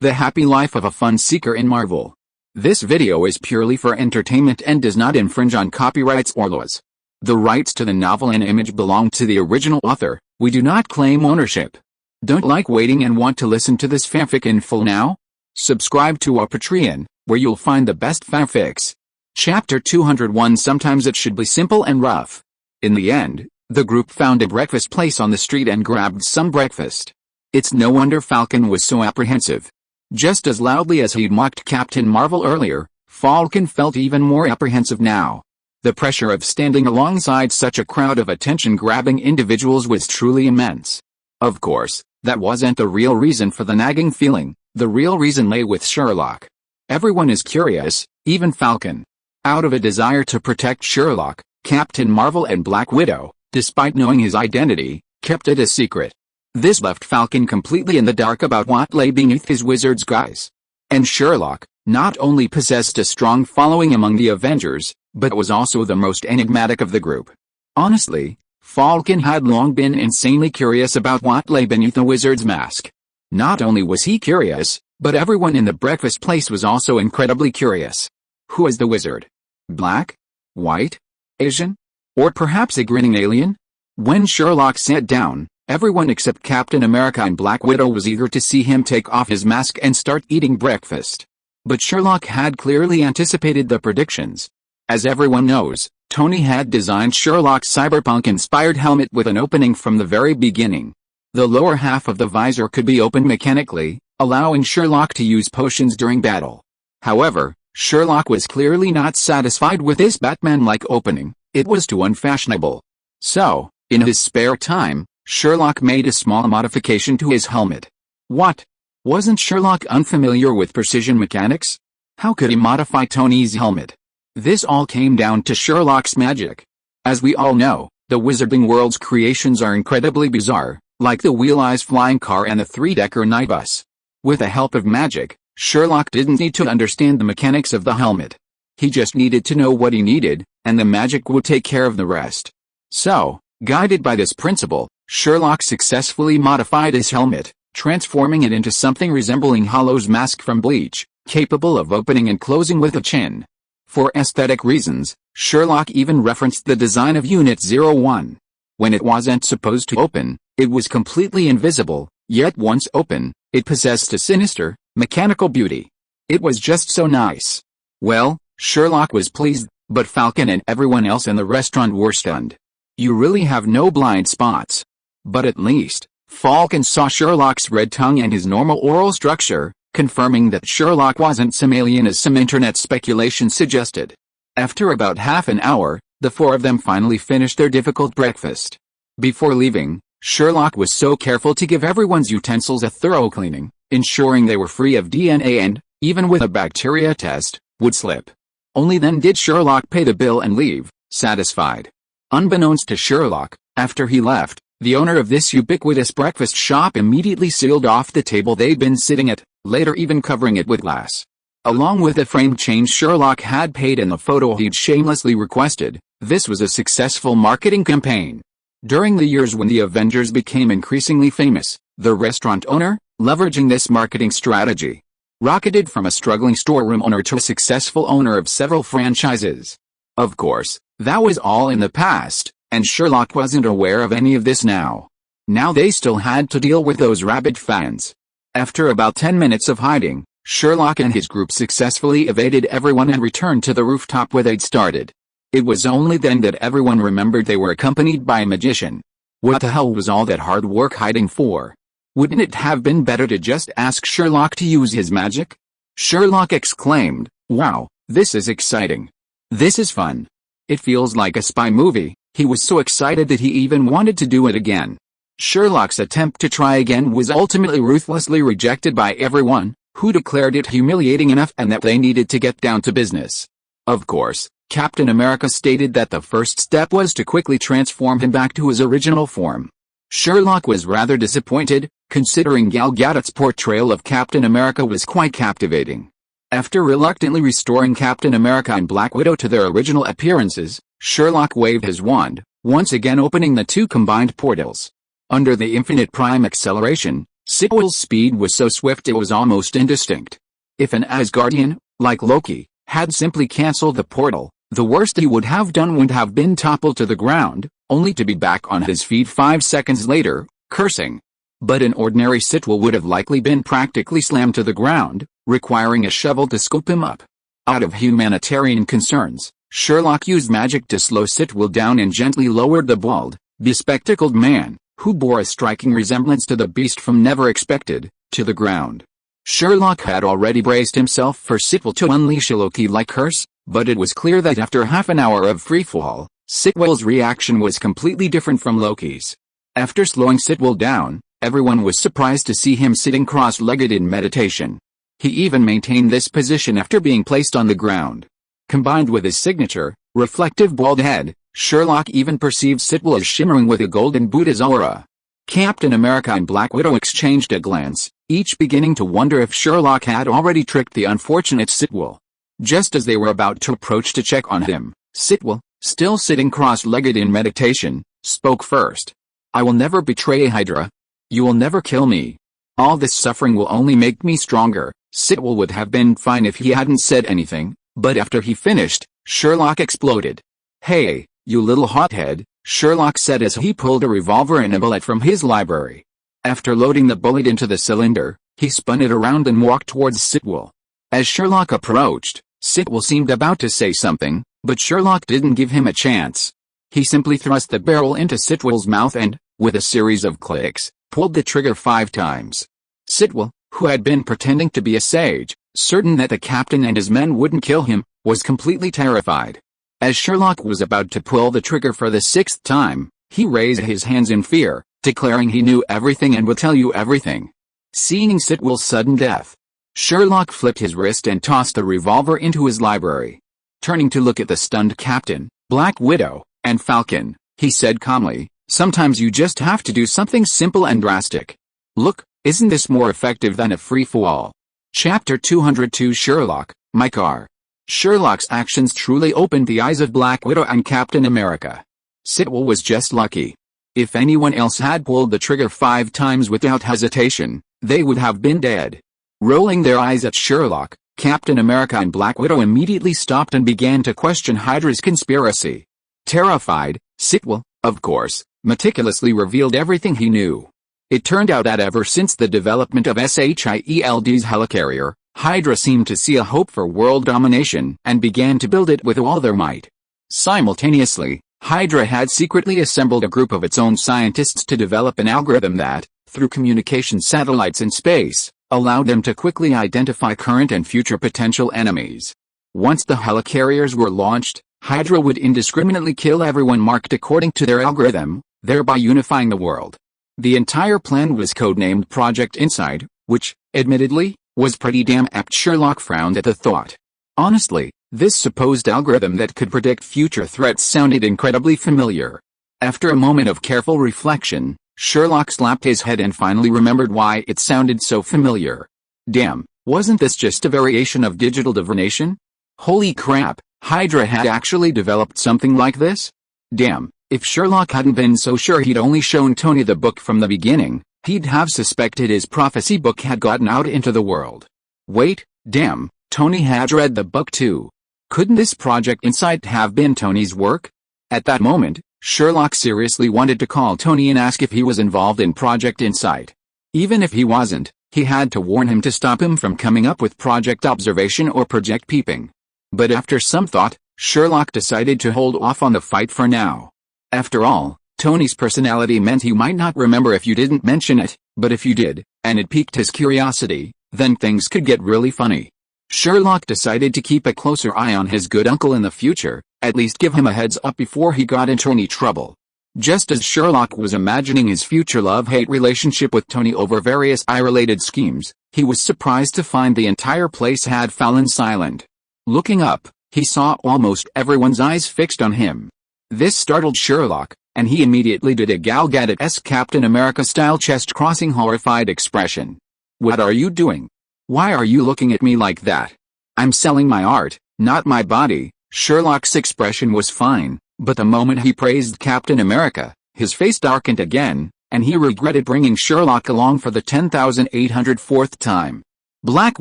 The happy life of a fun seeker in Marvel. This video is purely for entertainment and does not infringe on copyrights or laws. The rights to the novel and image belong to the original author. We do not claim ownership. Don't like waiting and want to listen to this fanfic in full now? Subscribe to our Patreon, where you'll find the best fanfics. Chapter 201. Sometimes it should be simple and rough. In the end, the group found a breakfast place on the street and grabbed some breakfast. It's no wonder Falcon was so apprehensive. Just as loudly as he'd mocked Captain Marvel earlier, Falcon felt even more apprehensive now. The pressure of standing alongside such a crowd of attention-grabbing individuals was truly immense. Of course, that wasn't the real reason for the nagging feeling. The real reason lay with Sherlock. Everyone is curious, even Falcon. Out of a desire to protect Sherlock, Captain Marvel and Black Widow, despite knowing his identity, kept it a secret. This left Falcon completely in the dark about what lay beneath his wizard's guise. And Sherlock, not only possessed a strong following among the Avengers, but was also the most enigmatic of the group. Honestly, Falcon had long been insanely curious about what lay beneath the wizard's mask. Not only was he curious, but everyone in the breakfast place was also incredibly curious. Who is the wizard? Black? White? Asian? Or perhaps a grinning alien? When Sherlock sat down, everyone except Captain America and Black Widow was eager to see him take off his mask and start eating breakfast. But Sherlock had clearly anticipated the predictions. As everyone knows, Tony had designed Sherlock's cyberpunk-inspired helmet with an opening from the very beginning. The lower half of the visor could be opened mechanically, allowing Sherlock to use potions during battle. However, Sherlock was clearly not satisfied with this Batman-like opening. It was too unfashionable. So, in his spare time, Sherlock made a small modification to his helmet. What? Wasn't Sherlock unfamiliar with precision mechanics? How could he modify Tony's helmet? This all came down to Sherlock's magic. As we all know, the Wizarding World's creations are incredibly bizarre, like the wheel-eyes flying car and the three-decker night bus. With the help of magic, Sherlock didn't need to understand the mechanics of the helmet. He just needed to know what he needed, and the magic would take care of the rest. So, guided by this principle, Sherlock successfully modified his helmet, transforming it into something resembling Hollow's mask from Bleach, capable of opening and closing with a chin. For aesthetic reasons, Sherlock even referenced the design of Unit 01. When it wasn't supposed to open, it was completely invisible, yet once open, it possessed a sinister, mechanical beauty. It was just so nice. Well, Sherlock was pleased, but Falcon and everyone else in the restaurant were stunned. You really have no blind spots. But at least, Falcon saw Sherlock's red tongue and his normal oral structure, confirming that Sherlock wasn't some alien as some internet speculation suggested. After about half an hour, the four of them finally finished their difficult breakfast. Before leaving, Sherlock was so careful to give everyone's utensils a thorough cleaning, ensuring they were free of DNA and, even with a bacteria test, would slip. Only then did Sherlock pay the bill and leave, satisfied. Unbeknownst to Sherlock, after he left, the owner of this ubiquitous breakfast shop immediately sealed off the table they'd been sitting at, later even covering it with glass. Along with the frame change Sherlock had paid and the photo he'd shamelessly requested, this was a successful marketing campaign. During the years when the Avengers became increasingly famous, the restaurant owner, leveraging this marketing strategy, rocketed from a struggling storeroom owner to a successful owner of several franchises. Of course, that was all in the past, and Sherlock wasn't aware of any of this now. Now they still had to deal with those rabid fans. After about 10 minutes of hiding, Sherlock and his group successfully evaded everyone and returned to the rooftop where they'd started. It was only then that everyone remembered they were accompanied by a magician. What the hell was all that hard work hiding for? Wouldn't it have been better to just ask Sherlock to use his magic? Sherlock exclaimed, "Wow, this is exciting. This is fun. It feels like a spy movie." He was so excited that he even wanted to do it again. Sherlock's attempt to try again was ultimately ruthlessly rejected by everyone, who declared it humiliating enough and that they needed to get down to business. Of course, Captain America stated that the first step was to quickly transform him back to his original form. Sherlock was rather disappointed, considering Gal Gadot's portrayal of Captain America was quite captivating. After reluctantly restoring Captain America and Black Widow to their original appearances, Sherlock waved his wand, once again opening the two combined portals. Under the infinite prime acceleration, Sitwell's speed was so swift it was almost indistinct. If an Asgardian, like Loki, had simply cancelled the portal, the worst he would have done would have been toppled to the ground, only to be back on his feet 5 seconds later, cursing. But an ordinary Sitwell would have likely been practically slammed to the ground, requiring a shovel to scoop him up. Out of humanitarian concerns, Sherlock used magic to slow Sitwell down and gently lowered the bald, bespectacled man, who bore a striking resemblance to the beast from Never Expected, to the ground. Sherlock had already braced himself for Sitwell to unleash a Loki-like curse, but it was clear that after half an hour of freefall, Sitwell's reaction was completely different from Loki's. After slowing Sitwell down, everyone was surprised to see him sitting cross-legged in meditation. He even maintained this position after being placed on the ground. Combined with his signature, reflective bald head, Sherlock even perceived Sitwell as shimmering with a golden Buddha's aura. Captain America and Black Widow exchanged a glance, each beginning to wonder if Sherlock had already tricked the unfortunate Sitwell. Just as they were about to approach to check on him, Sitwell, still sitting cross-legged in meditation, spoke first. "I will never betray Hydra. You will never kill me. All this suffering will only make me stronger." Sitwell would have been fine if he hadn't said anything, but after he finished, Sherlock exploded. "Hey, you little hothead," Sherlock said as he pulled a revolver and a bullet from his library. After loading the bullet into the cylinder, he spun it around and walked towards Sitwell. As Sherlock approached, Sitwell seemed about to say something, but Sherlock didn't give him a chance. He simply thrust the barrel into Sitwell's mouth and, with a series of clicks, pulled the trigger 5 times. Sitwell, who had been pretending to be a sage, certain that the captain and his men wouldn't kill him, was completely terrified. As Sherlock was about to pull the trigger for the 6th time, he raised his hands in fear, declaring he knew everything and would tell you everything. Seeing Sitwell's sudden death, Sherlock flipped his wrist and tossed the revolver into his library. Turning to look at the stunned captain, Black Widow, and Falcon, he said calmly, "Sometimes you just have to do something simple and drastic. Look, isn't this more effective than a free-for-all?" Chapter 202 Sherlock, My Car. Sherlock's actions truly opened the eyes of Black Widow and Captain America. Sitwell was just lucky. If anyone else had pulled the trigger 5 times without hesitation, they would have been dead. Rolling their eyes at Sherlock, Captain America and Black Widow immediately stopped and began to question Hydra's conspiracy. Terrified, Sitwell, of course, meticulously revealed everything he knew. It turned out that ever since the development of SHIELD's helicarrier, Hydra seemed to see a hope for world domination and began to build it with all their might. Simultaneously, Hydra had secretly assembled a group of its own scientists to develop an algorithm that, through communication satellites in space, allowed them to quickly identify current and future potential enemies. Once the helicarriers were launched, Hydra would indiscriminately kill everyone marked according to their algorithm, thereby unifying the world. The entire plan was codenamed Project Insight, which, admittedly, was pretty damn apt. Sherlock frowned at the thought. Honestly, this supposed algorithm that could predict future threats sounded incredibly familiar. After a moment of careful reflection, Sherlock slapped his head and finally remembered why it sounded so familiar. Damn, wasn't this just a variation of digital divination? Holy crap, Hydra had actually developed something like this? Damn, if Sherlock hadn't been so sure he'd only shown Tony the book from the beginning, he'd have suspected his prophecy book had gotten out into the world. Wait, damn, Tony had read the book too. Couldn't this Project Insight have been Tony's work? At that moment, Sherlock seriously wanted to call Tony and ask if he was involved in Project Insight. Even if he wasn't, he had to warn him to stop him from coming up with Project Observation or Project Peeping. But after some thought, Sherlock decided to hold off on the fight for now. After all, Tony's personality meant he might not remember if you didn't mention it, but if you did, and it piqued his curiosity, then things could get really funny. Sherlock decided to keep a closer eye on his good uncle in the future, at least give him a heads up before he got into any trouble. Just as Sherlock was imagining his future love-hate relationship with Tony over various eye-related schemes, he was surprised to find the entire place had fallen silent. Looking up, he saw almost everyone's eyes fixed on him. This startled Sherlock, and he immediately did a Gal Gadot-esque Captain America-style chest-crossing horrified expression. "What are you doing? Why are you looking at me like that? I'm selling my art, not my body." Sherlock's expression was fine, but the moment he praised Captain America, his face darkened again, and he regretted bringing Sherlock along for the 10,804th time. Black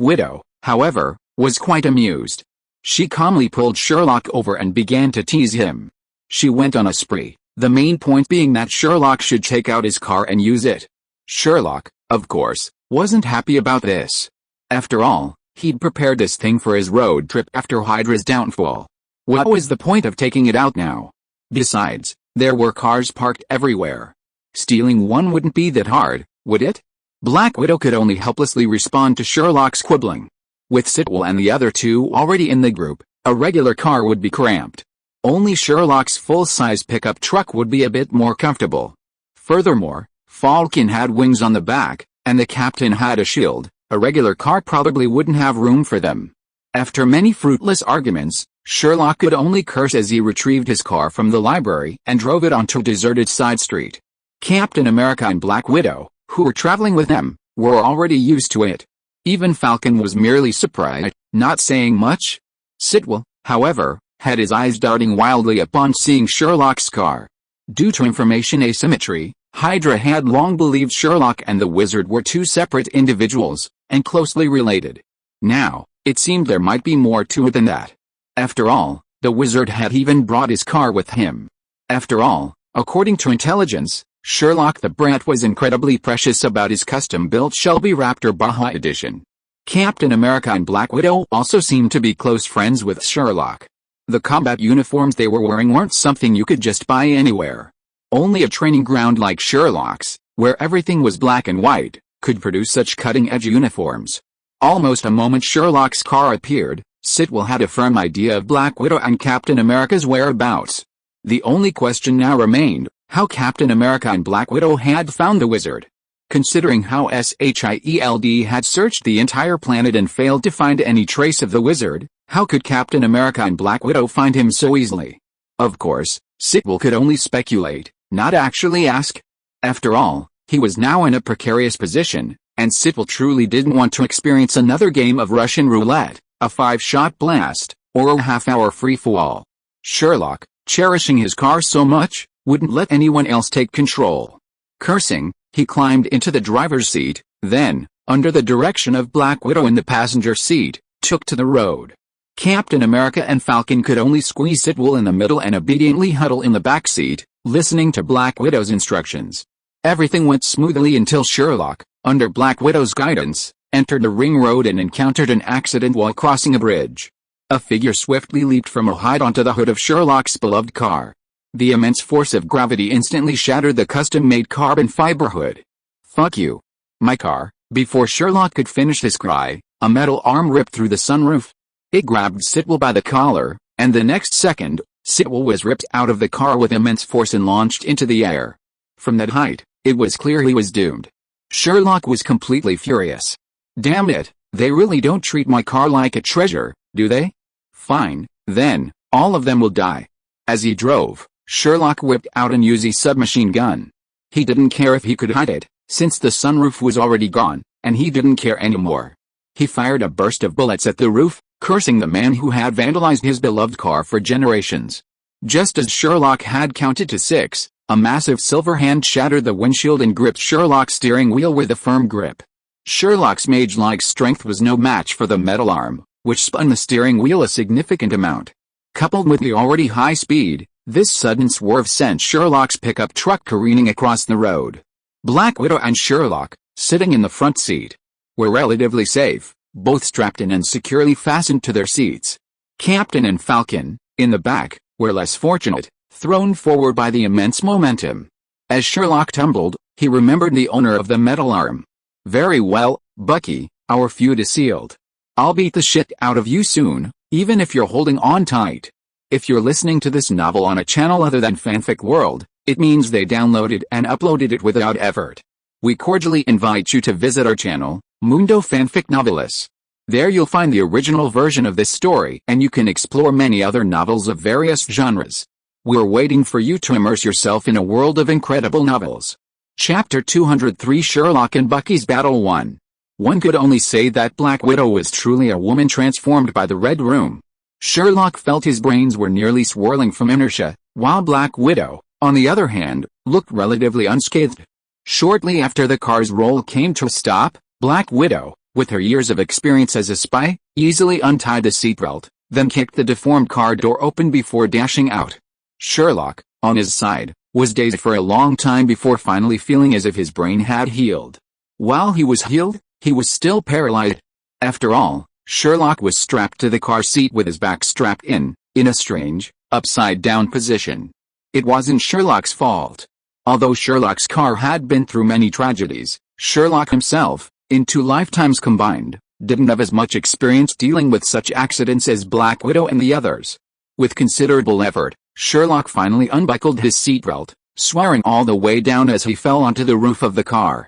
Widow, however, was quite amused. She calmly pulled Sherlock over and began to tease him. She went on a spree, the main point being that Sherlock should take out his car and use it. Sherlock, of course, wasn't happy about this. After all, he'd prepared this thing for his road trip after Hydra's downfall. What was the point of taking it out now? Besides, there were cars parked everywhere. Stealing one wouldn't be that hard, would it? Black Widow could only helplessly respond to Sherlock's quibbling. With Sitwell and the other two already in the group, a regular car would be cramped. Only Sherlock's full-size pickup truck would be a bit more comfortable. Furthermore, Falcon had wings on the back, and the captain had a shield. A regular car probably wouldn't have room for them. After many fruitless arguments, Sherlock could only curse as he retrieved his car from the library and drove it onto a deserted side street. Captain America and Black Widow, who were traveling with them, were already used to it. Even Falcon was merely surprised, not saying much. Sitwell, however, had his eyes darting wildly upon seeing Sherlock's car. Due to information asymmetry, Hydra had long believed Sherlock and the wizard were two separate individuals, and closely related. Now, it seemed there might be more to it than that. After all, the wizard had even brought his car with him. After all, according to intelligence, Sherlock the Brat was incredibly precious about his custom-built Shelby Raptor Baja Edition. Captain America and Black Widow also seemed to be close friends with Sherlock. The combat uniforms they were wearing weren't something you could just buy anywhere. Only a training ground like Sherlock's, where everything was black and white, could produce such cutting-edge uniforms. Almost a moment Sherlock's car appeared, Sitwell had a firm idea of Black Widow and Captain America's whereabouts. The only question now remained, how Captain America and Black Widow had found the wizard. Considering how SHIELD had searched the entire planet and failed to find any trace of the wizard, how could Captain America and Black Widow find him so easily? Of course, Sitwell could only speculate, not actually ask. After all, he was now in a precarious position, and Sitwell truly didn't want to experience another game of Russian roulette, a 5-shot blast, or a half-hour free-fall. Sherlock, cherishing his car so much, wouldn't let anyone else take control. Cursing, he climbed into the driver's seat, then, under the direction of Black Widow in the passenger seat, took to the road. Captain America and Falcon could only squeeze Sitwell in the middle and obediently huddle in the back seat, listening to Black Widow's instructions. Everything went smoothly until Sherlock, under Black Widow's guidance, entered the ring road and encountered an accident while crossing a bridge. A figure swiftly leaped from a height onto the hood of Sherlock's beloved car. The immense force of gravity instantly shattered the custom-made carbon fiber hood. "Fuck you. My car." Before Sherlock could finish his cry, a metal arm ripped through the sunroof. It grabbed Sitwell by the collar, and the next second, Sitwell was ripped out of the car with immense force and launched into the air. From that height, it was clear he was doomed. Sherlock was completely furious. Damn it, they really don't treat my car like a treasure, do they? Fine, then, all of them will die. As he drove, Sherlock whipped out an Uzi submachine gun. He didn't care if he could hide it, since the sunroof was already gone, and he didn't care anymore. He fired a burst of bullets at the roof, cursing the man who had vandalized his beloved car for generations. Just as Sherlock had counted to 6, a massive silver hand shattered the windshield and gripped Sherlock's steering wheel with a firm grip. Sherlock's mage-like strength was no match for the metal arm, which spun the steering wheel a significant amount. Coupled with the already high speed, this sudden swerve sent Sherlock's pickup truck careening across the road. Black Widow and Sherlock, sitting in the front seat, were relatively safe, both strapped in and securely fastened to their seats. Captain and Falcon, in the back, were less fortunate, thrown forward by the immense momentum. As Sherlock tumbled, he remembered the owner of the metal arm. "Very well, Bucky, our feud is sealed. I'll beat the shit out of you soon, even if you're holding on tight." If you're listening to this novel on a channel other than Fanfic World, it means they downloaded and uploaded it without effort. We cordially invite you to visit our channel, Mundo Fanfic Novelis. There you'll find the original version of this story and you can explore many other novels of various genres. We're waiting for you to immerse yourself in a world of incredible novels. Chapter 203 Sherlock and Bucky's Battle 1. One could only say that Black Widow was truly a woman transformed by the Red Room. Sherlock felt his brains were nearly swirling from inertia, while Black Widow, on the other hand, looked relatively unscathed. Shortly after the car's roll came to a stop, Black Widow, with her years of experience as a spy, easily untied the seatbelt, then kicked the deformed car door open before dashing out. Sherlock, on his side, was dazed for a long time before finally feeling as if his brain had healed. While he was healed, he was still paralyzed. After all, Sherlock was strapped to the car seat with his back strapped in a strange, upside-down position. It wasn't Sherlock's fault. Although Sherlock's car had been through many tragedies, Sherlock himself, in 2 lifetimes combined, didn't have as much experience dealing with such accidents as Black Widow and the others. With considerable effort, Sherlock finally unbuckled his seatbelt, swearing all the way down as he fell onto the roof of the car.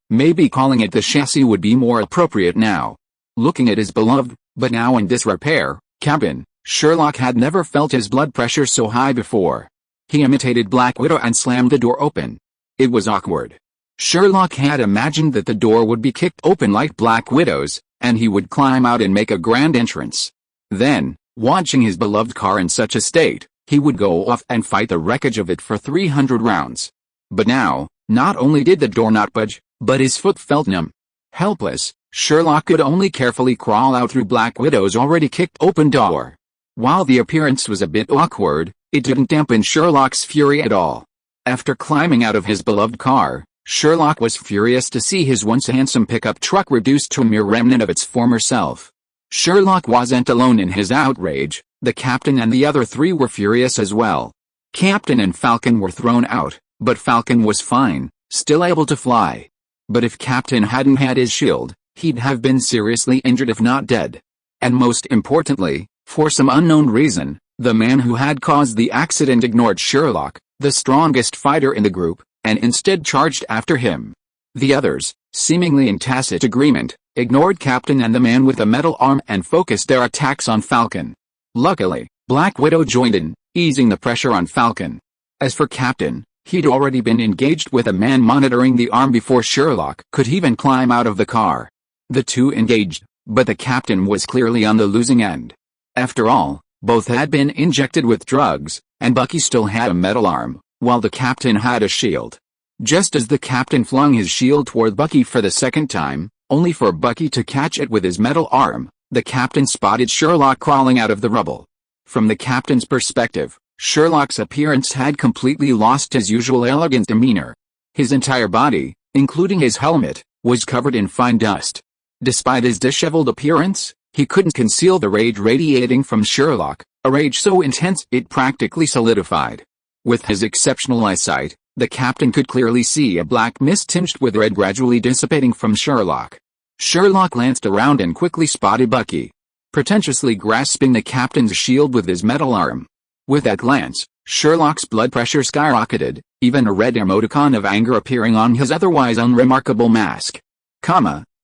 Maybe calling it the chassis would be more appropriate now. Looking at his beloved, but now in disrepair, cabin, Sherlock had never felt his blood pressure so high before. He imitated Black Widow and slammed the door open. It was awkward. Sherlock had imagined that the door would be kicked open like Black Widow's, and he would climb out and make a grand entrance. Then, watching his beloved car in such a state, he would go off and fight the wreckage of it for 300 rounds. But now, not only did the door not budge, but his foot felt numb. Helpless, Sherlock could only carefully crawl out through Black Widow's already kicked open door. While the appearance was a bit awkward, it didn't dampen Sherlock's fury at all. After climbing out of his beloved car, Sherlock was furious to see his once handsome pickup truck reduced to a mere remnant of its former self. Sherlock wasn't alone in his outrage. The captain and the other 3 were furious as well. Captain and Falcon were thrown out, but Falcon was fine, still able to fly. But if Captain hadn't had his shield, he'd have been seriously injured if not dead. And most importantly, for some unknown reason, the man who had caused the accident ignored Sherlock, the strongest fighter in the group, and instead charged after him. The others, seemingly in tacit agreement, ignored Captain and the man with the metal arm and focused their attacks on Falcon. Luckily, Black Widow joined in, easing the pressure on Falcon. As for Captain, he'd already been engaged with a man monitoring the arm before Sherlock could even climb out of the car. The 2 engaged, but the captain was clearly on the losing end. After all, both had been injected with drugs, and Bucky still had a metal arm, while the captain had a shield. Just as the captain flung his shield toward Bucky for the second time, only for Bucky to catch it with his metal arm, the captain spotted Sherlock crawling out of the rubble. From the captain's perspective, Sherlock's appearance had completely lost his usual elegant demeanor. His entire body, including his helmet, was covered in fine dust. Despite his disheveled appearance, he couldn't conceal the rage radiating from Sherlock, a rage so intense it practically solidified. With his exceptional eyesight, the captain could clearly see a black mist tinged with red gradually dissipating from Sherlock. Sherlock glanced around and quickly spotted Bucky, pretentiously grasping the captain's shield with his metal arm. With that glance, Sherlock's blood pressure skyrocketed, even a red emoticon of anger appearing on his otherwise unremarkable mask.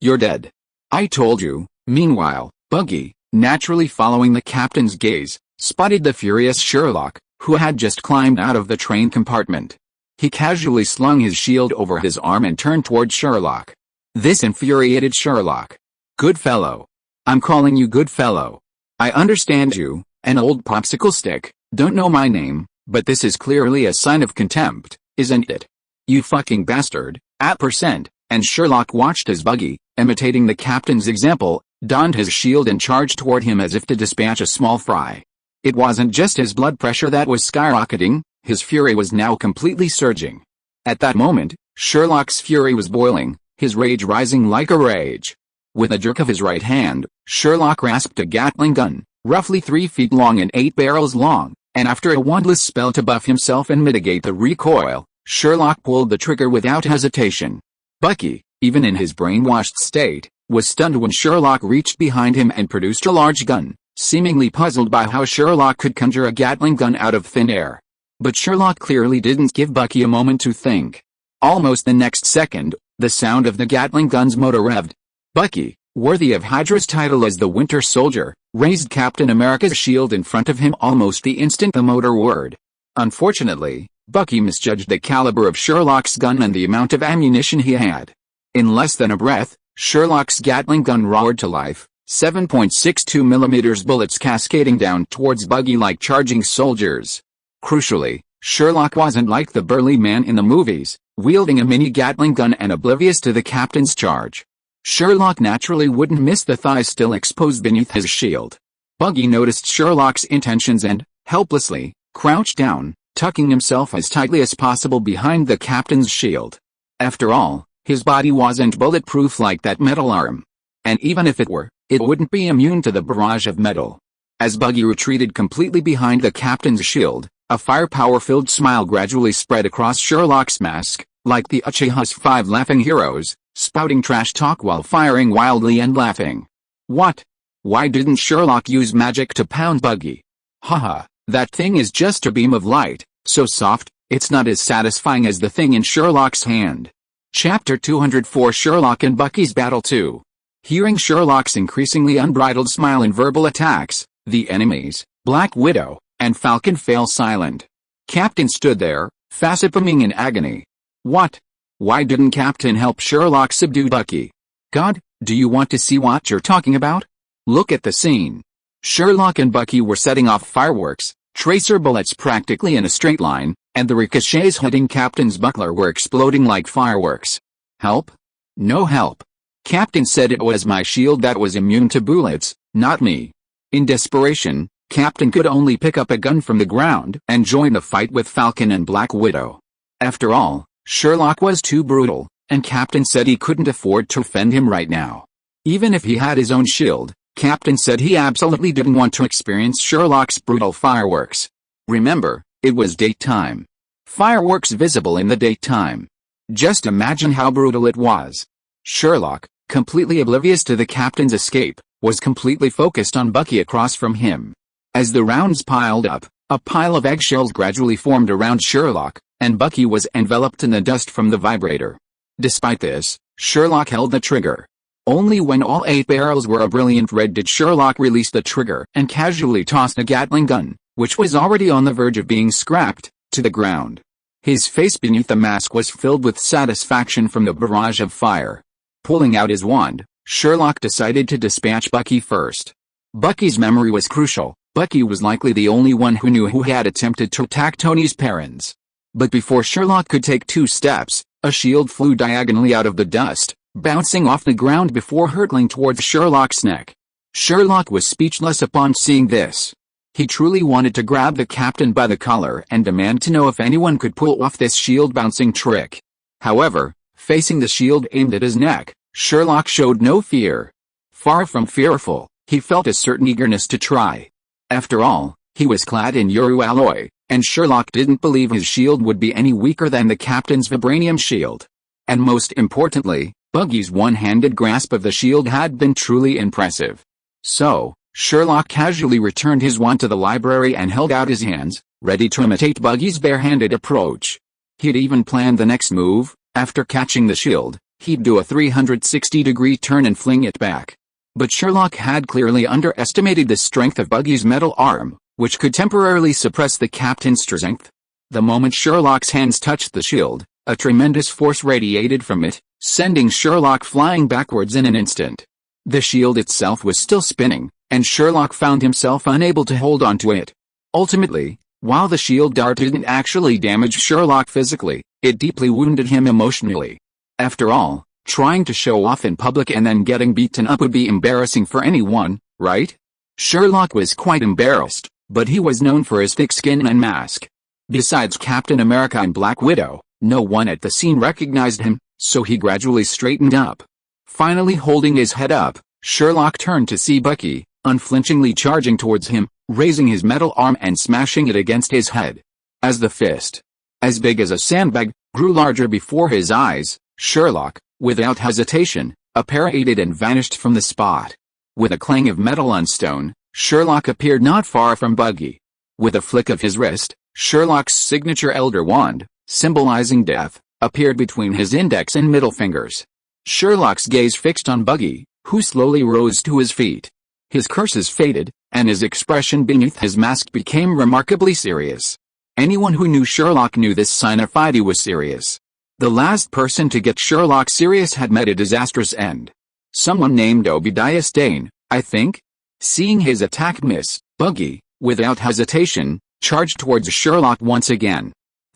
You're dead. I told you. Meanwhile, Bucky, naturally following the captain's gaze, spotted the furious Sherlock, who had just climbed out of the train compartment. He casually slung his shield over his arm and turned toward Sherlock. This infuriated Sherlock. Good fellow. I'm calling you good fellow. I understand you, an old popsicle stick, don't know my name, but this is clearly a sign of contempt, isn't it? You fucking bastard, @%, and Sherlock watched as Bucky, imitating the captain's example, donned his shield and charged toward him as if to dispatch a small fry. It wasn't just his blood pressure that was skyrocketing, his fury was now completely surging. At that moment, Sherlock's fury was boiling, his rage rising like a rage. With a jerk of his right hand, Sherlock grasped a Gatling gun, roughly 3 feet long and 8 barrels long, and after a wandless spell to buff himself and mitigate the recoil, Sherlock pulled the trigger without hesitation. Bucky, even in his brainwashed state, was stunned when Sherlock reached behind him and produced a large gun, seemingly puzzled by how Sherlock could conjure a Gatling gun out of thin air. But Sherlock clearly didn't give Bucky a moment to think. Almost the next second, the sound of the Gatling gun's motor revved. Bucky, worthy of Hydra's title as the Winter Soldier, raised Captain America's shield in front of him almost the instant the motor whirred. Unfortunately, Bucky misjudged the caliber of Sherlock's gun and the amount of ammunition he had. In less than a breath, Sherlock's Gatling gun roared to life, 7.62mm bullets cascading down towards Bucky like charging soldiers. Crucially, Sherlock wasn't like the burly man in the movies. wielding a mini Gatling gun and oblivious to the captain's charge. Sherlock naturally wouldn't miss the thighs still exposed beneath his shield. Buggy noticed Sherlock's intentions and, helplessly, crouched down, tucking himself as tightly as possible behind the captain's shield. After all, his body wasn't bulletproof like that metal arm. And even if it were, it wouldn't be immune to the barrage of metal. As Buggy retreated completely behind the captain's shield, a firepower-filled smile gradually spread across Sherlock's mask, like the Uchiha's 5 laughing heroes, spouting trash talk while firing wildly and laughing. What? Why didn't Sherlock use magic to pound Buggy? Haha, that thing is just a beam of light, so soft, it's not as satisfying as the thing in Sherlock's hand. Chapter 204 Sherlock and Bucky's Battle 2. Hearing Sherlock's increasingly unbridled smile and verbal attacks, the enemies, Black Widow, and Falcon fell silent. Captain stood there, facepalming in agony. What? Why didn't Captain help Sherlock subdue Bucky? God, do you want to see what you're talking about? Look at the scene. Sherlock and Bucky were setting off fireworks, tracer bullets practically in a straight line, and the ricochets hitting Captain's buckler were exploding like fireworks. Help? No help. Captain said it was my shield that was immune to bullets, not me. In desperation, Captain could only pick up a gun from the ground and join the fight with Falcon and Black Widow. After all, Sherlock was too brutal, and Captain said he couldn't afford to offend him right now. Even if he had his own shield, Captain said he absolutely didn't want to experience Sherlock's brutal fireworks. Remember, it was daytime. Fireworks visible in the daytime. Just imagine how brutal it was. Sherlock, completely oblivious to the Captain's escape, was completely focused on Bucky across from him. As the rounds piled up, a pile of eggshells gradually formed around Sherlock, and Bucky was enveloped in the dust from the vibrator. Despite this, Sherlock held the trigger. Only when all 8 barrels were a brilliant red did Sherlock release the trigger and casually tossed a Gatling gun, which was already on the verge of being scrapped, to the ground. His face beneath the mask was filled with satisfaction from the barrage of fire. Pulling out his wand, Sherlock decided to dispatch Bucky first. Bucky's memory was crucial. Bucky was likely the only one who knew who had attempted to attack Tony's parents. But before Sherlock could take 2 steps, a shield flew diagonally out of the dust, bouncing off the ground before hurtling towards Sherlock's neck. Sherlock was speechless upon seeing this. He truly wanted to grab the Captain by the collar and demand to know if anyone could pull off this shield-bouncing trick. However, facing the shield aimed at his neck, Sherlock showed no fear. Far from fearful, he felt a certain eagerness to try. After all, he was clad in Uru alloy, and Sherlock didn't believe his shield would be any weaker than the Captain's vibranium shield. And most importantly, Buggy's one-handed grasp of the shield had been truly impressive. So, Sherlock casually returned his wand to the library and held out his hands, ready to imitate Buggy's bare-handed approach. He'd even planned the next move. After catching the shield, he'd do a 360-degree turn and fling it back. But Sherlock had clearly underestimated the strength of Buggy's metal arm, which could temporarily suppress the Captain's strength. The moment Sherlock's hands touched the shield, a tremendous force radiated from it, sending Sherlock flying backwards in an instant. The shield itself was still spinning, and Sherlock found himself unable to hold onto it. Ultimately, while the shield dart didn't actually damage Sherlock physically, it deeply wounded him emotionally. After all, trying to show off in public and then getting beaten up would be embarrassing for anyone, right? Sherlock was quite embarrassed, but he was known for his thick skin and mask. Besides Captain America and Black Widow, no one at the scene recognized him, so he gradually straightened up. Finally holding his head up, Sherlock turned to see Bucky, unflinchingly charging towards him, raising his metal arm and smashing it against his head. As the fist, as big as a sandbag, grew larger before his eyes, Sherlock, without hesitation, apparated and vanished from the spot. With a clang of metal on stone, Sherlock appeared not far from Buggy. With a flick of his wrist, Sherlock's signature Elder Wand, symbolizing death, appeared between his index and middle fingers. Sherlock's gaze fixed on Buggy, who slowly rose to his feet. His curses faded, and his expression beneath his mask became remarkably serious. Anyone who knew Sherlock knew this sign of fight was serious. The last person to get Sherlock serious had met a disastrous end. Someone named Obadiah Stane, I think? Seeing his attack miss, Buggy, without hesitation, charged towards Sherlock once again.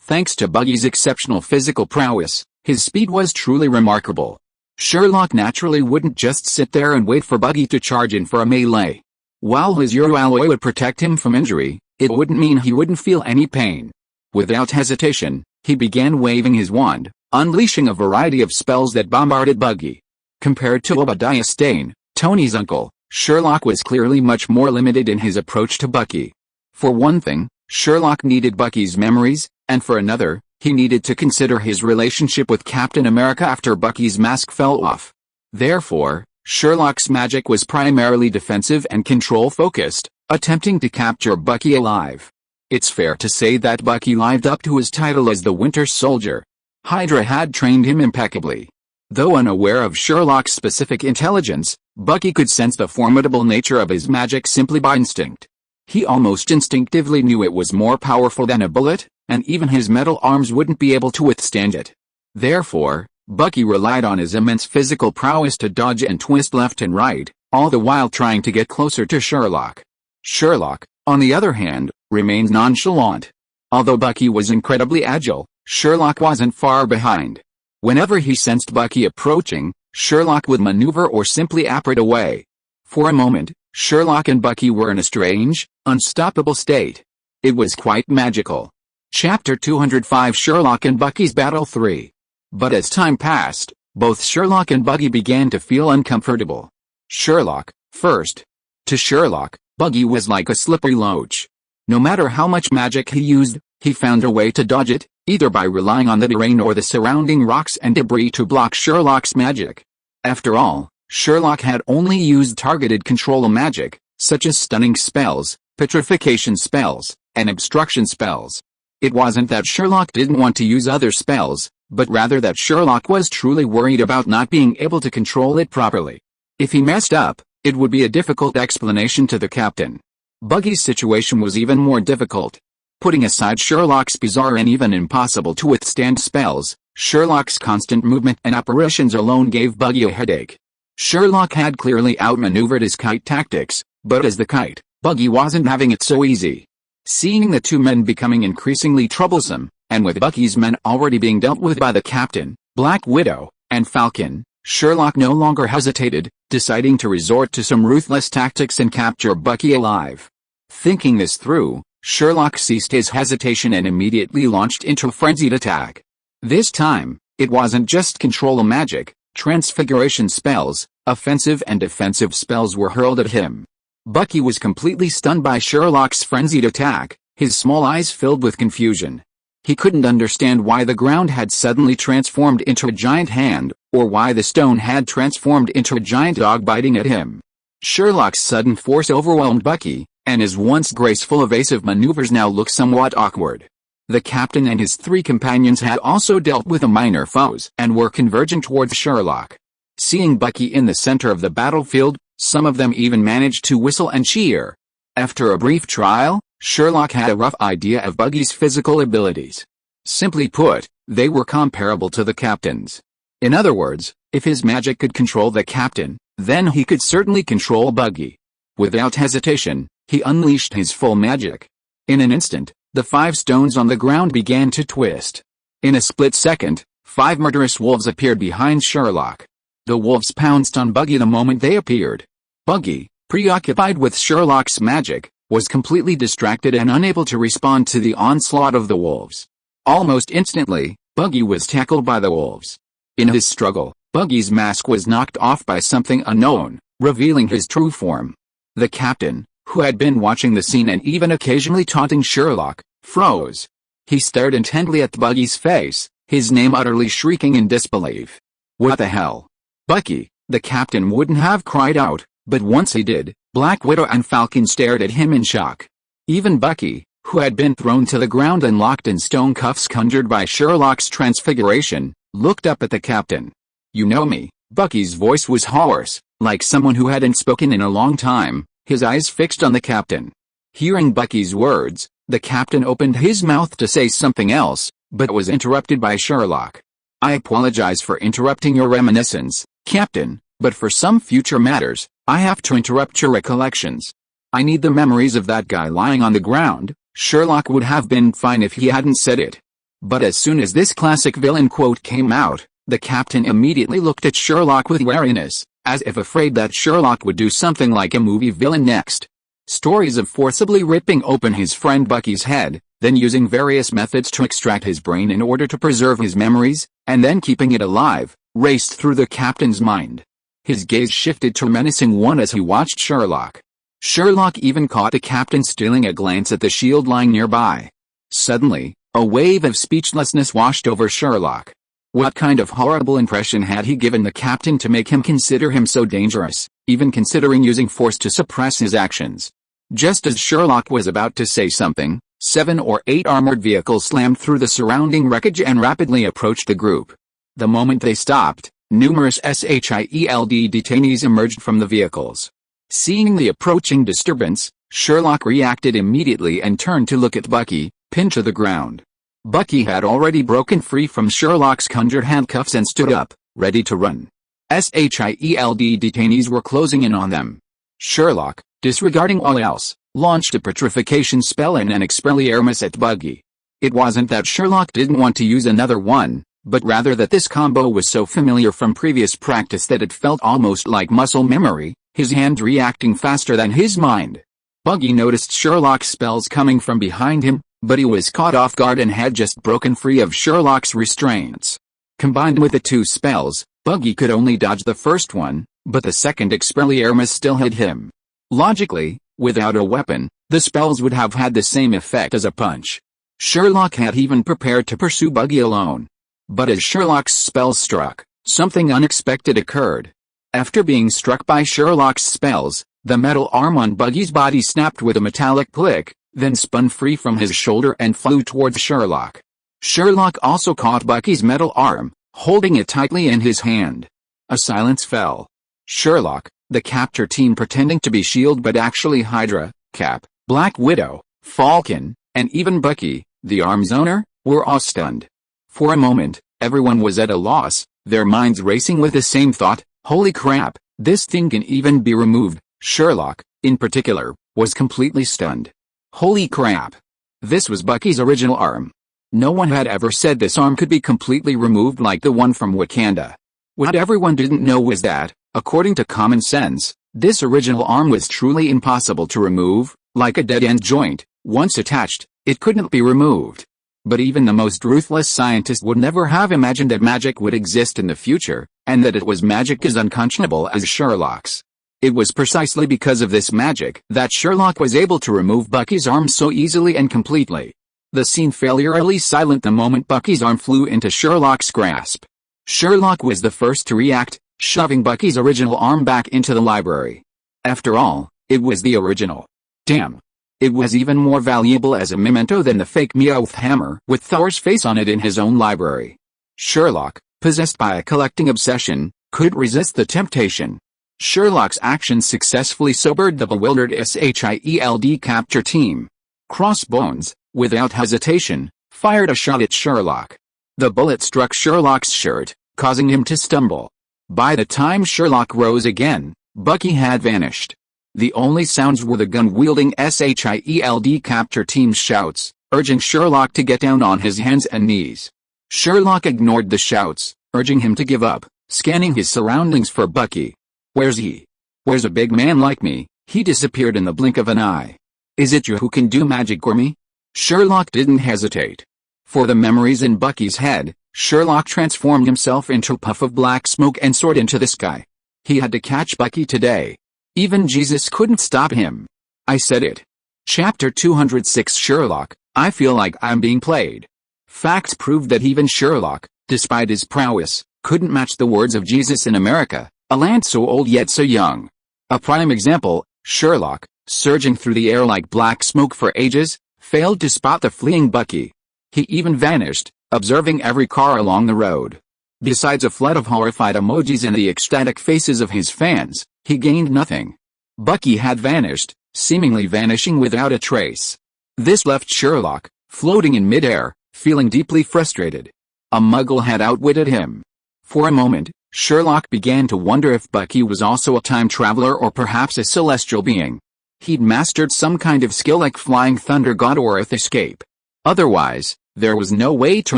Thanks to Buggy's exceptional physical prowess, his speed was truly remarkable. Sherlock naturally wouldn't just sit there and wait for Buggy to charge in for a melee. While his Euro alloy would protect him from injury, it wouldn't mean he wouldn't feel any pain. Without hesitation, he began waving his wand, unleashing a variety of spells that bombarded Buggy. Compared to Obadiah Stane, Tony's uncle, Sherlock was clearly much more limited in his approach to Buggy. For one thing, Sherlock needed Buggy's memories, and for another, he needed to consider his relationship with Captain America after Bucky's mask fell off. Therefore, Sherlock's magic was primarily defensive and control-focused, attempting to capture Bucky alive. It's fair to say that Bucky lived up to his title as the Winter Soldier. Hydra had trained him impeccably. Though unaware of Sherlock's specific intelligence, Bucky could sense the formidable nature of his magic simply by instinct. He almost instinctively knew it was more powerful than a bullet, and even his metal arms wouldn't be able to withstand it. Therefore, Bucky relied on his immense physical prowess to dodge and twist left and right, all the while trying to get closer to Sherlock. Sherlock, on the other hand, remained nonchalant. Although Bucky was incredibly agile, Sherlock wasn't far behind. Whenever he sensed Bucky approaching, Sherlock would maneuver or simply apparate away. For a moment, Sherlock and Bucky were in a strange, unstoppable state. It was quite magical. Chapter 205 Sherlock and Bucky's Battle 3. But as time passed, both Sherlock and Bucky began to feel uncomfortable. Sherlock, first. To Sherlock, Bucky was like a slippery loach. No matter how much magic he used, he found a way to dodge it, either by relying on the terrain or the surrounding rocks and debris to block Sherlock's magic. After all, Sherlock had only used targeted control magic, such as stunning spells, petrification spells, and obstruction spells. It wasn't that Sherlock didn't want to use other spells, but rather that Sherlock was truly worried about not being able to control it properly. If he messed up, it would be a difficult explanation to the captain. Buggy's situation was even more difficult. Putting aside Sherlock's bizarre and even impossible to withstand spells, Sherlock's constant movement and apparitions alone gave Buggy a headache. Sherlock had clearly outmaneuvered his kite tactics, but as the kite, Buggy wasn't having it so easy. Seeing the two men becoming increasingly troublesome, and with Bucky's men already being dealt with by the captain, Black Widow, and Falcon, Sherlock no longer hesitated, deciding to resort to some ruthless tactics and capture Bucky alive. Thinking this through, Sherlock ceased his hesitation and immediately launched into a frenzied attack. This time, it wasn't just control magic, transfiguration spells, offensive and defensive spells were hurled at him. Bucky was completely stunned by Sherlock's frenzied attack, his small eyes filled with confusion. He couldn't understand why the ground had suddenly transformed into a giant hand, or why the stone had transformed into a giant dog biting at him. Sherlock's sudden force overwhelmed Bucky, and his once graceful evasive maneuvers now looked somewhat awkward. The captain and his three companions had also dealt with minor foes and were converging towards Sherlock. Seeing Bucky in the center of the battlefield, some of them even managed to whistle and cheer. After a brief trial, Sherlock had a rough idea of Bucky's physical abilities. Simply put, they were comparable to the captain's. In other words, if his magic could control the captain, then he could certainly control Bucky. Without hesitation, he unleashed his full magic. In an instant, the 5 stones on the ground began to twist. In a split second, 5 murderous wolves appeared behind Sherlock. The wolves pounced on Bucky the moment they appeared. Bucky, preoccupied with Sherlock's magic, was completely distracted and unable to respond to the onslaught of the wolves. Almost instantly, Bucky was tackled by the wolves. In his struggle, Bucky's mask was knocked off by something unknown, revealing his true form. The captain, who had been watching the scene and even occasionally taunting Sherlock, froze. He stared intently at Bucky's face, his name utterly shrieking in disbelief. What the hell? Bucky, the captain wouldn't have cried out, but once he did, Black Widow and Falcon stared at him in shock. Even Bucky, who had been thrown to the ground and locked in stone cuffs conjured by Sherlock's transfiguration, looked up at the captain. You know me. Bucky's voice was hoarse, like someone who hadn't spoken in a long time, his eyes fixed on the captain. Hearing Bucky's words, the captain opened his mouth to say something else, but was interrupted by Sherlock. I apologize for interrupting your reminiscence, Captain, but for some future matters, I have to interrupt your recollections. I need the memories of that guy lying on the ground. Sherlock would have been fine if he hadn't said it. But as soon as this classic villain quote came out, the captain immediately looked at Sherlock with wariness, as if afraid that Sherlock would do something like a movie villain next. Stories of forcibly ripping open his friend Bucky's head, then using various methods to extract his brain in order to preserve his memories, and then keeping it alive, raced through the captain's mind. His gaze shifted to a menacing one as he watched Sherlock. Sherlock even caught the captain stealing a glance at the shield lying nearby. Suddenly, a wave of speechlessness washed over Sherlock. What kind of horrible impression had he given the captain to make him consider him so dangerous, even considering using force to suppress his actions? Just as Sherlock was about to say something, 7 or 8 armored vehicles slammed through the surrounding wreckage and rapidly approached the group. The moment they stopped, numerous SHIELD detainees emerged from the vehicles. Seeing the approaching disturbance, Sherlock reacted immediately and turned to look at Bucky, pinned to the ground. Bucky had already broken free from Sherlock's conjured handcuffs and stood up, ready to run. SHIELD detainees were closing in on them. Sherlock, disregarding all else, launched a petrification spell and an expelliarmus at Bucky. It wasn't that Sherlock didn't want to use another one, but rather that this combo was so familiar from previous practice that it felt almost like muscle memory, his hand reacting faster than his mind. Bucky noticed Sherlock's spells coming from behind him, but he was caught off guard and had just broken free of Sherlock's restraints. Combined with the 2 spells, Bucky could only dodge the first one, but the second expelliarmus still hit him. Logically, without a weapon, the spells would have had the same effect as a punch. Sherlock had even prepared to pursue Bucky alone. But as Sherlock's spells struck, something unexpected occurred. After being struck by Sherlock's spells, the metal arm on Bucky's body snapped with a metallic click, then spun free from his shoulder and flew towards Sherlock. Sherlock also caught Bucky's metal arm, holding it tightly in his hand. A silence fell. Sherlock, the captor team pretending to be S.H.I.E.L.D. but actually Hydra, Cap, Black Widow, Falcon, and even Bucky, the arm's owner, were all stunned. For a moment, everyone was at a loss, their minds racing with the same thought, holy crap, this thing can even be removed. Sherlock, in particular, was completely stunned. Holy crap. This was Bucky's original arm. No one had ever said this arm could be completely removed like the one from Wakanda. What everyone didn't know was that, according to common sense, this original arm was truly impossible to remove, like a dead-end joint. Once attached, it couldn't be removed. But even the most ruthless scientist would never have imagined that magic would exist in the future, and that it was magic as unconscionable as Sherlock's. It was precisely because of this magic that Sherlock was able to remove Bucky's arm so easily and completely. The scene fell eerily silent the moment Bucky's arm flew into Sherlock's grasp. Sherlock was the first to react, shoving Bucky's original arm back into the library. After all, it was the original. Damn. It was even more valuable as a memento than the fake Meowth hammer with Thor's face on it in his own library. Sherlock, possessed by a collecting obsession, could resist the temptation. Sherlock's actions successfully sobered the bewildered SHIELD capture team. Crossbones, without hesitation, fired a shot at Sherlock. The bullet struck Sherlock's shirt, causing him to stumble. By the time Sherlock rose again, Bucky had vanished. The only sounds were the gun-wielding SHIELD capture team's shouts, urging Sherlock to get down on his hands and knees. Sherlock ignored the shouts, urging him to give up, scanning his surroundings for Bucky. Where's he? Where's a big man like me? He disappeared in the blink of an eye. Is it you who can do magic for me? Sherlock didn't hesitate. For the memories in Bucky's head, Sherlock transformed himself into a puff of black smoke and soared into the sky. He had to catch Bucky today. Even Jesus couldn't stop him. I said it. Chapter 206 Sherlock, I feel like I'm being played. Facts proved that even Sherlock, despite his prowess, couldn't match the words of Jesus in America, a land so old yet so young. A prime example, Sherlock, surging through the air like black smoke for ages, failed to spot the fleeing Bucky. He even vanished, observing every car along the road. Besides a flood of horrified emojis and the ecstatic faces of his fans, he gained nothing. Bucky had vanished, seemingly vanishing without a trace. This left Sherlock, floating in midair, feeling deeply frustrated. A muggle had outwitted him. For a moment, Sherlock began to wonder if Bucky was also a time traveler or perhaps a celestial being. He'd mastered some kind of skill like flying thunder god or earth escape. Otherwise, There was no way to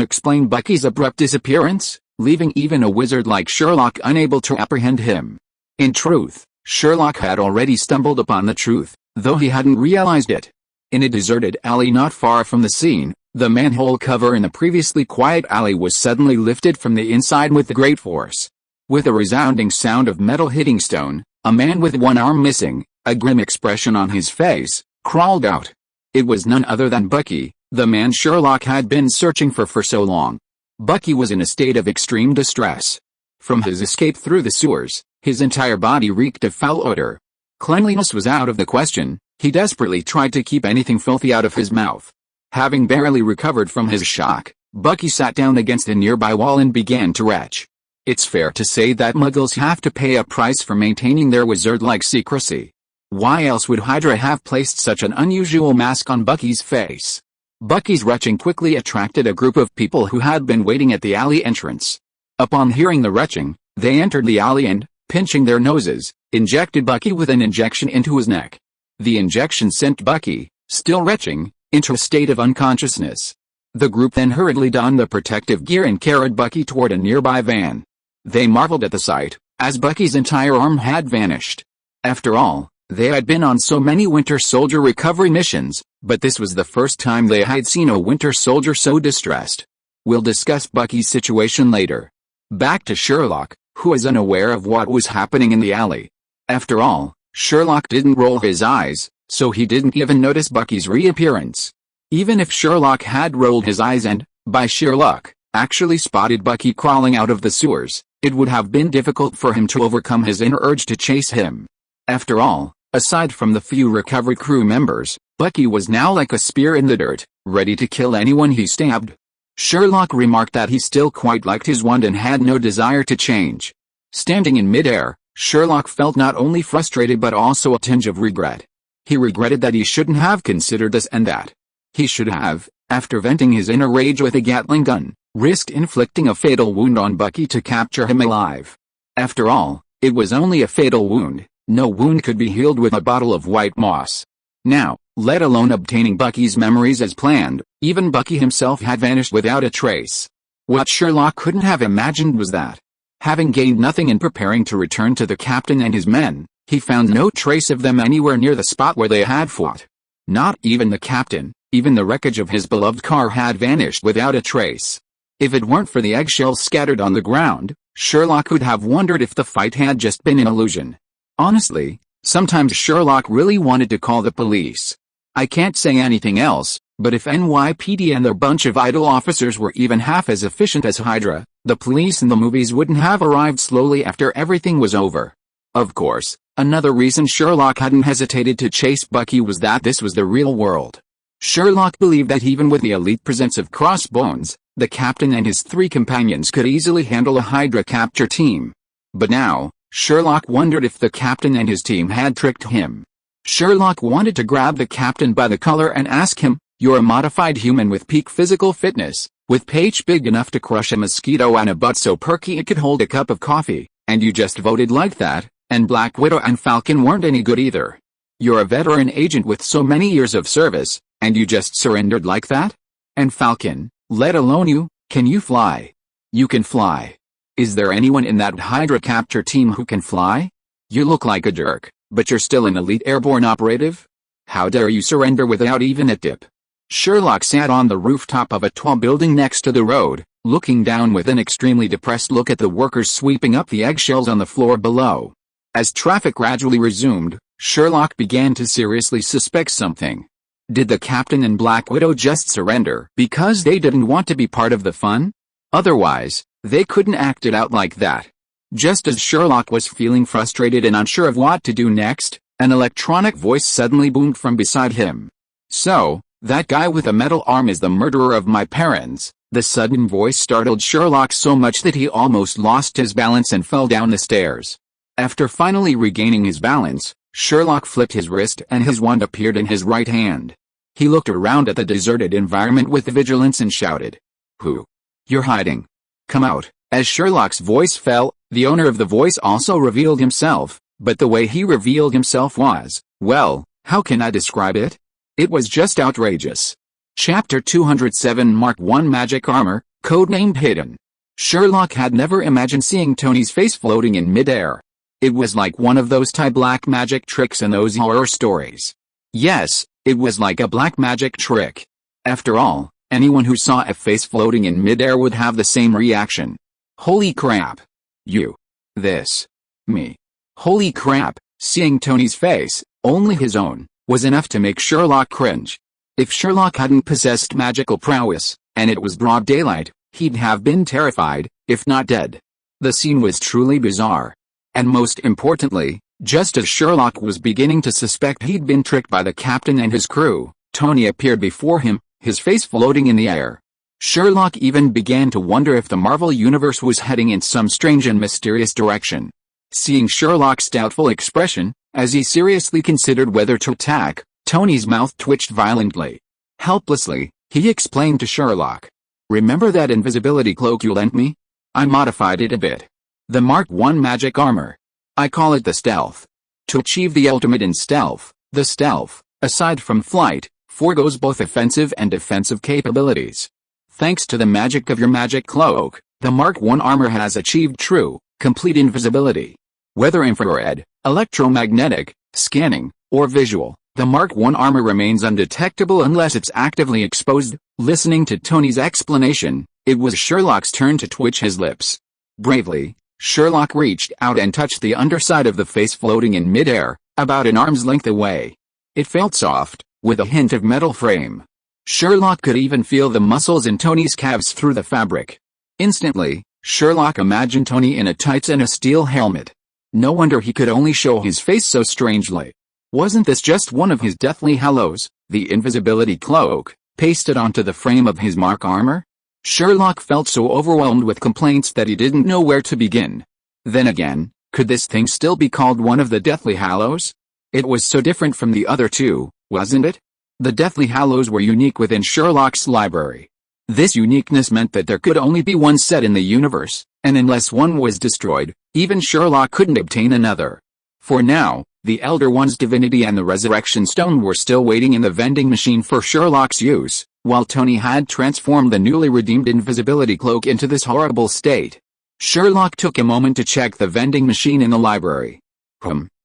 explain Bucky's abrupt disappearance, leaving even a wizard like Sherlock unable to apprehend him. In truth, Sherlock had already stumbled upon the truth, though he hadn't realized it. In a deserted alley not far from the scene, the manhole cover in the previously quiet alley was suddenly lifted from the inside with great force. With a resounding sound of metal hitting stone, a man with one arm missing, a grim expression on his face, crawled out. It was none other than Bucky, the man Sherlock had been searching for so long. Bucky was in a state of extreme distress. From his escape through the sewers, his entire body reeked of foul odor. Cleanliness was out of the question. He desperately tried to keep anything filthy out of his mouth. Having barely recovered from his shock, Bucky sat down against a nearby wall and began to retch. It's fair to say that muggles have to pay a price for maintaining their wizard-like secrecy. Why else would Hydra have placed such an unusual mask on Bucky's face? Bucky's retching quickly attracted a group of people who had been waiting at the alley entrance. Upon hearing the retching, they entered the alley and, pinching their noses, injected Bucky with an injection into his neck. The injection sent Bucky, still retching, into a state of unconsciousness. The group then hurriedly donned the protective gear and carried Bucky toward a nearby van. They marveled at the sight, as Bucky's entire arm had vanished. After all, they had been on so many Winter Soldier recovery missions, but this was the first time they had seen a Winter Soldier so distressed. We'll discuss Bucky's situation later. Back to Sherlock, who was unaware of what was happening in the alley. After all, Sherlock didn't roll his eyes, so he didn't even notice Bucky's reappearance. Even if Sherlock had rolled his eyes and, by sheer luck, actually spotted Bucky crawling out of the sewers, it would have been difficult for him to overcome his inner urge to chase him. After all, aside from the few recovery crew members, Bucky was now like a spear in the dirt, ready to kill anyone he stabbed. Sherlock remarked that he still quite liked his wand and had no desire to change. Standing in midair, Sherlock felt not only frustrated but also a tinge of regret. He regretted that he shouldn't have considered this and that. He should have, after venting his inner rage with a Gatling gun, risked inflicting a fatal wound on Bucky to capture him alive. After all, it was only a fatal wound. No wound could be healed with a bottle of white moss. Now, let alone obtaining Bucky's memories as planned, even Bucky himself had vanished without a trace. What Sherlock couldn't have imagined was that, having gained nothing in preparing to return to the captain and his men, he found no trace of them anywhere near the spot where they had fought. Not even the captain, even the wreckage of his beloved car had vanished without a trace. If it weren't for the eggshells scattered on the ground, Sherlock would have wondered if the fight had just been an illusion. Honestly, sometimes Sherlock really wanted to call the police. I can't say anything else, but if NYPD and their bunch of idle officers were even half as efficient as Hydra, the police in the movies wouldn't have arrived slowly after everything was over. Of course, another reason Sherlock hadn't hesitated to chase Bucky was that this was the real world. Sherlock believed that even with the elite presence of Crossbones, the captain and his 3 companions could easily handle a Hydra capture team. But now, Sherlock wondered if the captain and his team had tricked him. Sherlock wanted to grab the captain by the collar and ask him, "You're a modified human with peak physical fitness, with page big enough to crush a mosquito and a butt so perky it could hold a cup of coffee, and you just voted like that, and Black Widow and Falcon weren't any good either. You're a veteran agent with so many years of service, and you just surrendered like that? And Falcon, let alone you, can you fly? You can fly. Is there anyone in that Hydra capture team who can fly? You look like a jerk, but you're still an elite airborne operative? How dare you surrender without even a tip?" Sherlock sat on the rooftop of a tall building next to the road, looking down with an extremely depressed look at the workers sweeping up the eggshells on the floor below. As traffic gradually resumed, Sherlock began to seriously suspect something. Did the captain and Black Widow just surrender because they didn't want to be part of the fun? Otherwise, they couldn't act it out like that. Just as Sherlock was feeling frustrated and unsure of what to do next, an electronic voice suddenly boomed from beside him. "So, that guy with a metal arm is the murderer of my parents." The sudden voice startled Sherlock so much that he almost lost his balance and fell down the stairs. After finally regaining his balance, Sherlock flipped his wrist and his wand appeared in his right hand. He looked around at the deserted environment with vigilance and shouted, "Who? You're hiding. Come out." As Sherlock's voice fell, the owner of the voice also revealed himself, but the way he revealed himself was, well, how can I describe it? It was just outrageous. Chapter 207 Mark 1 Magic Armor, codenamed Hidden. Sherlock had never imagined seeing Tony's face floating in midair. It was like one of those Thai black magic tricks in those horror stories. Yes, it was like a black magic trick. After all, anyone who saw a face floating in midair would have the same reaction. Holy crap. You. This. Me. Holy crap, seeing Tony's face, only his own, was enough to make Sherlock cringe. If Sherlock hadn't possessed magical prowess, and it was broad daylight, he'd have been terrified, if not dead. The scene was truly bizarre. And most importantly, just as Sherlock was beginning to suspect he'd been tricked by the captain and his crew, Tony appeared before him, his face floating in the air. Sherlock even began to wonder if the Marvel Universe was heading in some strange and mysterious direction. Seeing Sherlock's doubtful expression, as he seriously considered whether to attack, Tony's mouth twitched violently. Helplessly, he explained to Sherlock. "Remember that invisibility cloak you lent me? I modified it a bit. The Mark 1 magic armor. I call it the stealth. To achieve the ultimate in stealth, the stealth, aside from flight, forgoes both offensive and defensive capabilities. Thanks to the magic of your magic cloak, the Mark 1 armor has achieved true, complete invisibility. Whether infrared, electromagnetic, scanning, or visual, the Mark 1 armor remains undetectable unless it's actively exposed." Listening to Tony's explanation, it was Sherlock's turn to twitch his lips. Bravely, Sherlock reached out and touched the underside of the face floating in midair, about an arm's length away. It felt soft, with a hint of metal frame. Sherlock could even feel the muscles in Tony's calves through the fabric. Instantly, Sherlock imagined Tony in a tights and a steel helmet. No wonder he could only show his face so strangely. Wasn't this just one of his deathly hallows, the invisibility cloak, pasted onto the frame of his Mark armor? Sherlock felt so overwhelmed with complaints that he didn't know where to begin. Then again, could this thing still be called one of the Deathly Hallows? It was so different from the other two, wasn't it? The Deathly Hallows were unique within Sherlock's library. This uniqueness meant that there could only be one set in the universe, and unless one was destroyed, even Sherlock couldn't obtain another. For now, the Elder One's divinity and the Resurrection Stone were still waiting in the vending machine for Sherlock's use, while Tony had transformed the newly redeemed invisibility cloak into this horrible state. Sherlock took a moment to check the vending machine in the library.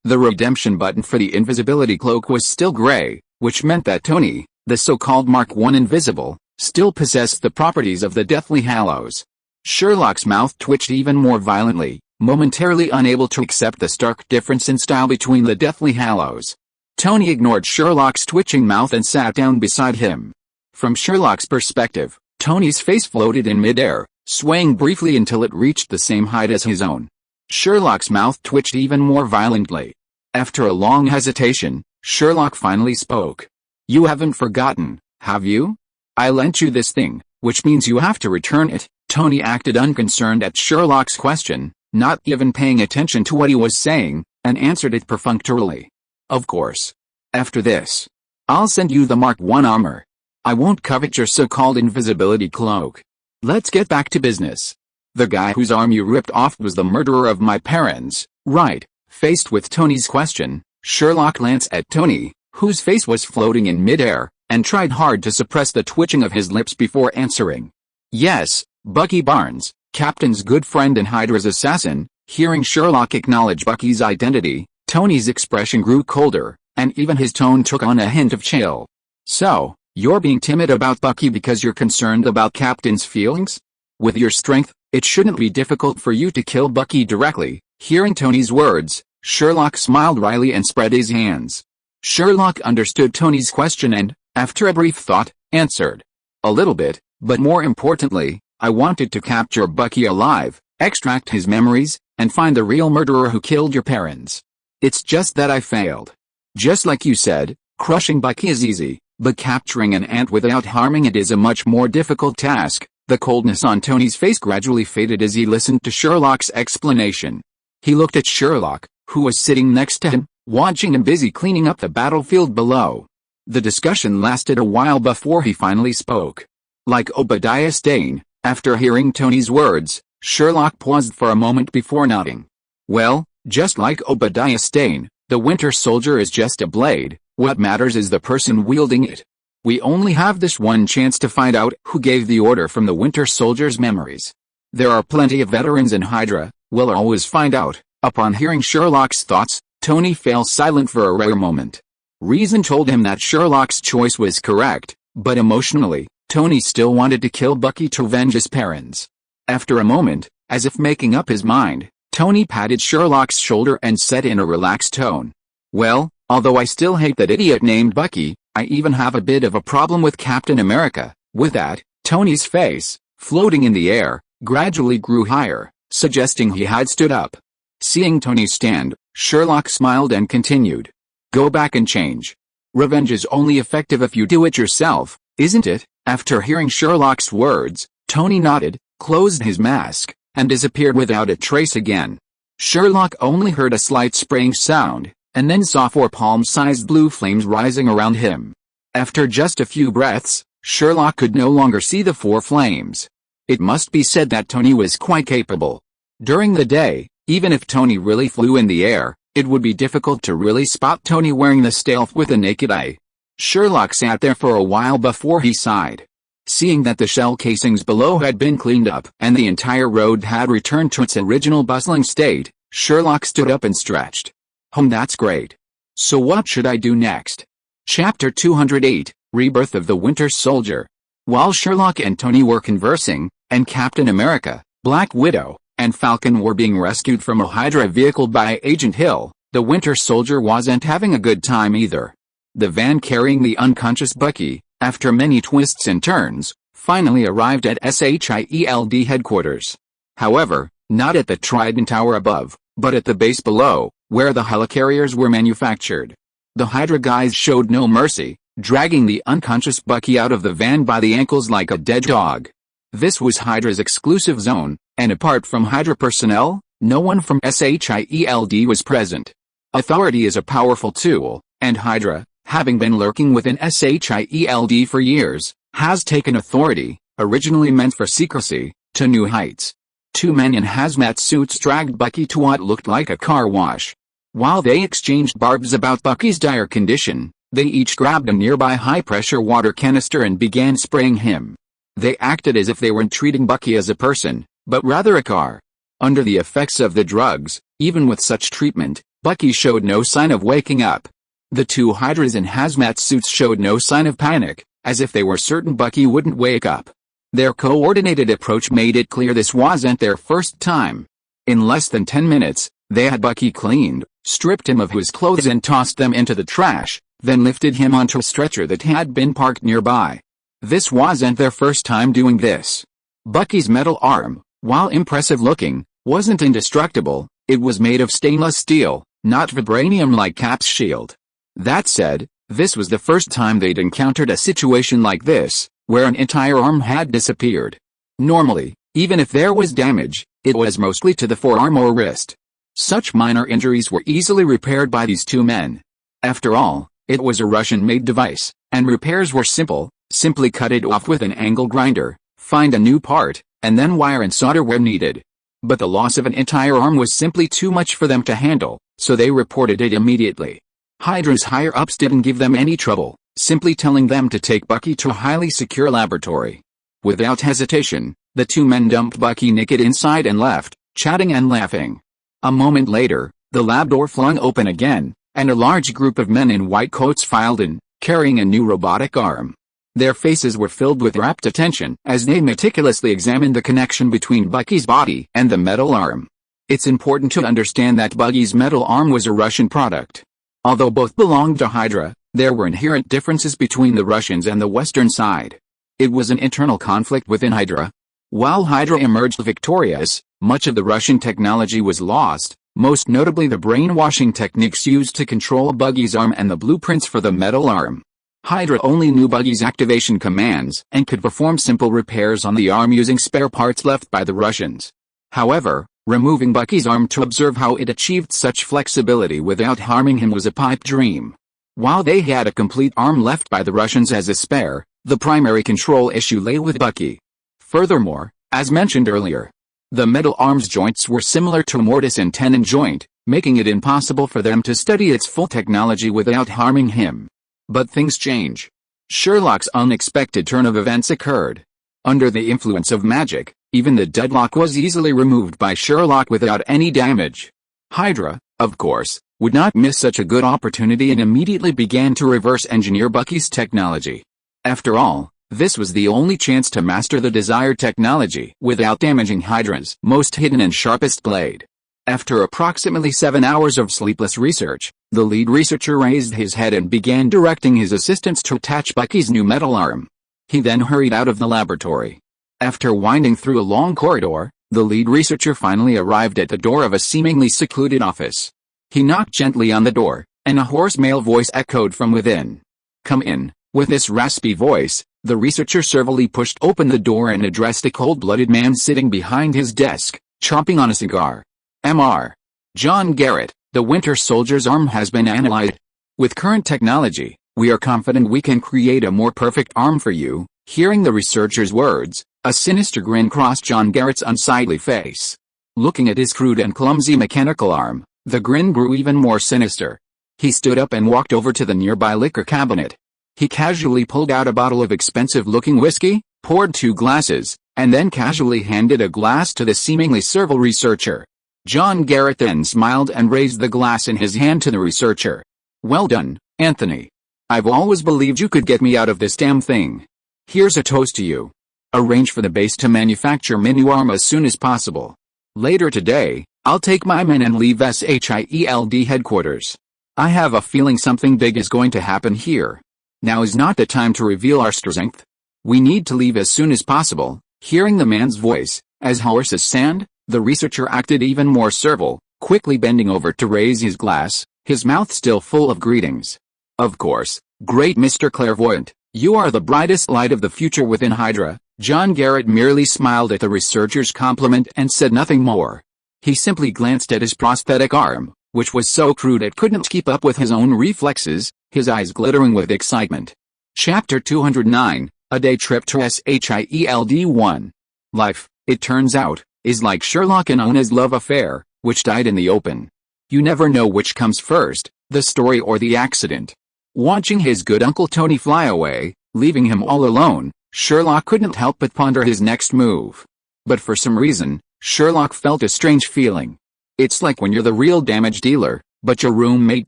The redemption button for the invisibility cloak was still gray, which meant that Tony, the so-called Mark 1 Invisible, still possessed the properties of the Deathly Hallows. Sherlock's mouth twitched even more violently, momentarily unable to accept the stark difference in style between the Deathly Hallows. Tony ignored Sherlock's twitching mouth and sat down beside him. From Sherlock's perspective, Tony's face floated in midair, swaying briefly until it reached the same height as his own. Sherlock's mouth twitched even more violently. After a long hesitation, Sherlock finally spoke. "You haven't forgotten, have you? I lent you this thing, which means you have to return it." Tony acted unconcerned at Sherlock's question, not even paying attention to what he was saying, and answered it perfunctorily. "Of course. After this, I'll send you the Mark 1 armor. I won't covet your so-called invisibility cloak. Let's get back to business. The guy whose arm you ripped off was the murderer of my parents, right?" Faced with Tony's question, Sherlock glanced at Tony, whose face was floating in midair, and tried hard to suppress the twitching of his lips before answering. "Yes, Bucky Barnes, Captain's good friend and Hydra's assassin." Hearing Sherlock acknowledge Bucky's identity, Tony's expression grew colder, and even his tone took on a hint of chill. "So, you're being timid about Bucky because you're concerned about Captain's feelings? With your strength, it shouldn't be difficult for you to kill Bucky directly." Hearing Tony's words, Sherlock smiled wryly and spread his hands. Sherlock understood Tony's question and, after a brief thought, answered. "A little bit, but more importantly, I wanted to capture Bucky alive, extract his memories, and find the real murderer who killed your parents. It's just that I failed. Just like you said, crushing Bucky is easy, but capturing an ant without harming it is a much more difficult task." The coldness on Tony's face gradually faded as he listened to Sherlock's explanation. He looked at Sherlock, who was sitting next to him, watching him busy cleaning up the battlefield below. The discussion lasted a while before he finally spoke. Like Obadiah Stane, after hearing Tony's words, Sherlock paused for a moment before nodding. "Well, just like Obadiah Stane, the Winter Soldier is just a blade. What matters is the person wielding it. We only have this one chance to find out who gave the order from the Winter Soldier's memories. There are plenty of veterans in Hydra, we'll always find out. Upon hearing Sherlock's thoughts, Tony fell silent for a rare moment. Reason told him that Sherlock's choice was correct, but emotionally, Tony still wanted to kill Bucky to avenge his parents. After a moment, as if making up his mind, Tony patted Sherlock's shoulder and said in a relaxed tone, "Well, although I still hate that idiot named Bucky, I even have a bit of a problem with Captain America." With that, Tony's face, floating in the air, gradually grew higher, suggesting he had stood up. Seeing Tony stand, Sherlock smiled and continued, "Go back and change. Revenge is only effective if you do it yourself, isn't it?" After hearing Sherlock's words, Tony nodded, closed his mask, and disappeared without a trace again. Sherlock only heard a slight spraying sound, and then saw 4 palm-sized blue flames rising around him. After just a few breaths, Sherlock could no longer see the 4 flames. It must be said that Tony was quite capable. During the day, even if Tony really flew in the air, it would be difficult to really spot Tony wearing the stealth with the naked eye. Sherlock sat there for a while before he sighed. Seeing that the shell casings below had been cleaned up and the entire road had returned to its original bustling state, Sherlock stood up and stretched. That's great. So what should I do next? Chapter 208, Rebirth of the Winter Soldier. While Sherlock and Tony were conversing, and Captain America, Black Widow, and Falcon were being rescued from a Hydra vehicle by Agent Hill, the Winter Soldier wasn't having a good time either. The van carrying the unconscious Bucky, after many twists and turns, finally arrived at SHIELD headquarters. However, not at the Trident Tower above, but at the base below, where the helicarriers were manufactured. The Hydra guys showed no mercy, dragging the unconscious Bucky out of the van by the ankles like a dead dog. This was Hydra's exclusive zone, and apart from Hydra personnel, no one from SHIELD was present. Authority is a powerful tool, and Hydra, having been lurking within SHIELD for years, has taken authority, originally meant for secrecy, to new heights. 2 men in hazmat suits dragged Bucky to what looked like a car wash. While they exchanged barbs about Bucky's dire condition, they each grabbed a nearby high-pressure water canister and began spraying him. They acted as if they weren't treating Bucky as a person, but rather a car. Under the effects of the drugs, even with such treatment, Bucky showed no sign of waking up. The 2 Hydras in hazmat suits showed no sign of panic, as if they were certain Bucky wouldn't wake up. Their coordinated approach made it clear this wasn't their first time. In less than 10 minutes, they had Bucky cleaned, stripped him of his clothes and tossed them into the trash, then lifted him onto a stretcher that had been parked nearby. This wasn't their first time doing this. Bucky's metal arm, while impressive looking, wasn't indestructible. It was made of stainless steel, not vibranium like Cap's shield. That said, this was the first time they'd encountered a situation like this, where an entire arm had disappeared. Normally, even if there was damage, it was mostly to the forearm or wrist. Such minor injuries were easily repaired by these 2 men. After all, it was a Russian-made device, and repairs were simple. Simply cut it off with an angle grinder, find a new part, and then wire and solder where needed. But the loss of an entire arm was simply too much for them to handle, so they reported it immediately. Hydra's higher-ups didn't give them any trouble, simply telling them to take Bucky to a highly secure laboratory. Without hesitation, the 2 men dumped Bucky naked inside and left, chatting and laughing. A moment later, the lab door flung open again, and a large group of men in white coats filed in, carrying a new robotic arm. Their faces were filled with rapt attention as they meticulously examined the connection between Bucky's body and the metal arm. It's important to understand that Bucky's metal arm was a Russian product. Although both belonged to Hydra, there were inherent differences between the Russians and the Western side. It was an internal conflict within Hydra. While Hydra emerged victorious, much of the Russian technology was lost, most notably the brainwashing techniques used to control Bucky's arm and the blueprints for the metal arm. Hydra only knew Bucky's activation commands and could perform simple repairs on the arm using spare parts left by the Russians. However, removing Bucky's arm to observe how it achieved such flexibility without harming him was a pipe dream. While they had a complete arm left by the Russians as a spare, the primary control issue lay with Bucky. Furthermore, as mentioned earlier, the metal arm's joints were similar to a mortise and tenon joint, making it impossible for them to study its full technology without harming him. But things change. Sherlock's unexpected turn of events occurred. Under the influence of magic, even the deadlock was easily removed by Sherlock without any damage. Hydra, of course, would not miss such a good opportunity and immediately began to reverse engineer Bucky's technology. After all, this was the only chance to master the desired technology without damaging Hydra's most hidden and sharpest blade. After approximately 7 hours of sleepless research, the lead researcher raised his head and began directing his assistants to attach Bucky's new metal arm. He then hurried out of the laboratory. After winding through a long corridor, the lead researcher finally arrived at the door of a seemingly secluded office. He knocked gently on the door, and a hoarse male voice echoed from within. "Come in." With this raspy voice, the researcher servilely pushed open the door and addressed a cold-blooded man sitting behind his desk, chomping on a cigar. "Mr. John Garrett, the Winter Soldier's arm has been analyzed. With current technology, we are confident we can create a more perfect arm for you." Hearing the researcher's words, a sinister grin crossed John Garrett's unsightly face. Looking at his crude and clumsy mechanical arm, the grin grew even more sinister. He stood up and walked over to the nearby liquor cabinet. He casually pulled out a bottle of expensive-looking whiskey, poured 2 glasses, and then casually handed a glass to the seemingly servile researcher. John Garrett then smiled and raised the glass in his hand to the researcher. "Well done, Anthony. I've always believed you could get me out of this damn thing. Here's a toast to you. Arrange for the base to manufacture my new arm as soon as possible. Later today, I'll take my men and leave SHIELD headquarters. I have a feeling something big is going to happen here. Now is not the time to reveal our strength. We need to leave as soon as possible." Hearing the man's voice, as hoarse as sand, the researcher acted even more servile, quickly bending over to raise his glass, his mouth still full of greetings. "Of course, great Mr. Clairvoyant, you are the brightest light of the future within Hydra." John Garrett merely smiled at the researcher's compliment and said nothing more. He simply glanced at his prosthetic arm, which was so crude it couldn't keep up with his own reflexes, his eyes glittering with excitement. Chapter 209, A Day Trip to SHIELD 1. Life, it turns out, is like Sherlock and Ona's love affair, which died in the open. You never know which comes first, the story or the accident. Watching his good Uncle Tony fly away, leaving him all alone, Sherlock couldn't help but ponder his next move. But for some reason, Sherlock felt a strange feeling. It's like when you're the real damage dealer, but your roommate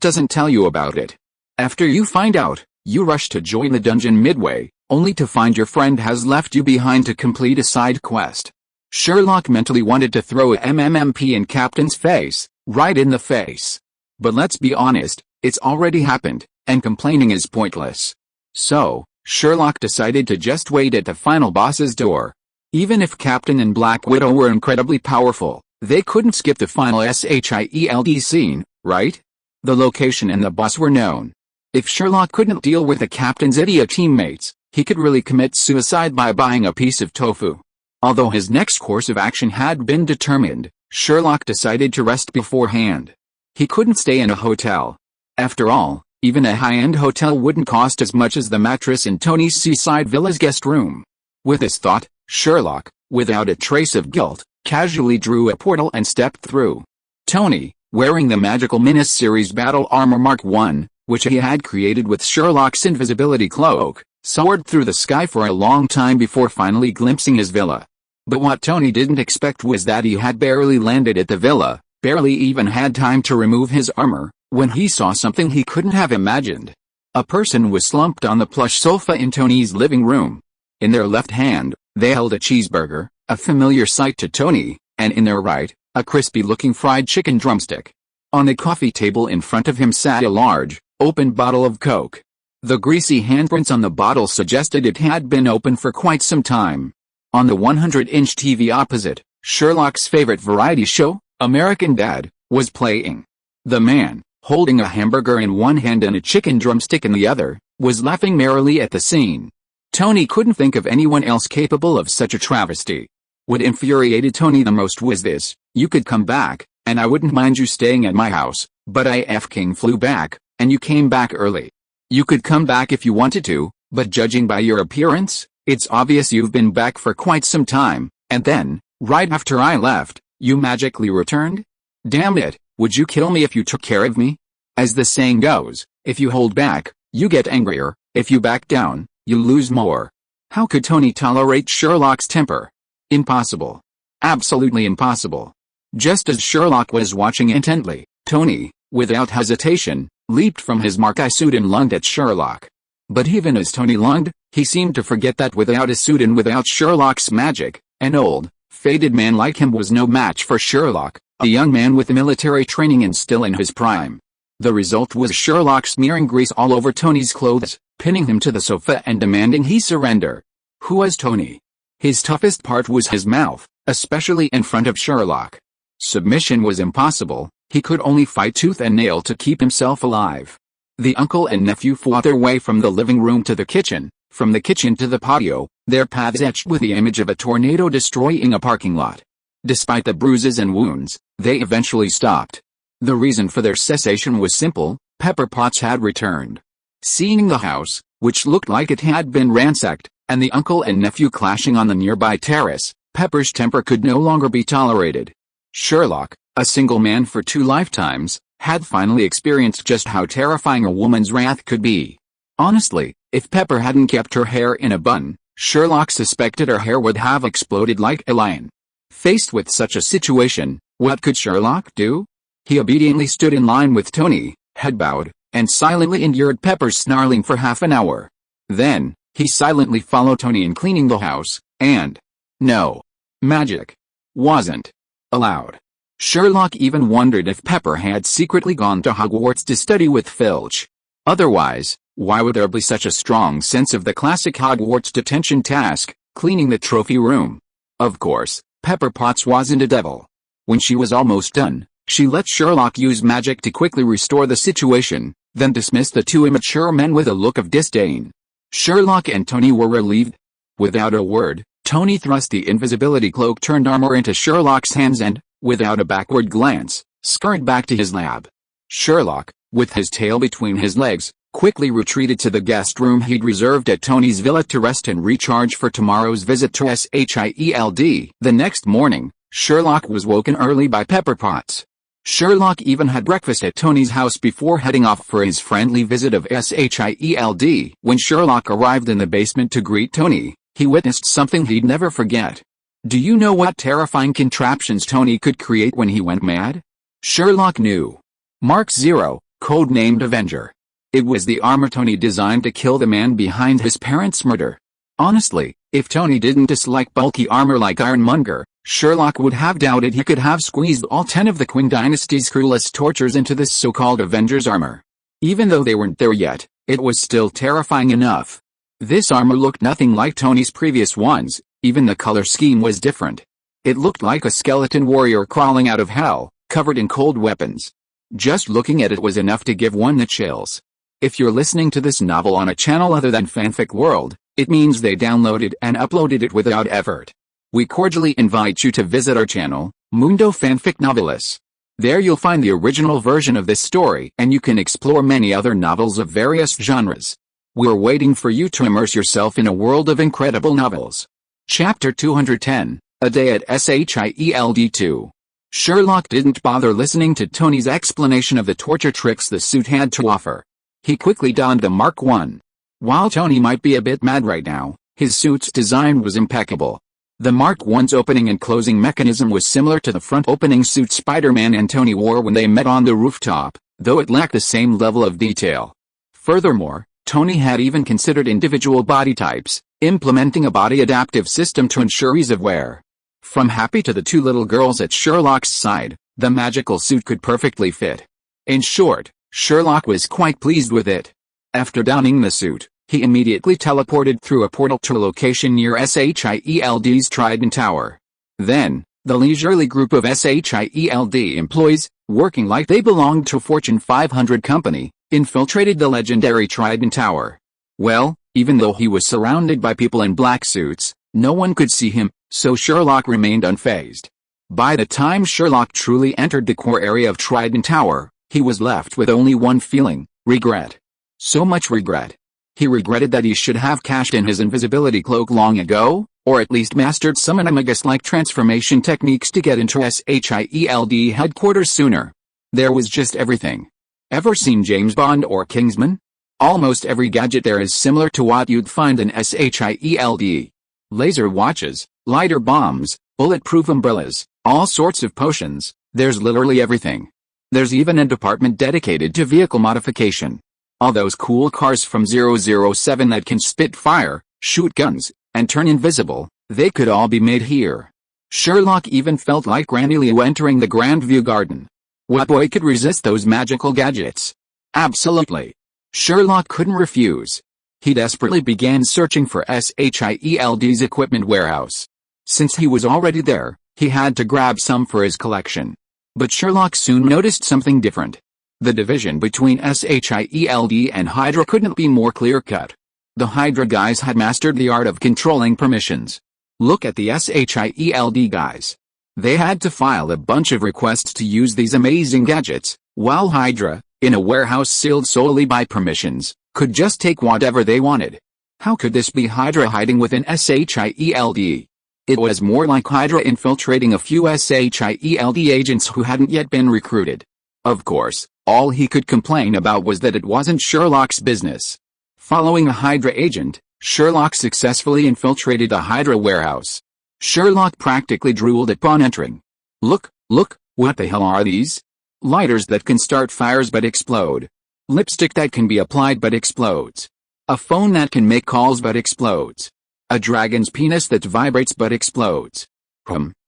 doesn't tell you about it. After you find out, you rush to join the dungeon midway, only to find your friend has left you behind to complete a side quest. Sherlock mentally wanted to throw a MMMP in Captain's face, right in the face. But let's be honest, it's already happened, and complaining is pointless. So, Sherlock decided to just wait at the final boss's door. Even if Captain and Black Widow were incredibly powerful, they couldn't skip the final SHIELD scene, right? The location and the boss were known. If Sherlock couldn't deal with the Captain's idiot teammates, he could really commit suicide by buying a piece of tofu. Although his next course of action had been determined, Sherlock decided to rest beforehand. He couldn't stay in a hotel. After all, even a high-end hotel wouldn't cost as much as the mattress in Tony's seaside villa's guest room. With this thought, Sherlock, without a trace of guilt, casually drew a portal and stepped through. Tony, wearing the Magical Menace series Battle Armor Mark I, which he had created with Sherlock's invisibility cloak, soared through the sky for a long time before finally glimpsing his villa. But what Tony didn't expect was that he had barely landed at the villa, barely even had time to remove his armor, when he saw something he couldn't have imagined. A person was slumped on the plush sofa in Tony's living room. In their left hand, they held a cheeseburger, a familiar sight to Tony, and in their right, a crispy-looking fried chicken drumstick. On a coffee table in front of him sat a large, open bottle of Coke. The greasy handprints on the bottle suggested it had been open for quite some time. On the 100-inch TV opposite, Sherlock's favorite variety show, American Dad, was playing. The man, holding a hamburger in one hand and a chicken drumstick in the other, was laughing merrily at the scene. Tony couldn't think of anyone else capable of such a travesty. What infuriated Tony the most was this: you could come back, and I wouldn't mind you staying at my house, but I f***ing flew back, and you came back early. You could come back if you wanted to, but judging by your appearance, it's obvious you've been back for quite some time, and then, right after I left, you magically returned? Damn it, would you kill me if you took care of me? As the saying goes, if you hold back, you get angrier, if you back down, you lose more. How could Tony tolerate Sherlock's temper? Impossible. Absolutely impossible. Just as Sherlock was watching intently, Tony, without hesitation, leaped from his Mark I suit and lunged at Sherlock. But even as Tony lunged, he seemed to forget that without a suit and without Sherlock's magic, an old, faded man like him was no match for Sherlock, a young man with military training and still in his prime. The result was Sherlock smearing grease all over Tony's clothes, pinning him to the sofa and demanding he surrender. Who was Tony? His toughest part was his mouth, especially in front of Sherlock. Submission was impossible, he could only fight tooth and nail to keep himself alive. The uncle and nephew fought their way from the living room to the kitchen, from the kitchen to the patio, their paths etched with the image of a tornado destroying a parking lot. Despite the bruises and wounds, they eventually stopped. The reason for their cessation was simple: Pepper Potts had returned. Seeing the house, which looked like it had been ransacked, and the uncle and nephew clashing on the nearby terrace, Pepper's temper could no longer be tolerated. Sherlock, a single man for 2 lifetimes, had finally experienced just how terrifying a woman's wrath could be. Honestly, if Pepper hadn't kept her hair in a bun, Sherlock suspected her hair would have exploded like a lion. Faced with such a situation, what could Sherlock do? He obediently stood in line with Tony, head bowed, and silently endured Pepper's snarling for half an hour. Then, he silently followed Tony in cleaning the house, and no, magic wasn't allowed. Sherlock even wondered if Pepper had secretly gone to Hogwarts to study with Filch. Otherwise, why would there be such a strong sense of the classic Hogwarts detention task, cleaning the trophy room? Of course, Pepper Potts wasn't a devil. When she was almost done, she let Sherlock use magic to quickly restore the situation, then dismissed the 2 immature men with a look of disdain. Sherlock and Tony were relieved. Without a word, Tony thrust the invisibility cloak-turned armor into Sherlock's hands and, without a backward glance, scurried back to his lab. Sherlock, with his tail between his legs, quickly retreated to the guest room he'd reserved at Tony's villa to rest and recharge for tomorrow's visit to SHIELD. The next morning, Sherlock was woken early by Pepper Potts. Sherlock even had breakfast at Tony's house before heading off for his friendly visit of SHIELD. When Sherlock arrived in the basement to greet Tony, he witnessed something he'd never forget. Do you know what terrifying contraptions Tony could create when he went mad? Sherlock knew. Mark 0, codenamed Avenger. It was the armor Tony designed to kill the man behind his parents' murder. Honestly, if Tony didn't dislike bulky armor like Ironmonger, Sherlock would have doubted he could have squeezed all 10 of the Qing dynasty's cruelest tortures into this so-called Avenger's armor. Even though they weren't there yet, it was still terrifying enough. This armor looked nothing like Tony's previous ones, even the color scheme was different. It looked like a skeleton warrior crawling out of hell, covered in cold weapons. Just looking at it was enough to give one the chills. If you're listening to this novel on a channel other than Fanfic World, it means they downloaded and uploaded it without effort. We cordially invite you to visit our channel, Mundo Fanfic Novelis. There you'll find the original version of this story and you can explore many other novels of various genres. We're waiting for you to immerse yourself in a world of incredible novels. Chapter 210, A Day at SHIELD 2. Sherlock didn't bother listening to Tony's explanation of the torture tricks the suit had to offer. He quickly donned the Mark I. While Tony might be a bit mad right now, his suit's design was impeccable. The Mark I's opening and closing mechanism was similar to the front opening suit Spider-Man and Tony wore when they met on the rooftop, though it lacked the same level of detail. Furthermore, Tony had even considered individual body types, implementing a body adaptive system to ensure ease of wear. From Happy to the 2 little girls at Sherlock's side, the magical suit could perfectly fit. In short, Sherlock was quite pleased with it. After donning the suit, he immediately teleported through a portal to a location near SHIELD's Trident Tower. Then, the leisurely group of SHIELD employees, working like they belonged to a Fortune 500 company, infiltrated the legendary Trident Tower. Well, even though he was surrounded by people in black suits, no one could see him, so Sherlock remained unfazed. By the time Sherlock truly entered the core area of Trident Tower, he was left with only one feeling: regret. So much regret. He regretted that he should have cashed in his invisibility cloak long ago, or at least mastered some animagus-like transformation techniques to get into SHIELD headquarters sooner. There was just everything. Ever seen James Bond or Kingsman? Almost every gadget there is similar to what you'd find in SHIELD. Laser watches, lighter bombs, bulletproof umbrellas, all sorts of potions, there's literally everything. There's even a department dedicated to vehicle modification. All those cool cars from 007 that can spit fire, shoot guns, and turn invisible, they could all be made here. Sherlock even felt like Granny Leo entering the Grandview Garden. What boy could resist those magical gadgets? Absolutely. Sherlock couldn't refuse. He desperately began searching for SHIELD's equipment warehouse. Since he was already there, he had to grab some for his collection. But Sherlock soon noticed something different. The division between SHIELD and Hydra couldn't be more clear-cut. The Hydra guys had mastered the art of controlling permissions. Look at the SHIELD guys. They had to file a bunch of requests to use these amazing gadgets, while Hydra, in a warehouse sealed solely by permissions, could just take whatever they wanted. How could this be Hydra hiding within SHIELD? It was more like Hydra infiltrating a few SHIELD agents who hadn't yet been recruited. Of course, all he could complain about was that it wasn't Sherlock's business. Following a Hydra agent, Sherlock successfully infiltrated a Hydra warehouse. Sherlock practically drooled upon entering. Look, what the hell are these? Lighters that can start fires but explode. Lipstick that can be applied but explodes. A phone that can make calls but explodes. A dragon's penis that vibrates but explodes.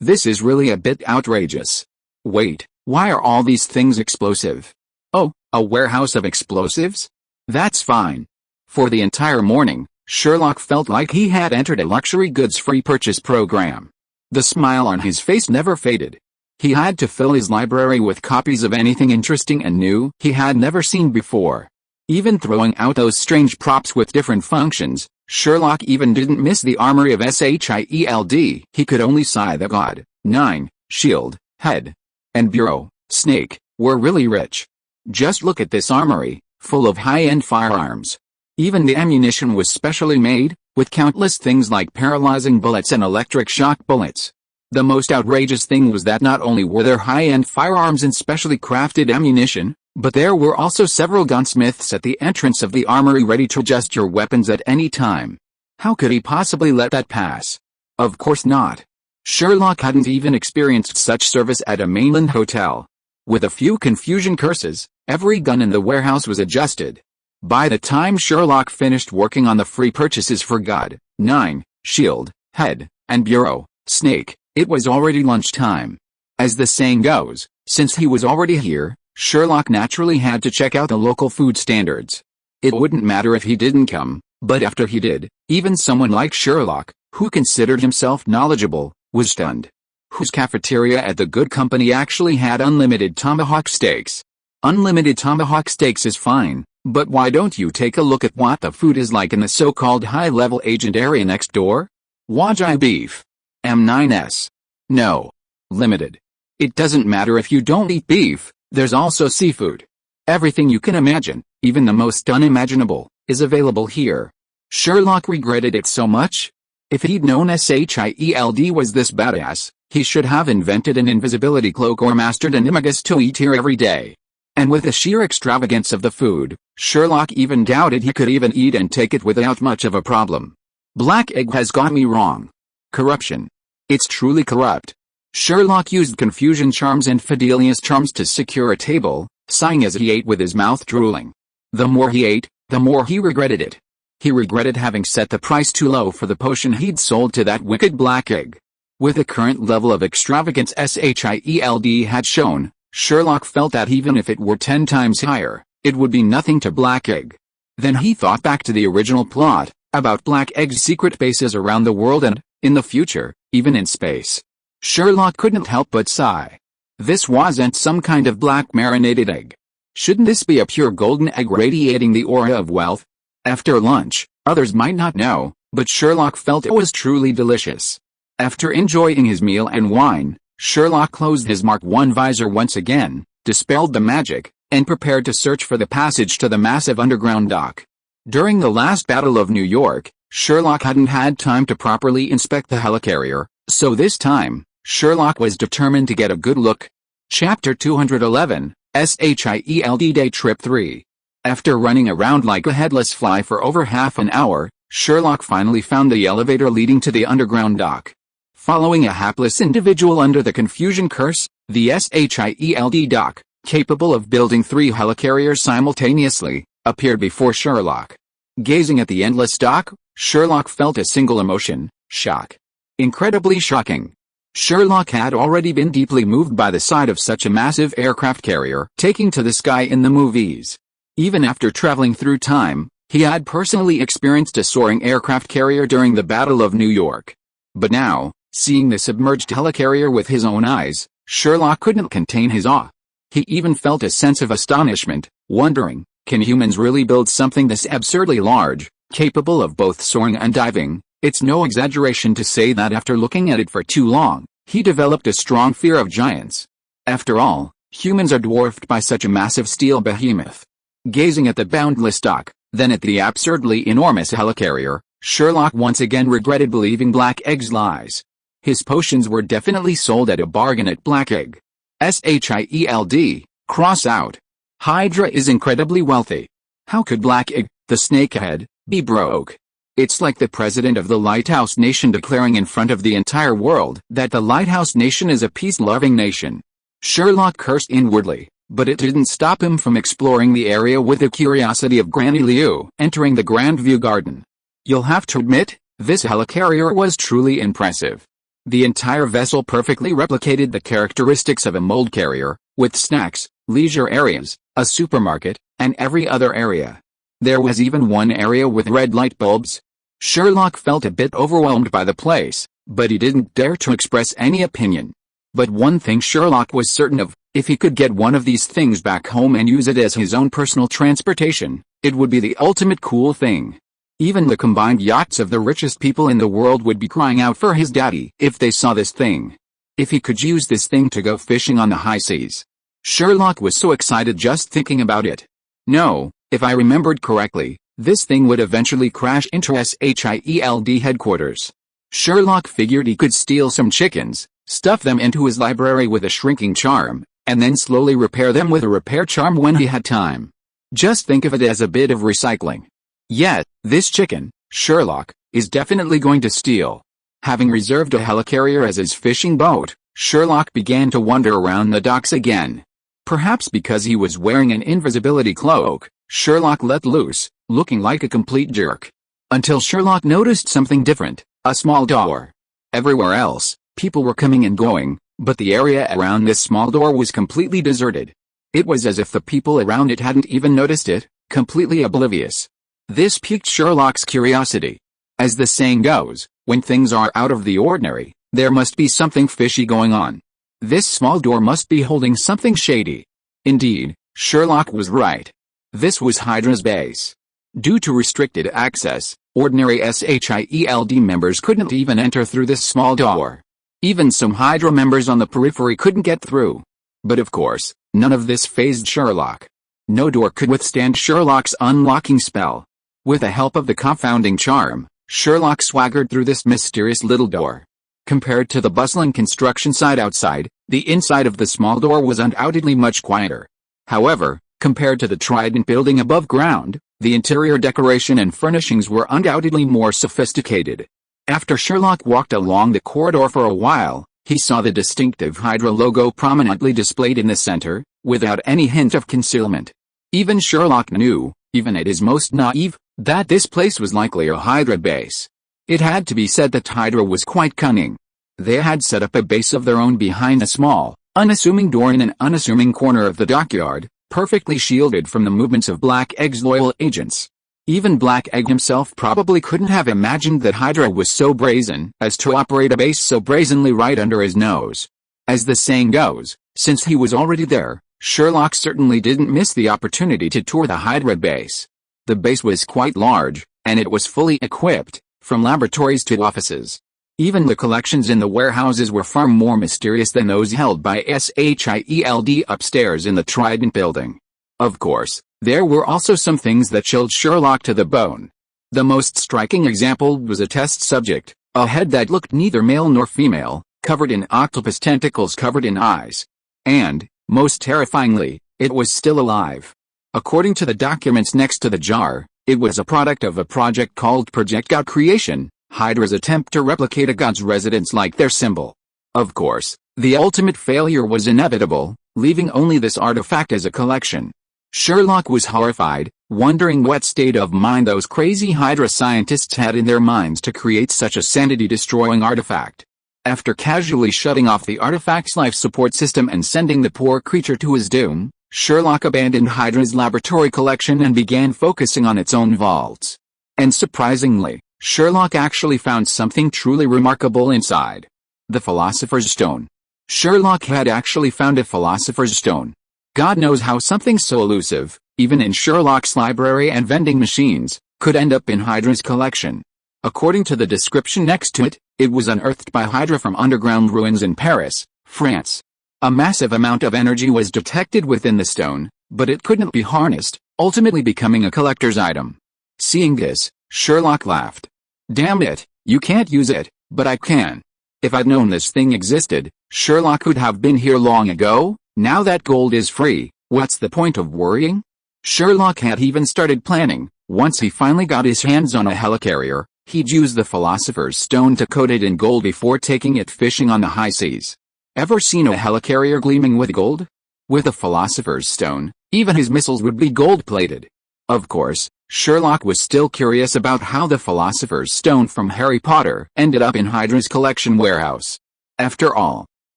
This is really a bit outrageous. Wait, why are all these things explosive? Oh, a warehouse of explosives? That's fine. For the entire morning, Sherlock felt like he had entered a luxury goods free purchase program. The smile on his face never faded. He had to fill his library with copies of anything interesting and new he had never seen before. Even throwing out those strange props with different functions, Sherlock even didn't miss the armory of SHIELD. He could only sigh that God, 9, Shield, Head, and Bureau, Snake, were really rich. Just look at this armory, full of high-end firearms. Even the ammunition was specially made, with countless things like paralyzing bullets and electric shock bullets. The most outrageous thing was that not only were there high-end firearms and specially crafted ammunition, but there were also several gunsmiths at the entrance of the armory ready to adjust your weapons at any time. How could he possibly let that pass? Of course not. Sherlock hadn't even experienced such service at a mainland hotel. With a few confusion curses, every gun in the warehouse was adjusted. By the time Sherlock finished working on the free purchases for God, 9, Shield, Head, and Bureau, Snake, it was already lunchtime. As the saying goes, since he was already here, Sherlock naturally had to check out the local food standards. It wouldn't matter if he didn't come, but after he did, even someone like Sherlock, who considered himself knowledgeable, was stunned. Whose cafeteria at the good company actually had unlimited tomahawk steaks? Unlimited tomahawk steaks is fine, but why don't you take a look at what the food is like in the so-called high-level agent area next door? Wagyu beef. M9S. No. Limited. It doesn't matter if you don't eat beef, there's also seafood. Everything you can imagine, even the most unimaginable, is available here. Sherlock regretted it so much. If he'd known SHIELD was this badass, he should have invented an invisibility cloak or mastered an imagus to eat here every day. And with the sheer extravagance of the food, Sherlock even doubted he could even eat and take it without much of a problem. Black Egg has got me wrong. Corruption. It's truly corrupt. Sherlock used confusion charms and Fidelius charms to secure a table, sighing as he ate with his mouth drooling. The more he ate, the more he regretted it. He regretted having set the price too low for the potion he'd sold to that wicked Black Egg. With the current level of extravagance SHIELD had shown, Sherlock felt that even if it were 10 times higher, it would be nothing to Black Egg. Then he thought back to the original plot, about Black Egg's secret bases around the world and, in the future, even in space. Sherlock couldn't help but sigh. This wasn't some kind of black marinated egg. Shouldn't this be a pure golden egg radiating the aura of wealth? After lunch, others might not know, but Sherlock felt it was truly delicious. After enjoying his meal and wine, Sherlock closed his Mark I visor once again, dispelled the magic, and prepared to search for the passage to the massive underground dock. During the last Battle of New York, Sherlock hadn't had time to properly inspect the helicarrier, so this time, Sherlock was determined to get a good look. Chapter 211, SHIELD Day Trip 3. After running around like a headless fly for over half an hour, Sherlock finally found the elevator leading to the underground dock. Following a hapless individual under the confusion curse, the SHIELD dock, capable of building 3 helicarriers simultaneously, appeared before Sherlock. Gazing at the endless dock, Sherlock felt a single emotion: shock. Incredibly shocking. Sherlock had already been deeply moved by the sight of such a massive aircraft carrier taking to the sky in the movies. Even after traveling through time, he had personally experienced a soaring aircraft carrier during the Battle of New York. But now, seeing the submerged helicarrier with his own eyes, Sherlock couldn't contain his awe. He even felt a sense of astonishment, wondering, can humans really build something this absurdly large, capable of both soaring and diving? It's no exaggeration to say that after looking at it for too long, he developed a strong fear of giants. After all, humans are dwarfed by such a massive steel behemoth. Gazing at the boundless dock, then at the absurdly enormous helicarrier, Sherlock once again regretted believing Black Egg's lies. His potions were definitely sold at a bargain at Black Egg. SHIELD, cross out. Hydra is incredibly wealthy. How could Black Egg, the snakehead, be broke? It's like the president of the Lighthouse Nation declaring in front of the entire world that the Lighthouse Nation is a peace-loving nation. Sherlock cursed inwardly, but it didn't stop him from exploring the area with the curiosity of Granny Liu entering the Grandview Garden. You'll have to admit, this helicarrier was truly impressive. The entire vessel perfectly replicated the characteristics of a mold carrier, with snacks, leisure areas, a supermarket, and every other area. There was even one area with red light bulbs. Sherlock felt a bit overwhelmed by the place, but he didn't dare to express any opinion. But one thing Sherlock was certain of: if he could get one of these things back home and use it as his own personal transportation, it would be the ultimate cool thing. Even the combined yachts of the richest people in the world would be crying out for his daddy if they saw this thing. If he could use this thing to go fishing on the high seas. Sherlock was so excited just thinking about it. No, if I remembered correctly, this thing would eventually crash into SHIELD headquarters. Sherlock figured he could steal some chickens, stuff them into his library with a shrinking charm, and then slowly repair them with a repair charm when he had time. Just think of it as a bit of recycling. Yet, this chicken, Sherlock, is definitely going to steal. Having reserved a helicarrier as his fishing boat, Sherlock began to wander around the docks again. Perhaps because he was wearing an invisibility cloak, Sherlock let loose, looking like a complete jerk. Until Sherlock noticed something different: a small door. Everywhere else, people were coming and going, but the area around this small door was completely deserted. It was as if the people around it hadn't even noticed it, completely oblivious. This piqued Sherlock's curiosity. As the saying goes, when things are out of the ordinary, there must be something fishy going on. This small door must be holding something shady. Indeed, Sherlock was right. This was Hydra's base. Due to restricted access, ordinary SHIELD members couldn't even enter through this small door. Even some Hydra members on the periphery couldn't get through. But of course, none of this fazed Sherlock. No door could withstand Sherlock's unlocking spell. With the help of the confounding charm, Sherlock swaggered through this mysterious little door. Compared to the bustling construction site outside, the inside of the small door was undoubtedly much quieter. However, compared to the Trident building above ground, the interior decoration and furnishings were undoubtedly more sophisticated. After Sherlock walked along the corridor for a while, he saw the distinctive Hydra logo prominently displayed in the center, without any hint of concealment. Even Sherlock knew, even at his most naive, that this place was likely a Hydra base. It had to be said that Hydra was quite cunning. They had set up a base of their own behind a small, unassuming door in an unassuming corner of the dockyard, perfectly shielded from the movements of Black Egg's loyal agents. Even Black Egg himself probably couldn't have imagined that Hydra was so brazen as to operate a base so brazenly right under his nose. As the saying goes, since he was already there, Sherlock certainly didn't miss the opportunity to tour the Hydra base. The base was quite large, and it was fully equipped, from laboratories to offices. Even the collections in the warehouses were far more mysterious than those held by SHIELD upstairs in the Trident building. Of course, there were also some things that chilled Sherlock to the bone. The most striking example was a test subject, a head that looked neither male nor female, covered in octopus tentacles covered in eyes. And, most terrifyingly, it was still alive. According to the documents next to the jar, it was a product of a project called Project God Creation, Hydra's attempt to replicate a god's residence like their symbol. Of course, the ultimate failure was inevitable, leaving only this artifact as a collection. Sherlock was horrified, wondering what state of mind those crazy Hydra scientists had in their minds to create such a sanity-destroying artifact. After casually shutting off the artifact's life support system and sending the poor creature to his doom, Sherlock abandoned Hydra's laboratory collection and began focusing on its own vaults. And surprisingly, Sherlock actually found something truly remarkable inside. The Philosopher's Stone. Sherlock had actually found a Philosopher's Stone. God knows how something so elusive, even in Sherlock's library and vending machines, could end up in Hydra's collection. According to the description next to it, it was unearthed by Hydra from underground ruins in Paris, France. A massive amount of energy was detected within the stone, but it couldn't be harnessed, ultimately becoming a collector's item. Seeing this, Sherlock laughed. Damn it, you can't use it, but I can. If I'd known this thing existed, Sherlock could have been here long ago. Now that gold is free, what's the point of worrying? Sherlock had even started planning. Once he finally got his hands on a helicarrier, he'd use the Philosopher's Stone to coat it in gold before taking it fishing on the high seas. Ever seen a helicarrier gleaming with gold? With a Philosopher's Stone, even his missiles would be gold-plated. Of course, Sherlock was still curious about how the Philosopher's Stone from Harry Potter ended up in Hydra's collection warehouse. After all,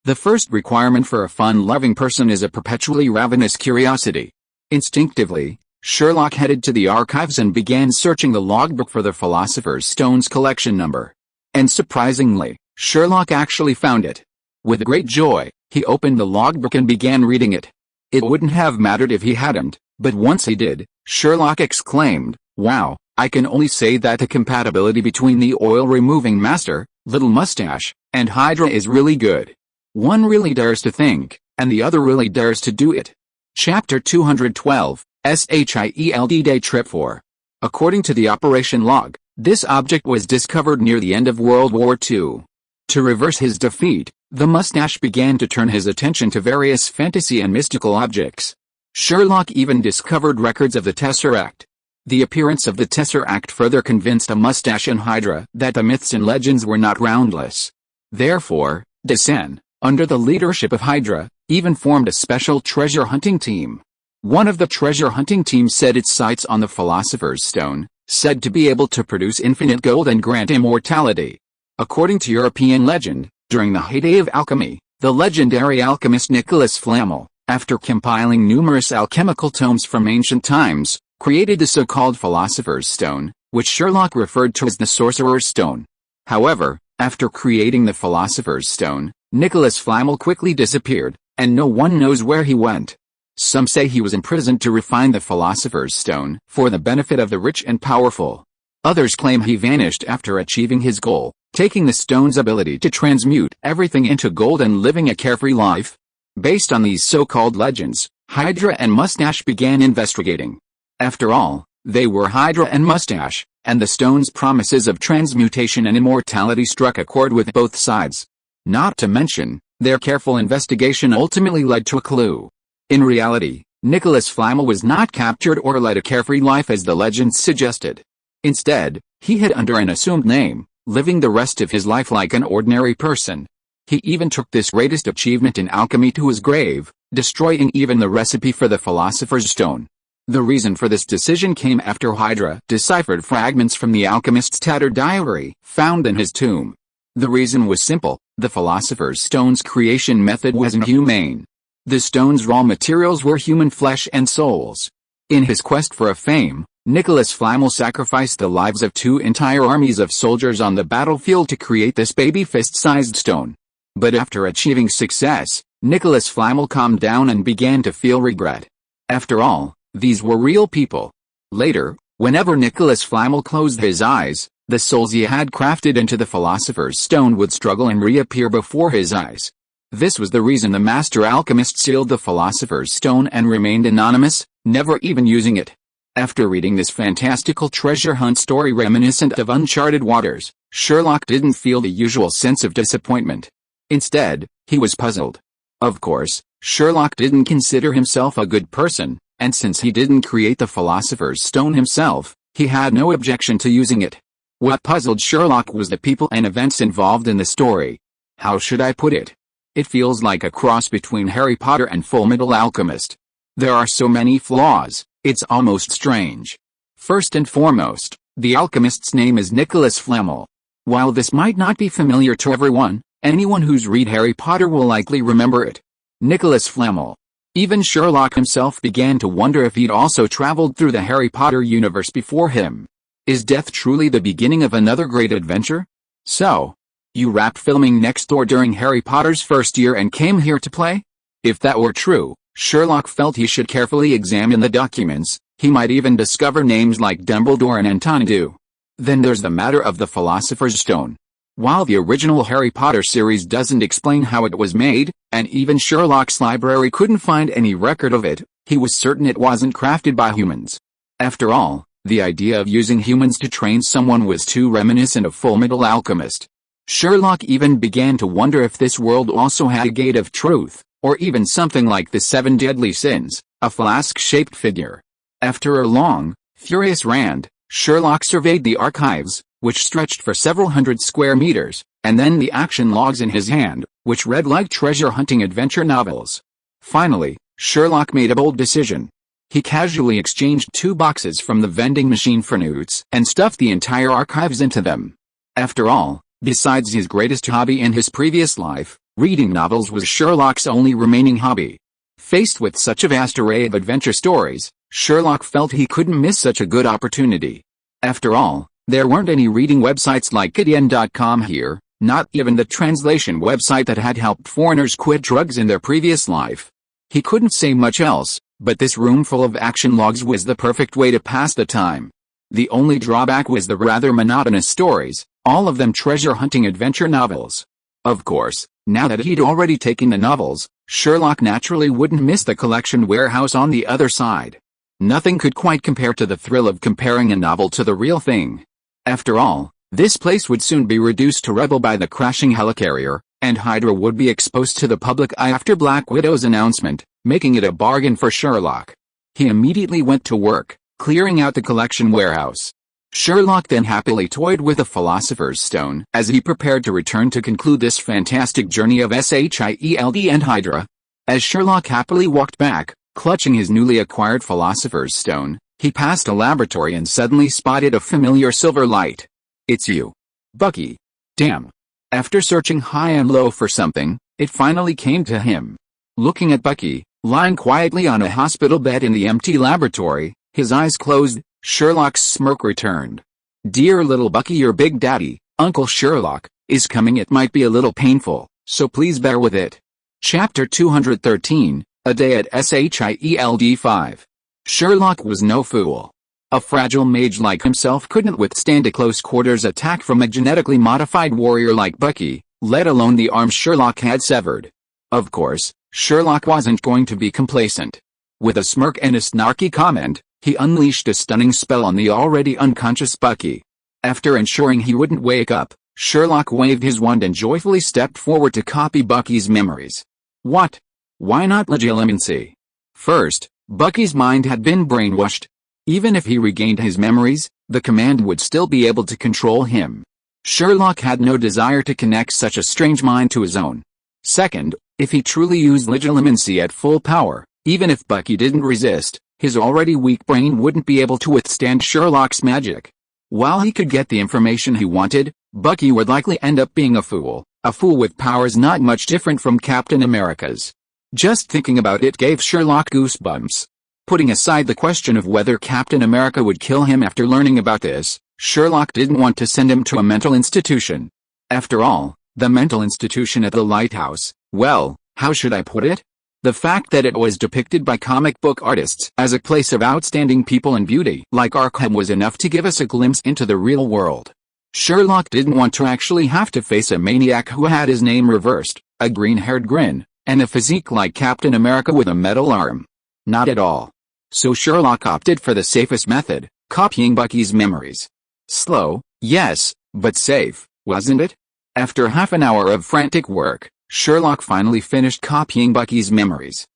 the first requirement for a fun-loving person is a perpetually ravenous curiosity. Instinctively, Sherlock headed to the archives and began searching the logbook for the Philosopher's Stone's collection number. And surprisingly, Sherlock actually found it. With great joy, he opened the logbook and began reading it. It wouldn't have mattered if he hadn't, but once he did, Sherlock exclaimed, "Wow, I can only say that the compatibility between the oil-removing master, Little Mustache, and Hydra is really good. One really dares to think, and the other really dares to do it." Chapter 212, SHIELD Day Trip 4. According to the operation log, this object was discovered near the end of World War II. To reverse his defeat, the mustache began to turn his attention to various fantasy and mystical objects. Sherlock even discovered records of the Tesseract. The appearance of the Tesseract further convinced a mustache and Hydra that the myths and legends were not groundless. Therefore, Dessen, under the leadership of Hydra, even formed a special treasure hunting team. One of the treasure hunting team set its sights on the Philosopher's Stone, said to be able to produce infinite gold and grant immortality. According to European legend, during the heyday of alchemy, the legendary alchemist Nicholas Flamel, after compiling numerous alchemical tomes from ancient times, created the so-called Philosopher's Stone, which Sherlock referred to as the Sorcerer's Stone. However, after creating the Philosopher's Stone, Nicholas Flamel quickly disappeared, and no one knows where he went. Some say he was imprisoned to refine the Philosopher's Stone for the benefit of the rich and powerful. Others claim he vanished after achieving his goal, taking the stone's ability to transmute everything into gold and living a carefree life. Based on these so-called legends, Hydra and Mustache began investigating. After all, they were Hydra and Mustache, and the stone's promises of transmutation and immortality struck a chord with both sides. Not to mention, their careful investigation ultimately led to a clue. In reality, Nicholas Flamel was not captured or led a carefree life as the legends suggested. Instead, he hid under an assumed name, living the rest of his life like an ordinary person. He even took this greatest achievement in alchemy to his grave, destroying even the recipe for the Philosopher's Stone. The reason for this decision came after Hydra deciphered fragments from the alchemist's tattered diary, found in his tomb. The reason was simple: the Philosopher's Stone's creation method was inhumane. The stone's raw materials were human flesh and souls. In his quest for a fame, Nicholas Flamel sacrificed the lives of 2 entire armies of soldiers on the battlefield to create this baby fist-sized stone. But after achieving success, Nicholas Flamel calmed down and began to feel regret. After all, these were real people. Later, whenever Nicholas Flamel closed his eyes, the souls he had crafted into the Philosopher's Stone would struggle and reappear before his eyes. This was the reason the master alchemist sealed the Philosopher's Stone and remained anonymous, never even using it. After reading this fantastical treasure hunt story reminiscent of uncharted waters, Sherlock didn't feel the usual sense of disappointment. Instead, he was puzzled. Of course, Sherlock didn't consider himself a good person, and since he didn't create the Philosopher's Stone himself, he had no objection to using it. What puzzled Sherlock was the people and events involved in the story. How should I put it? It feels like a cross between Harry Potter and Fullmetal Alchemist. There are so many flaws, it's almost strange. First and foremost, the alchemist's name is Nicholas Flamel. While this might not be familiar to everyone, anyone who's read Harry Potter will likely remember it. Nicholas Flamel. Even Sherlock himself began to wonder if he'd also traveled through the Harry Potter universe before him. Is death truly the beginning of another great adventure? So, you wrapped filming next door during Harry Potter's first year and came here to play? If that were true, Sherlock felt he should carefully examine the documents. He might even discover names like Dumbledore and Entendu. Then there's the matter of the Philosopher's Stone. While the original Harry Potter series doesn't explain how it was made, and even Sherlock's library couldn't find any record of it, he was certain it wasn't crafted by humans. After all, the idea of using humans to train someone was too reminiscent of Fullmetal Alchemist. Sherlock even began to wonder if this world also had a gate of truth, or even something like the 7 deadly sins, a flask-shaped figure. After a long, furious rant, Sherlock surveyed the archives, which stretched for several hundred square meters, and then the action logs in his hand, which read like treasure-hunting adventure novels. Finally, Sherlock made a bold decision. He casually exchanged 2 boxes from the vending machine for newts and stuffed the entire archives into them. After all, besides his greatest hobby in his previous life, reading novels was Sherlock's only remaining hobby. Faced with such a vast array of adventure stories, Sherlock felt he couldn't miss such a good opportunity. After all, there weren't any reading websites like Gideon.com here, not even the translation website that had helped foreigners quit drugs in their previous life. He couldn't say much else, but this room full of action logs was the perfect way to pass the time. The only drawback was the rather monotonous stories, all of them treasure-hunting adventure novels. Of course, now that he'd already taken the novels, Sherlock naturally wouldn't miss the collection warehouse on the other side. Nothing could quite compare to the thrill of comparing a novel to the real thing. After all, this place would soon be reduced to rubble by the crashing helicarrier, and Hydra would be exposed to the public eye after Black Widow's announcement, making it a bargain for Sherlock. He immediately went to work, clearing out the collection warehouse. Sherlock then happily toyed with the Philosopher's Stone as he prepared to return to conclude this fantastic journey of SHIELD and Hydra. As Sherlock happily walked back, clutching his newly acquired Philosopher's Stone, he passed a laboratory and suddenly spotted a familiar silver light. It's you, Bucky. Damn. After searching high and low for something, it finally came to him. Looking at Bucky, lying quietly on a hospital bed in the empty laboratory, his eyes closed, Sherlock's smirk returned. Dear little Bucky, your big daddy, Uncle Sherlock, is coming. It might be a little painful, so please bear with it. Chapter 213, A Day at SHIELD 5. Sherlock was no fool. A fragile mage like himself couldn't withstand a close-quarters attack from a genetically modified warrior like Bucky, let alone the arm Sherlock had severed. Of course, Sherlock wasn't going to be complacent. With a smirk and a snarky comment, he unleashed a stunning spell on the already unconscious Bucky. After ensuring he wouldn't wake up, Sherlock waved his wand and joyfully stepped forward to copy Bucky's memories. What? Why not legilimency? First, Bucky's mind had been brainwashed. Even if he regained his memories, the command would still be able to control him. Sherlock had no desire to connect such a strange mind to his own. Second, if he truly used legilimency at full power, even if Bucky didn't resist, his already weak brain wouldn't be able to withstand Sherlock's magic. While he could get the information he wanted, Bucky would likely end up being a fool with powers not much different from Captain America's. Just thinking about it gave Sherlock goosebumps. Putting aside the question of whether Captain America would kill him after learning about this, Sherlock didn't want to send him to a mental institution. After all, the mental institution at the lighthouse, well, how should I put it? The fact that it was depicted by comic book artists as a place of outstanding people and beauty like Arkham was enough to give us a glimpse into the real world. Sherlock didn't want to actually have to face a maniac who had his name reversed, a green-haired grin, and a physique like Captain America with a metal arm. Not at all. So Sherlock opted for the safest method, copying Bucky's memories. Slow, yes, but safe, wasn't it? After half an hour of frantic work, Sherlock finally finished copying Bucky's memories.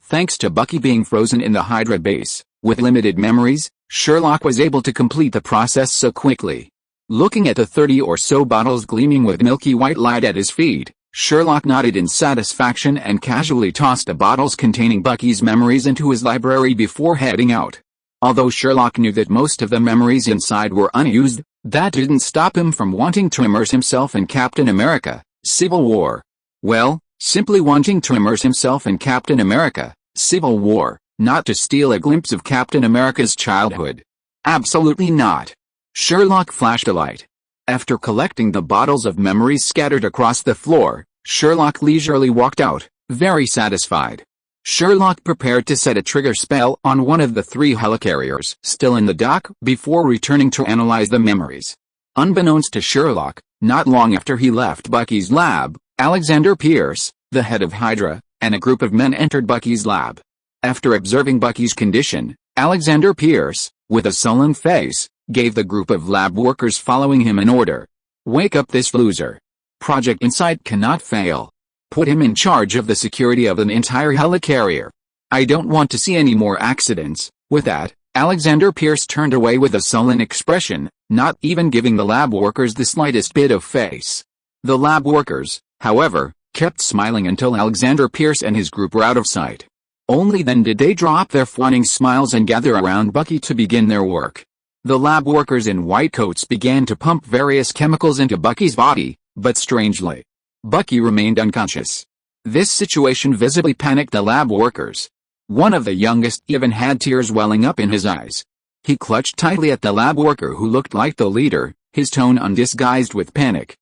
Thanks to Bucky being frozen in the Hydra base, with limited memories, Sherlock was able to complete the process so quickly. Looking at the 30 or so bottles gleaming with milky white light at his feet, Sherlock nodded in satisfaction and casually tossed the bottles containing Bucky's memories into his library before heading out. Although Sherlock knew that most of the memories inside were unused, that didn't stop him from wanting to immerse himself in Captain America: Civil War. Well, simply wanting to immerse himself in Captain America: Civil War, not to steal a glimpse of Captain America's childhood. Absolutely not. Sherlock flashed a light. After collecting the bottles of memories scattered across the floor, Sherlock leisurely walked out, very satisfied. Sherlock prepared to set a trigger spell on one of the 3 helicarriers still in the dock before returning to analyze the memories. Unbeknownst to Sherlock, not long after he left Bucky's lab, Alexander Pierce, the head of Hydra, and a group of men entered Bucky's lab. After observing Bucky's condition, Alexander Pierce, with a sullen face, gave the group of lab workers following him an order. Wake up this loser. Project Insight cannot fail. Put him in charge of the security of an entire helicarrier. I don't want to see any more accidents. With that, Alexander Pierce turned away with a sullen expression, not even giving the lab workers the slightest bit of face. The lab workers, however, kept smiling until Alexander Pierce and his group were out of sight. Only then did they drop their fawning smiles and gather around Bucky to begin their work. The lab workers in white coats began to pump various chemicals into Bucky's body, but strangely, Bucky remained unconscious. This situation visibly panicked the lab workers. One of the youngest even had tears welling up in his eyes. He clutched tightly at the lab worker who looked like the leader, his tone undisguised with panic.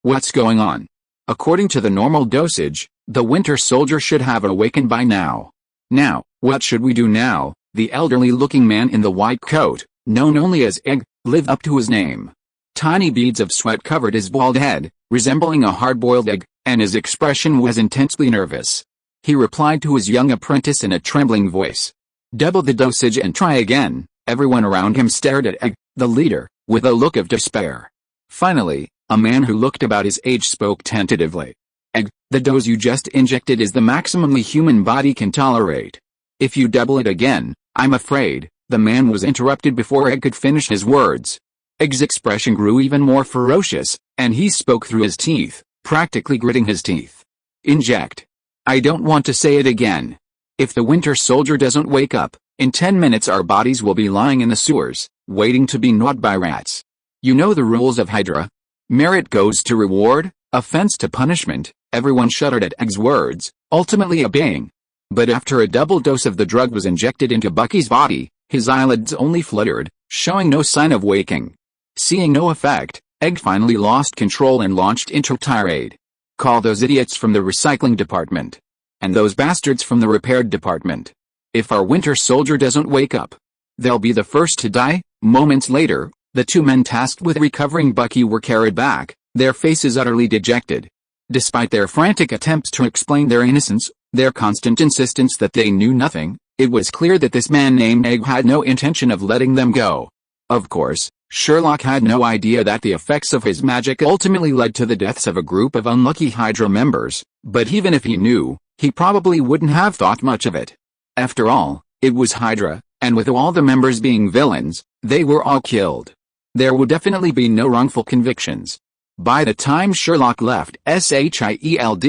What's going on? According to the normal dosage, the Winter Soldier should have awakened by now. Now, what should we do now? The elderly-looking man in the white coat, known only as Egg, lived up to his name. Tiny beads of sweat covered his bald head, resembling a hard-boiled egg, and his expression was intensely nervous. He replied to his young apprentice in a trembling voice. Double the dosage and try again. Everyone around him stared at Egg, the leader, with a look of despair. Finally, a man who looked about his age spoke tentatively. Egg, the dose you just injected is the maximum the human body can tolerate. If you double it again, I'm afraid, the man was interrupted before Egg could finish his words. Egg's expression grew even more ferocious, and he spoke through his teeth, practically gritting his teeth. Inject. I don't want to say it again. If the Winter Soldier doesn't wake up, in 10 minutes our bodies will be lying in the sewers, waiting to be gnawed by rats. You know the rules of Hydra. Merit goes to reward, offense to punishment. Everyone shuddered at Egg's words, ultimately obeying. But after a double dose of the drug was injected into Bucky's body, his eyelids only fluttered, showing no sign of waking. Seeing no effect, Egg finally lost control and launched into a tirade. Call those idiots from the recycling department. And those bastards from the repair department. If our Winter Soldier doesn't wake up, they'll be the first to die. Moments later, the 2 men tasked with recovering Bucky were carried back, their faces utterly dejected. Despite their frantic attempts to explain their innocence, their constant insistence that they knew nothing, it was clear that this man named Egg had no intention of letting them go. Of course, Sherlock had no idea that the effects of his magic ultimately led to the deaths of a group of unlucky Hydra members, but even if he knew, he probably wouldn't have thought much of it. After all, it was Hydra, and with all the members being villains, they were all killed. There would definitely be no wrongful convictions. By the time Sherlock left SHIELD,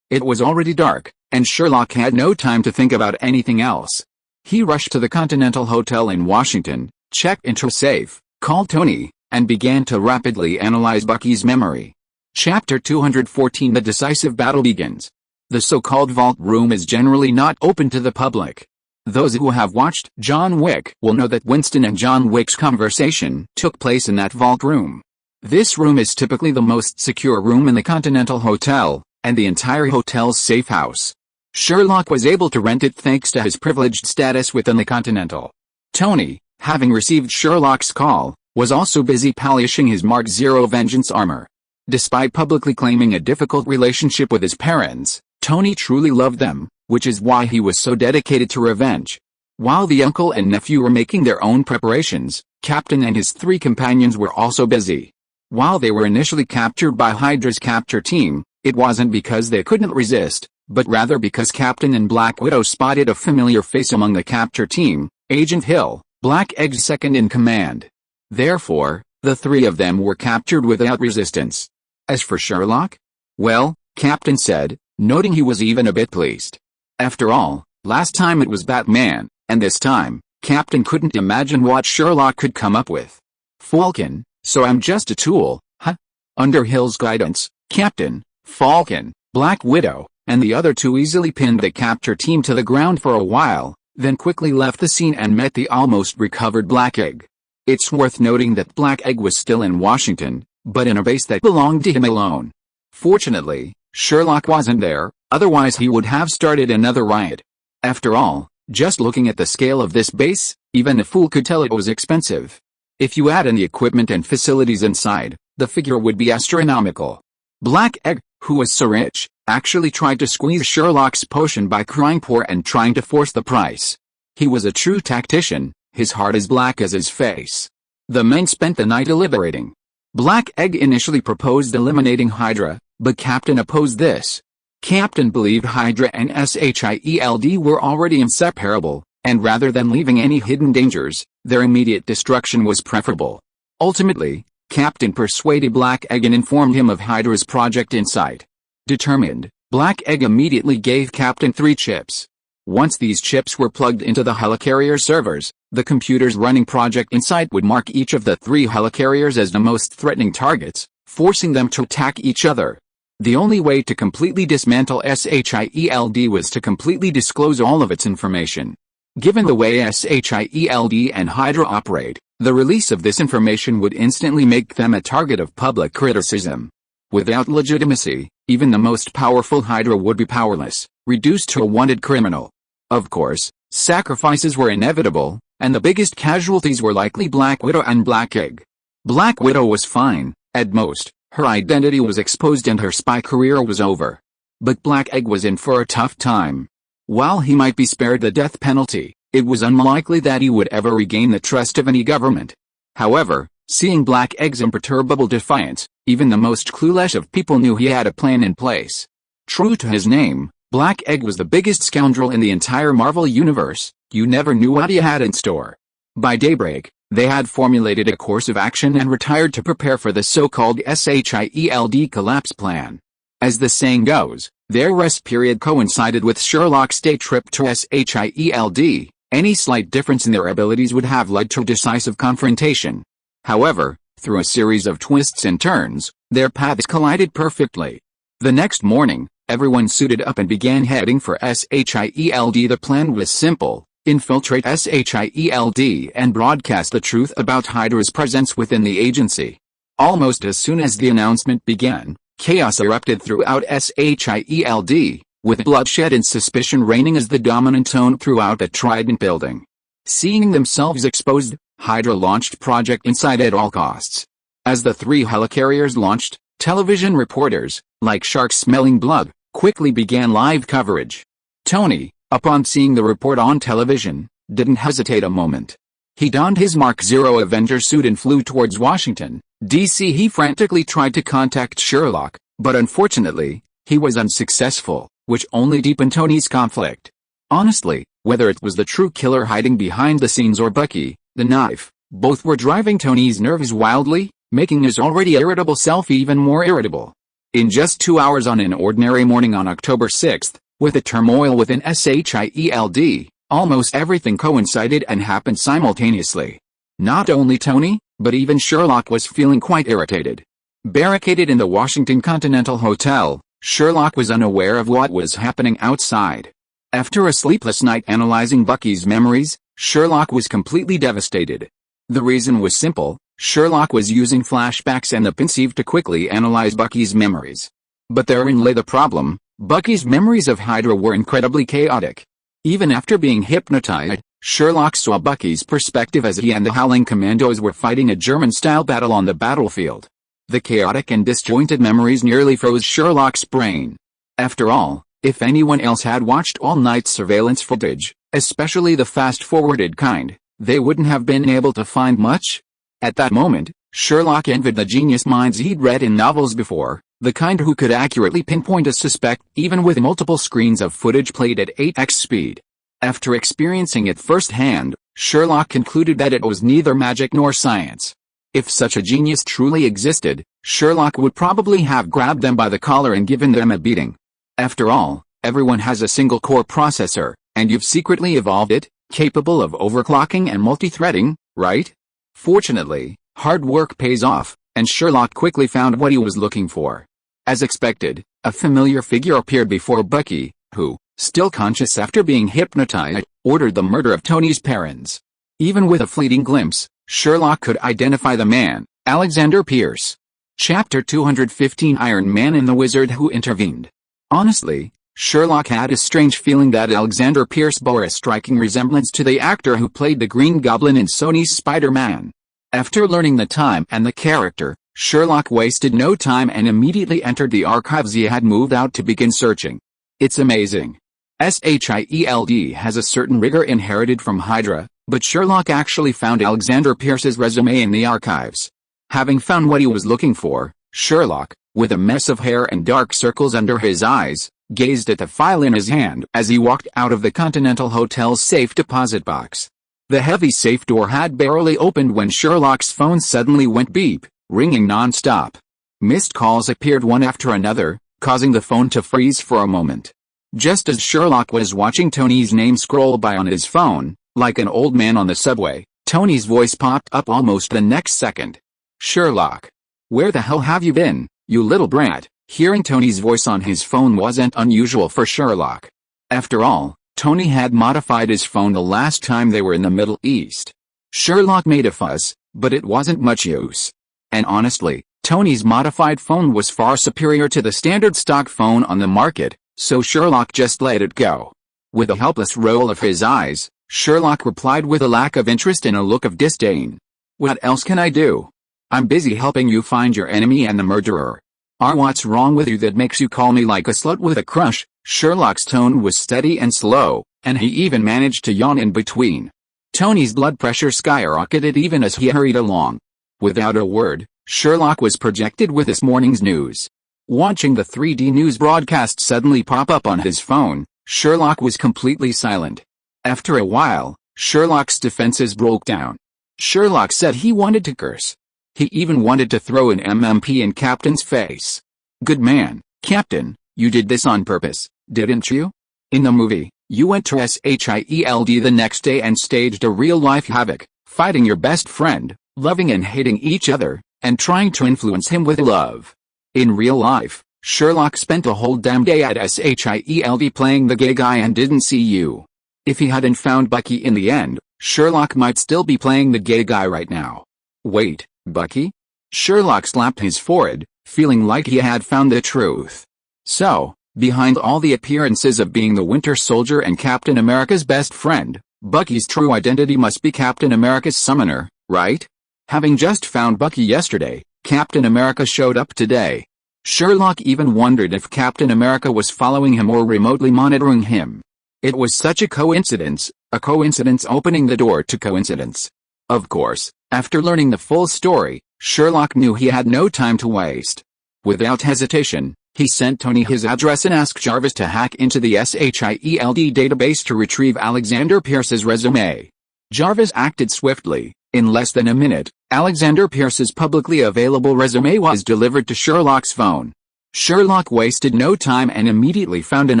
it was already dark, and Sherlock had no time to think about anything else. He rushed to the Continental Hotel in Washington, checked into a safe, called Tony, and began to rapidly analyze Bucky's memory. Chapter 214 The decisive battle begins. The so-called Vault Room is generally not open to the public. Those who have watched John Wick will know that Winston and John Wick's conversation took place in that Vault Room. This room is typically the most secure room in the Continental Hotel, and the entire hotel's safe house. Sherlock was able to rent it thanks to his privileged status within the Continental. Tony, having received Sherlock's call, was also busy polishing his Mark Zero Vengeance armor. Despite publicly claiming a difficult relationship with his parents, Tony truly loved them, which is why he was so dedicated to revenge. While the uncle and nephew were making their own preparations, Captain and his 3 companions were also busy. While they were initially captured by Hydra's capture team, it wasn't because they couldn't resist, but rather because Captain and Black Widow spotted a familiar face among the capture team, Agent Hill, Black Egg's second in command. Therefore, the three of them were captured without resistance. As for Sherlock? Well, Captain said, noting he was even a bit pleased. After all, last time it was Batman, and this time, Captain couldn't imagine what Sherlock could come up with. Falcon, so I'm just a tool, huh? Under Hill's guidance, Captain, Falcon, Black Widow, and the other two easily pinned the capture team to the ground for a while, then quickly left the scene and met the almost recovered Black Egg. It's worth noting that Black Egg was still in Washington, but in a base that belonged to him alone. Fortunately, Sherlock wasn't there, otherwise he would have started another riot. After all, just looking at the scale of this base, even a fool could tell it was expensive. If you add in the equipment and facilities inside, the figure would be astronomical. Black Egg, who was so rich, actually tried to squeeze Sherlock's potion by crying poor and trying to force the price. He was a true tactician, his heart as black as his face. The men spent the night deliberating. Black Egg initially proposed eliminating Hydra, but Captain opposed this. Captain believed Hydra and SHIELD were already inseparable, and rather than leaving any hidden dangers, their immediate destruction was preferable. Ultimately, Captain persuaded Black Egg and informed him of Hydra's project in sight. Determined, Black Egg immediately gave Captain 3 chips. Once these chips were plugged into the helicarrier servers, the computers running Project Insight would mark each of the 3 helicarriers as the most threatening targets, forcing them to attack each other. The only way to completely dismantle SHIELD was to completely disclose all of its information. Given the way SHIELD and Hydra operate, the release of this information would instantly make them a target of public criticism. Without legitimacy, even the most powerful Hydra would be powerless, reduced to a wanted criminal. Of course, sacrifices were inevitable, and the biggest casualties were likely Black Widow and Black Egg. Black Widow was fine, at most, her identity was exposed and her spy career was over. But Black Egg was in for a tough time. While he might be spared the death penalty, it was unlikely that he would ever regain the trust of any government. However, seeing Black Egg's imperturbable defiance, even the most clueless of people knew he had a plan in place. True to his name, Black Egg was the biggest scoundrel in the entire Marvel universe. You never knew what he had in store. By daybreak, they had formulated a course of action and retired to prepare for the so-called SHIELD collapse plan. As the saying goes, their rest period coincided with Sherlock's day trip to SHIELD. Any slight difference in their abilities would have led to decisive confrontation. However, through a series of twists and turns, their paths collided perfectly. The next morning, everyone suited up and began heading for SHIELD. The plan was simple: infiltrate SHIELD and broadcast the truth about Hydra's presence within the agency. Almost as soon as the announcement began, chaos erupted throughout SHIELD, with bloodshed and suspicion reigning as the dominant tone throughout the Trident building. Seeing themselves exposed, Hydra launched Project Insight at all costs. As the 3 helicarriers launched, television reporters, like sharks smelling blood, quickly began live coverage. Tony, upon seeing the report on television, didn't hesitate a moment. He donned his Mark Zero Avenger suit and flew towards Washington, D.C. He frantically tried to contact Sherlock, but unfortunately, he was unsuccessful, which only deepened Tony's conflict. Honestly, whether it was the true killer hiding behind the scenes or Bucky, the knife, both were driving Tony's nerves wildly, making his already irritable self even more irritable. In just 2 hours on an ordinary morning on October 6th, with the turmoil within SHIELD, almost everything coincided and happened simultaneously. Not only Tony, but even Sherlock was feeling quite irritated. Barricaded in the Washington Continental Hotel, Sherlock was unaware of what was happening outside. After a sleepless night analyzing Bucky's memories, Sherlock was completely devastated. The reason was simple: Sherlock was using flashbacks and the pensieve to quickly analyze Bucky's memories. But therein lay the problem: Bucky's memories of Hydra were incredibly chaotic. Even after being hypnotized, Sherlock saw Bucky's perspective as he and the Howling Commandos were fighting a German-style battle on the battlefield. The chaotic and disjointed memories nearly froze Sherlock's brain. After all, if anyone else had watched all night surveillance footage, especially the fast-forwarded kind, they wouldn't have been able to find much. At that moment, Sherlock envied the genius minds he'd read in novels before, The kind who could accurately pinpoint a suspect even with multiple screens of footage played at 8x speed. After experiencing it firsthand, Sherlock concluded that it was neither magic nor science. If such a genius truly existed, Sherlock would probably have grabbed them by the collar and given them a beating. After all, everyone has a single-core processor, and you've secretly evolved it, capable of overclocking and multi-threading, right? Fortunately, hard work pays off, and Sherlock quickly found what he was looking for. As expected, a familiar figure appeared before Bucky, who, still conscious after being hypnotized, ordered the murder of Tony's parents. Even with a fleeting glimpse, Sherlock could identify the man, Alexander Pierce. Chapter 215 Iron Man and the Wizard Who Intervened. Honestly, Sherlock had a strange feeling that Alexander Pierce bore a striking resemblance to the actor who played the Green Goblin in Sony's Spider-Man. After learning the time and the character, Sherlock wasted no time and immediately entered the archives he had moved out to begin searching. It's amazing. SHIELD has a certain rigor inherited from Hydra, but Sherlock actually found Alexander Pierce's resume in the archives. Having found what he was looking for, Sherlock, with a mess of hair and dark circles under his eyes, gazed at the file in his hand as he walked out of the Continental Hotel's safe deposit box. The heavy safe door had barely opened when Sherlock's phone suddenly went beep, ringing non-stop. Missed calls appeared one after another, causing the phone to freeze for a moment. Just as Sherlock was watching Tony's name scroll by on his phone, like an old man on the subway, Tony's voice popped up almost the next second. "Sherlock. Where the hell have you been, you little brat?" Hearing Tony's voice on his phone wasn't unusual for Sherlock. After all, Tony had modified his phone the last time they were in the Middle East. Sherlock made a fuss, but it wasn't much use. And honestly, Tony's modified phone was far superior to the standard stock phone on the market, so Sherlock just let it go. With a helpless roll of his eyes, Sherlock replied with a lack of interest and a look of disdain. "What else can I do? I'm busy helping you find your enemy and the murderer. What's wrong with you that makes you call me like a slut with a crush?" Sherlock's tone was steady and slow, and he even managed to yawn in between. Tony's blood pressure skyrocketed even as he hurried along. Without a word, Sherlock was projected with this morning's news. Watching the 3D news broadcast suddenly pop up on his phone, Sherlock was completely silent. After a while, Sherlock's defenses broke down. Sherlock said he wanted to curse. He even wanted to throw an MMP in Captain's face. "Good man, Captain, you did this on purpose, didn't you? In the movie, you went to SHIELD the next day and staged a real-life havoc, fighting your best friend, loving and hating each other, and trying to influence him with love. In real life, Sherlock spent a whole damn day at SHIELD playing the gay guy and didn't see you. If he hadn't found Bucky in the end, Sherlock might still be playing the gay guy right now." "Wait, Bucky?" Sherlock slapped his forehead, feeling like he had found the truth. "So, behind all the appearances of being the Winter Soldier and Captain America's best friend, Bucky's true identity must be Captain America's summoner, right? Having just found Bucky yesterday, Captain America showed up today." Sherlock even wondered if Captain America was following him or remotely monitoring him. It was such a coincidence opening the door to coincidence. Of course, after learning the full story, Sherlock knew he had no time to waste. Without hesitation, he sent Tony his address and asked Jarvis to hack into the SHIELD database to retrieve Alexander Pierce's resume. Jarvis acted swiftly. In less than a minute, Alexander Pierce's publicly available resume was delivered to Sherlock's phone. Sherlock wasted no time and immediately found an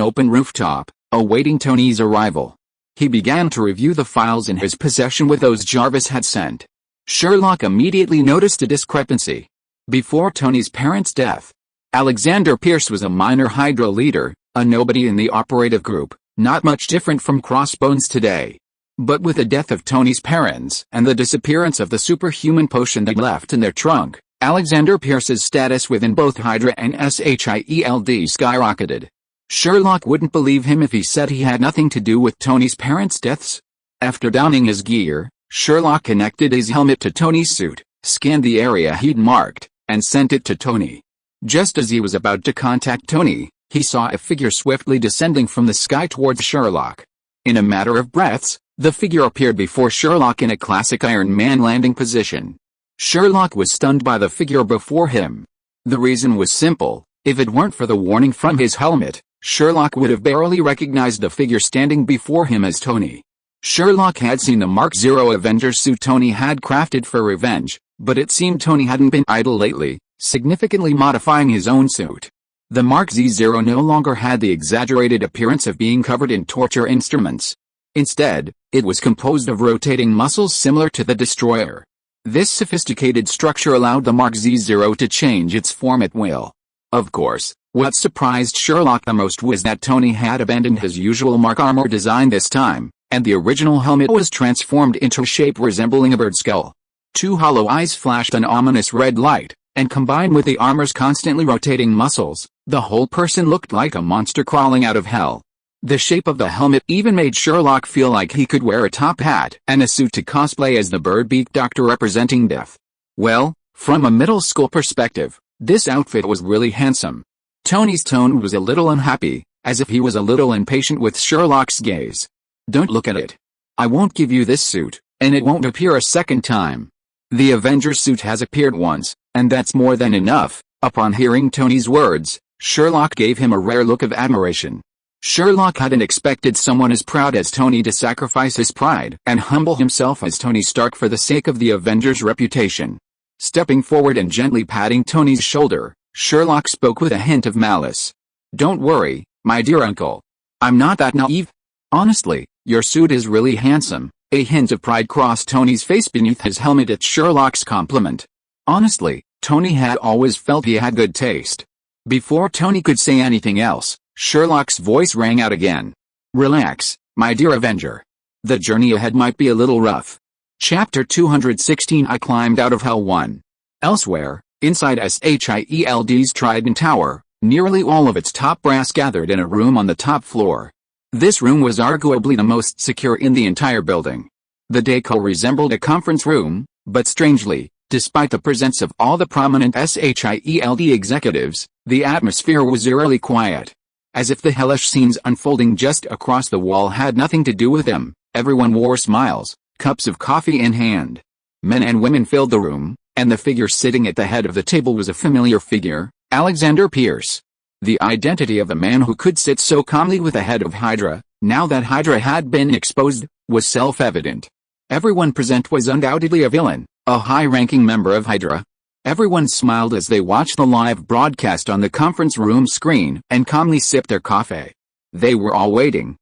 open rooftop, awaiting Tony's arrival. He began to review the files in his possession with those Jarvis had sent. Sherlock immediately noticed a discrepancy. Before Tony's parents' death, Alexander Pierce was a minor Hydra leader, a nobody in the operative group, not much different from Crossbones today. But with the death of Tony's parents and the disappearance of the superhuman potion they left in their trunk, Alexander Pierce's status within both Hydra and SHIELD skyrocketed. Sherlock wouldn't believe him if he said he had nothing to do with Tony's parents' deaths. After donning his gear, Sherlock connected his helmet to Tony's suit, scanned the area he'd marked, and sent it to Tony. Just as he was about to contact Tony, he saw a figure swiftly descending from the sky towards Sherlock. In a matter of breaths, the figure appeared before Sherlock in a classic Iron Man landing position. Sherlock was stunned by the figure before him. The reason was simple. If it weren't for the warning from his helmet, Sherlock would have barely recognized the figure standing before him as Tony. Sherlock had seen the Mark Zero Avengers suit Tony had crafted for revenge, but it seemed Tony hadn't been idle lately, significantly modifying his own suit. The Mark Z0 no longer had the exaggerated appearance of being covered in torture instruments. Instead, it was composed of rotating muscles similar to the Destroyer. This sophisticated structure allowed the Mark Z0 to change its form at will. Of course, what surprised Sherlock the most was that Tony had abandoned his usual Mark armor design this time, and the original helmet was transformed into a shape resembling a bird skull. Two hollow eyes flashed an ominous red light, and combined with the armor's constantly rotating muscles, the whole person looked like a monster crawling out of hell. The shape of the helmet even made Sherlock feel like he could wear a top hat and a suit to cosplay as the bird-beaked doctor representing death. Well, from a middle school perspective, this outfit was really handsome. Tony's tone was a little unhappy, as if he was a little impatient with Sherlock's gaze. "Don't look at it. I won't give you this suit, and it won't appear a second time. The Avengers suit has appeared once, and that's more than enough." Upon hearing Tony's words, Sherlock gave him a rare look of admiration. Sherlock hadn't expected someone as proud as Tony to sacrifice his pride and humble himself as Tony Stark for the sake of the Avengers' reputation. Stepping forward and gently patting Tony's shoulder, Sherlock spoke with a hint of malice. "Don't worry, my dear uncle. I'm not that naive. Honestly, your suit is really handsome." A hint of pride crossed Tony's face beneath his helmet at Sherlock's compliment. Honestly, Tony had always felt he had good taste. Before Tony could say anything else, Sherlock's voice rang out again. "Relax, my dear Avenger. The journey ahead might be a little rough." Chapter 216 I climbed out of Hell 1. Elsewhere, inside SHIELD's Trident Tower, nearly all of its top brass gathered in a room on the top floor. This room was arguably the most secure in the entire building. The decor resembled a conference room, but strangely, despite the presence of all the prominent SHIELD executives, the atmosphere was eerily quiet. As if the hellish scenes unfolding just across the wall had nothing to do with them, everyone wore smiles, cups of coffee in hand. Men and women filled the room, and the figure sitting at the head of the table was a familiar figure, Alexander Pierce. The identity of the man who could sit so calmly with the head of Hydra, now that Hydra had been exposed, was self-evident. Everyone present was undoubtedly a villain, a high-ranking member of Hydra. Everyone smiled as they watched the live broadcast on the conference room screen and calmly sipped their coffee. They were all waiting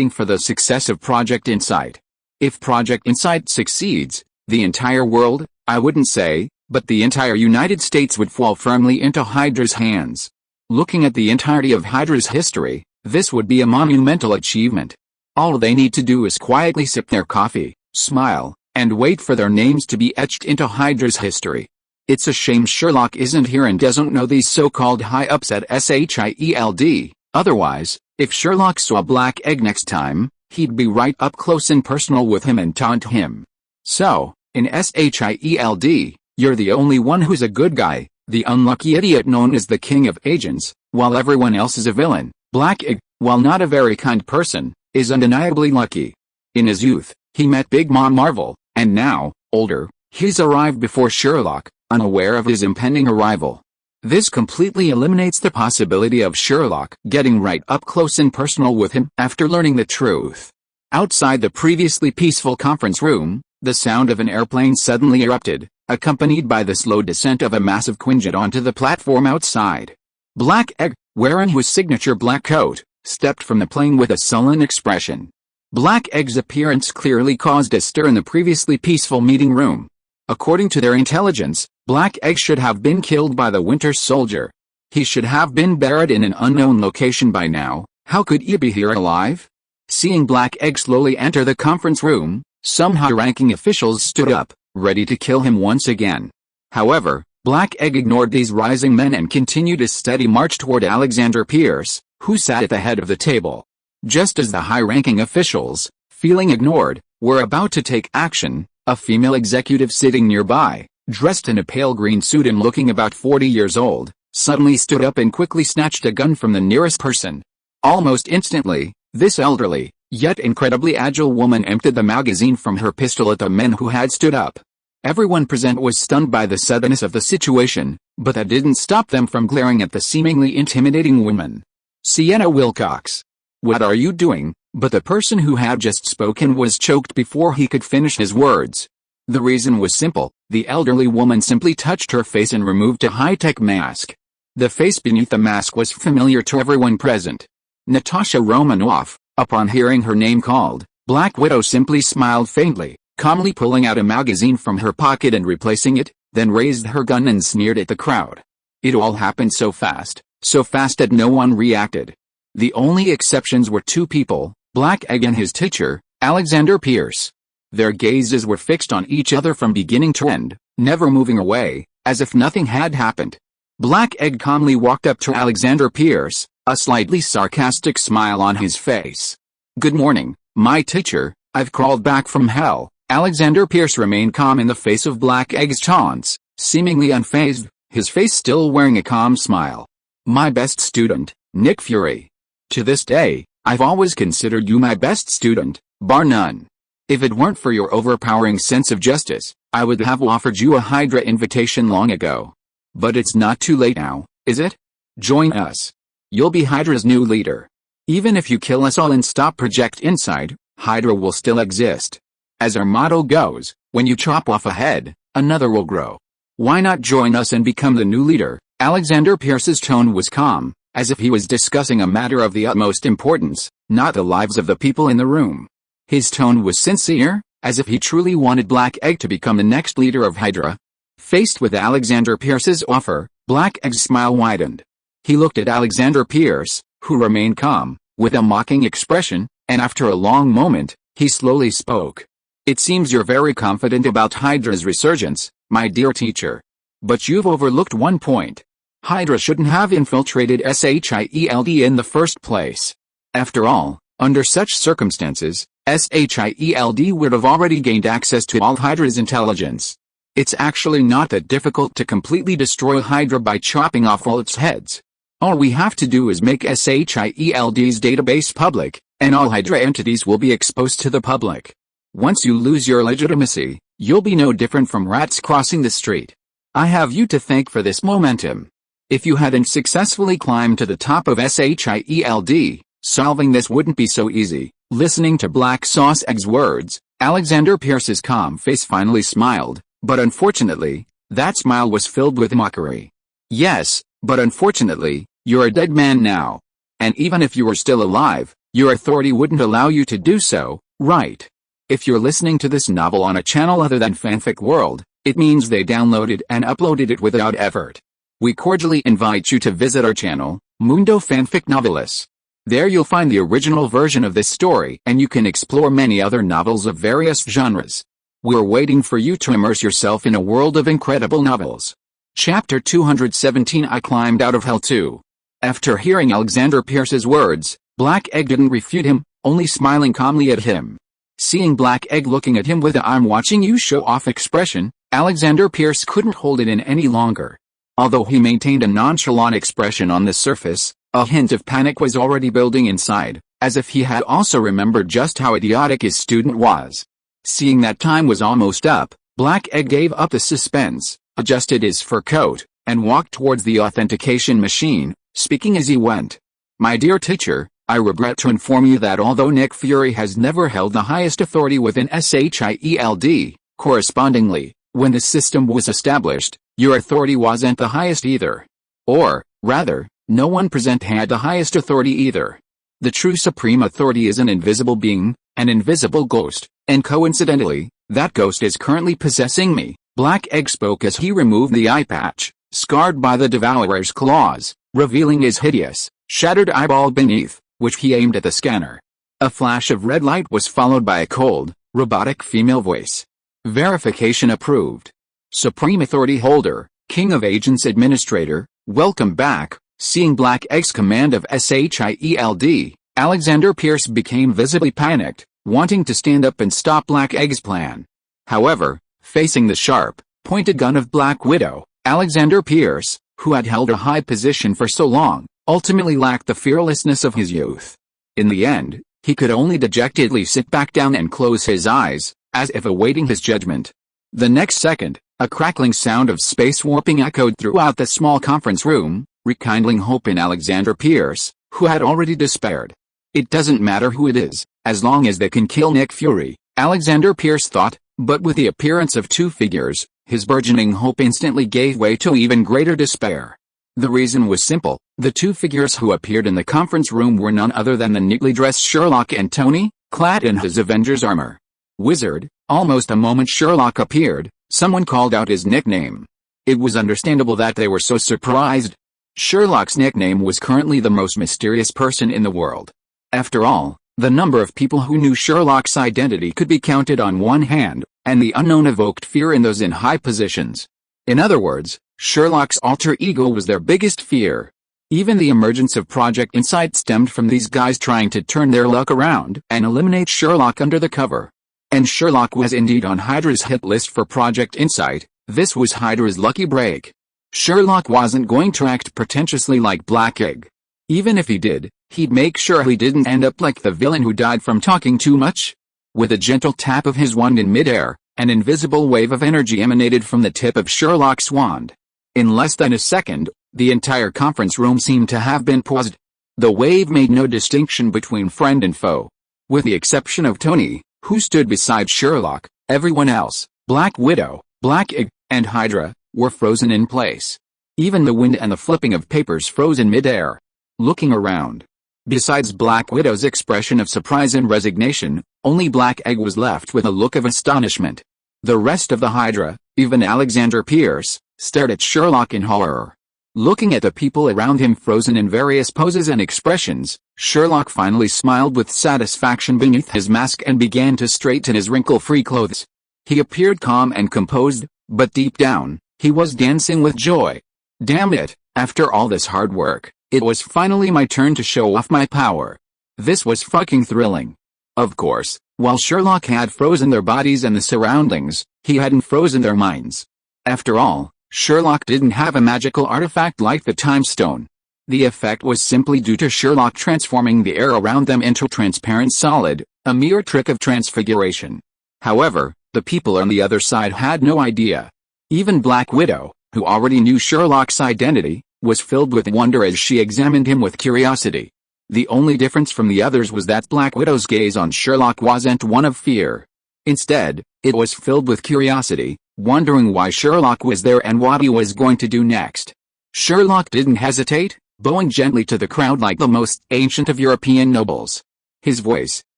for the success of Project Insight. If Project Insight succeeds, the entire world, I wouldn't say, but the entire United States would fall firmly into Hydra's hands. Looking at the entirety of Hydra's history, this would be a monumental achievement. All they need to do is quietly sip their coffee, smile, and wait for their names to be etched into Hydra's history. It's a shame Sherlock isn't here and doesn't know these so-called high-ups at SHIELD, otherwise, if Sherlock saw Black Egg next time, he'd be right up close and personal with him and taunt him. "So, in SHIELD, you're the only one who's a good guy, the unlucky idiot known as the King of Agents, while everyone else is a villain. Black Egg, while not a very kind person, is undeniably lucky. In his youth, he met Big Mom Marvel, and now, older, he's arrived before Sherlock, unaware of his impending arrival. This completely eliminates the possibility of Sherlock getting right up close and personal with him after learning the truth. Outside the previously peaceful conference room, the sound of an airplane suddenly erupted, accompanied by the slow descent of a massive Quinjet onto the platform outside. Black Egg, wearing his signature black coat, stepped from the plane with a sullen expression. Black Egg's appearance clearly caused a stir in the previously peaceful meeting room. According to their intelligence, Black Egg should have been killed by the Winter Soldier. He should have been buried in an unknown location by now. How could he be here alive? Seeing Black Egg slowly enter the conference room, some high-ranking officials stood up, ready to kill him once again. However, Black Egg ignored these rising men and continued his steady march toward Alexander Pierce, who sat at the head of the table. Just as the high-ranking officials, feeling ignored, were about to take action, a female executive sitting nearby, dressed in a pale green suit and looking about 40 years old, suddenly stood up and quickly snatched a gun from the nearest person. Almost instantly, this elderly, yet incredibly agile woman emptied the magazine from her pistol at the men who had stood up. Everyone present was stunned by the suddenness of the situation, But that didn't stop them from glaring at the seemingly intimidating woman. Sienna Wilcox. What are you doing? But the person who had just spoken was choked before he could finish his words. The reason was simple. The elderly woman simply touched her face and removed a high-tech mask. The face beneath the mask was familiar to everyone present. Natasha Romanoff. Upon hearing her name called, Black Widow simply smiled faintly, calmly pulling out a magazine from her pocket and replacing it, then raised her gun and sneered at the crowd. It all happened so fast that no one reacted. The only exceptions were two people, Black Egg and his teacher, Alexander Pierce. Their gazes were fixed on each other from beginning to end, never moving away, as if nothing had happened. Black Egg calmly walked up to Alexander Pierce, a slightly sarcastic smile on his face. Good morning, my teacher, I've crawled back from hell. Alexander Pierce remained calm in the face of Black Egg's taunts, seemingly unfazed, his face still wearing a calm smile. My best student, Nick Fury. To this day, I've always considered you my best student, bar none. If it weren't for your overpowering sense of justice, I would have offered you a Hydra invitation long ago. But it's not too late now, is it? Join us. You'll be Hydra's new leader. Even if you kill us all and stop Project Inside, Hydra will still exist. As our motto goes, when you chop off a head, another will grow. Why not join us and become the new leader? Alexander Pierce's tone was calm, as if he was discussing a matter of the utmost importance, not the lives of the people in the room. His tone was sincere, as if he truly wanted Black Egg to become the next leader of Hydra. Faced with Alexander Pierce's offer, Black Egg's smile widened. He looked at Alexander Pierce, who remained calm, with a mocking expression, and after a long moment, he slowly spoke. It seems you're very confident about Hydra's resurgence, my dear teacher. But you've overlooked one point. Hydra shouldn't have infiltrated SHIELD in the first place. After all, under such circumstances, SHIELD would have already gained access to all Hydra's intelligence. It's actually not that difficult to completely destroy Hydra by chopping off all its heads. All we have to do is make SHIELD's database public, and all Hydra entities will be exposed to the public. Once you lose your legitimacy, you'll be no different from rats crossing the street. I have you to thank for this momentum. If you hadn't successfully climbed to the top of SHIELD, solving this wouldn't be so easy. Listening to Black Sauce Egg's words, Alexander Pierce's calm face finally smiled, but unfortunately, that smile was filled with mockery. Yes, but unfortunately, you're a dead man now. And even if you were still alive, your authority wouldn't allow you to do so, right? If you're listening to this novel on a channel other than Fanfic World, it means they downloaded and uploaded it without effort. We cordially invite you to visit our channel, Mundo Fanfic Novelis. There you'll find the original version of this story and you can explore many other novels of various genres. We're waiting for you to immerse yourself in a world of incredible novels. Chapter 217 I Climbed Out of Hell 2. After hearing Alexander Pierce's words, Black Egg didn't refute him, only smiling calmly at him. Seeing Black Egg looking at him with a "I'm watching you" show-off expression, Alexander Pierce couldn't hold it in any longer. Although he maintained a nonchalant expression on the surface, a hint of panic was already building inside, as if he had also remembered just how idiotic his student was. Seeing that time was almost up, Black Egg gave up the suspense, adjusted his fur coat, and walked towards the authentication machine, speaking as he went. My dear teacher, I regret to inform you that although Nick Fury has never held the highest authority within SHIELD, correspondingly, when the system was established, your authority wasn't the highest either. Or, rather, no one present had the highest authority either. The true supreme authority is an invisible being, an invisible ghost, and coincidentally, that ghost is currently possessing me. Black Egg spoke as he removed the eye patch, scarred by the Devourer's claws, revealing his hideous, shattered eyeball beneath, which he aimed at the scanner. A flash of red light was followed by a cold, robotic female voice. Verification approved. Supreme Authority Holder, King of Agents Administrator, welcome back. Seeing Black Egg's command of SHIELD, Alexander Pierce became visibly panicked, wanting to stand up and stop Black Egg's plan. However, facing the sharp, pointed gun of Black Widow, Alexander Pierce, who had held a high position for so long, ultimately lacked the fearlessness of his youth. In the end, he could only dejectedly sit back down and close his eyes, as if awaiting his judgment. The next second, A crackling sound of space warping echoed throughout the small conference room, rekindling hope in Alexander Pierce, who had already despaired. It doesn't matter who it is, as long as they can kill Nick Fury, Alexander Pierce thought, but with the appearance of two figures, his burgeoning hope instantly gave way to even greater despair. The reason was simple: the two figures who appeared in the conference room were none other than the neatly dressed Sherlock and Tony, clad in his Avengers armor. Wizard. Almost a moment Sherlock appeared, someone called out his nickname. It was understandable that they were so surprised. Sherlock's nickname was currently the most mysterious person in the world. After all, the number of people who knew Sherlock's identity could be counted on one hand, and the unknown evoked fear in those in high positions. In other words, Sherlock's alter ego was their biggest fear. Even the emergence of Project Insight stemmed from these guys trying to turn their luck around and eliminate Sherlock under the cover. And Sherlock was indeed on Hydra's hit list for Project Insight. This was Hydra's lucky break. Sherlock wasn't going to act pretentiously like Black Egg. Even if he did, he'd make sure he didn't end up like the villain who died from talking too much. With a gentle tap of his wand in midair, an invisible wave of energy emanated from the tip of Sherlock's wand. In less than a second, the entire conference room seemed to have been paused. The wave made no distinction between friend and foe. With the exception of Tony, who stood beside Sherlock, everyone else, Black Widow, Black Egg, and Hydra, were frozen in place. Even the wind and the flipping of papers froze in midair. Looking around, besides Black Widow's expression of surprise and resignation, only Black Egg was left with a look of astonishment. The rest of the Hydra, even Alexander Pierce, stared at Sherlock in horror. Looking at the people around him frozen in various poses and expressions, Sherlock finally smiled with satisfaction beneath his mask and began to straighten his wrinkle-free clothes. He appeared calm and composed, but deep down, he was dancing with joy. Damn it, after all this hard work, it was finally my turn to show off my power. This was fucking thrilling. Of course, while Sherlock had frozen their bodies and the surroundings, he hadn't frozen their minds. After all, Sherlock didn't have a magical artifact like the Time Stone. The effect was simply due to Sherlock transforming the air around them into transparent solid, a mere trick of transfiguration. However, the people on the other side had no idea. Even Black Widow, who already knew Sherlock's identity, was filled with wonder as she examined him with curiosity. The only difference from the others was that Black Widow's gaze on Sherlock wasn't one of fear. Instead, it was filled with curiosity, wondering why Sherlock was there and what he was going to do next. Sherlock didn't hesitate, bowing gently to the crowd like the most ancient of European nobles. His voice,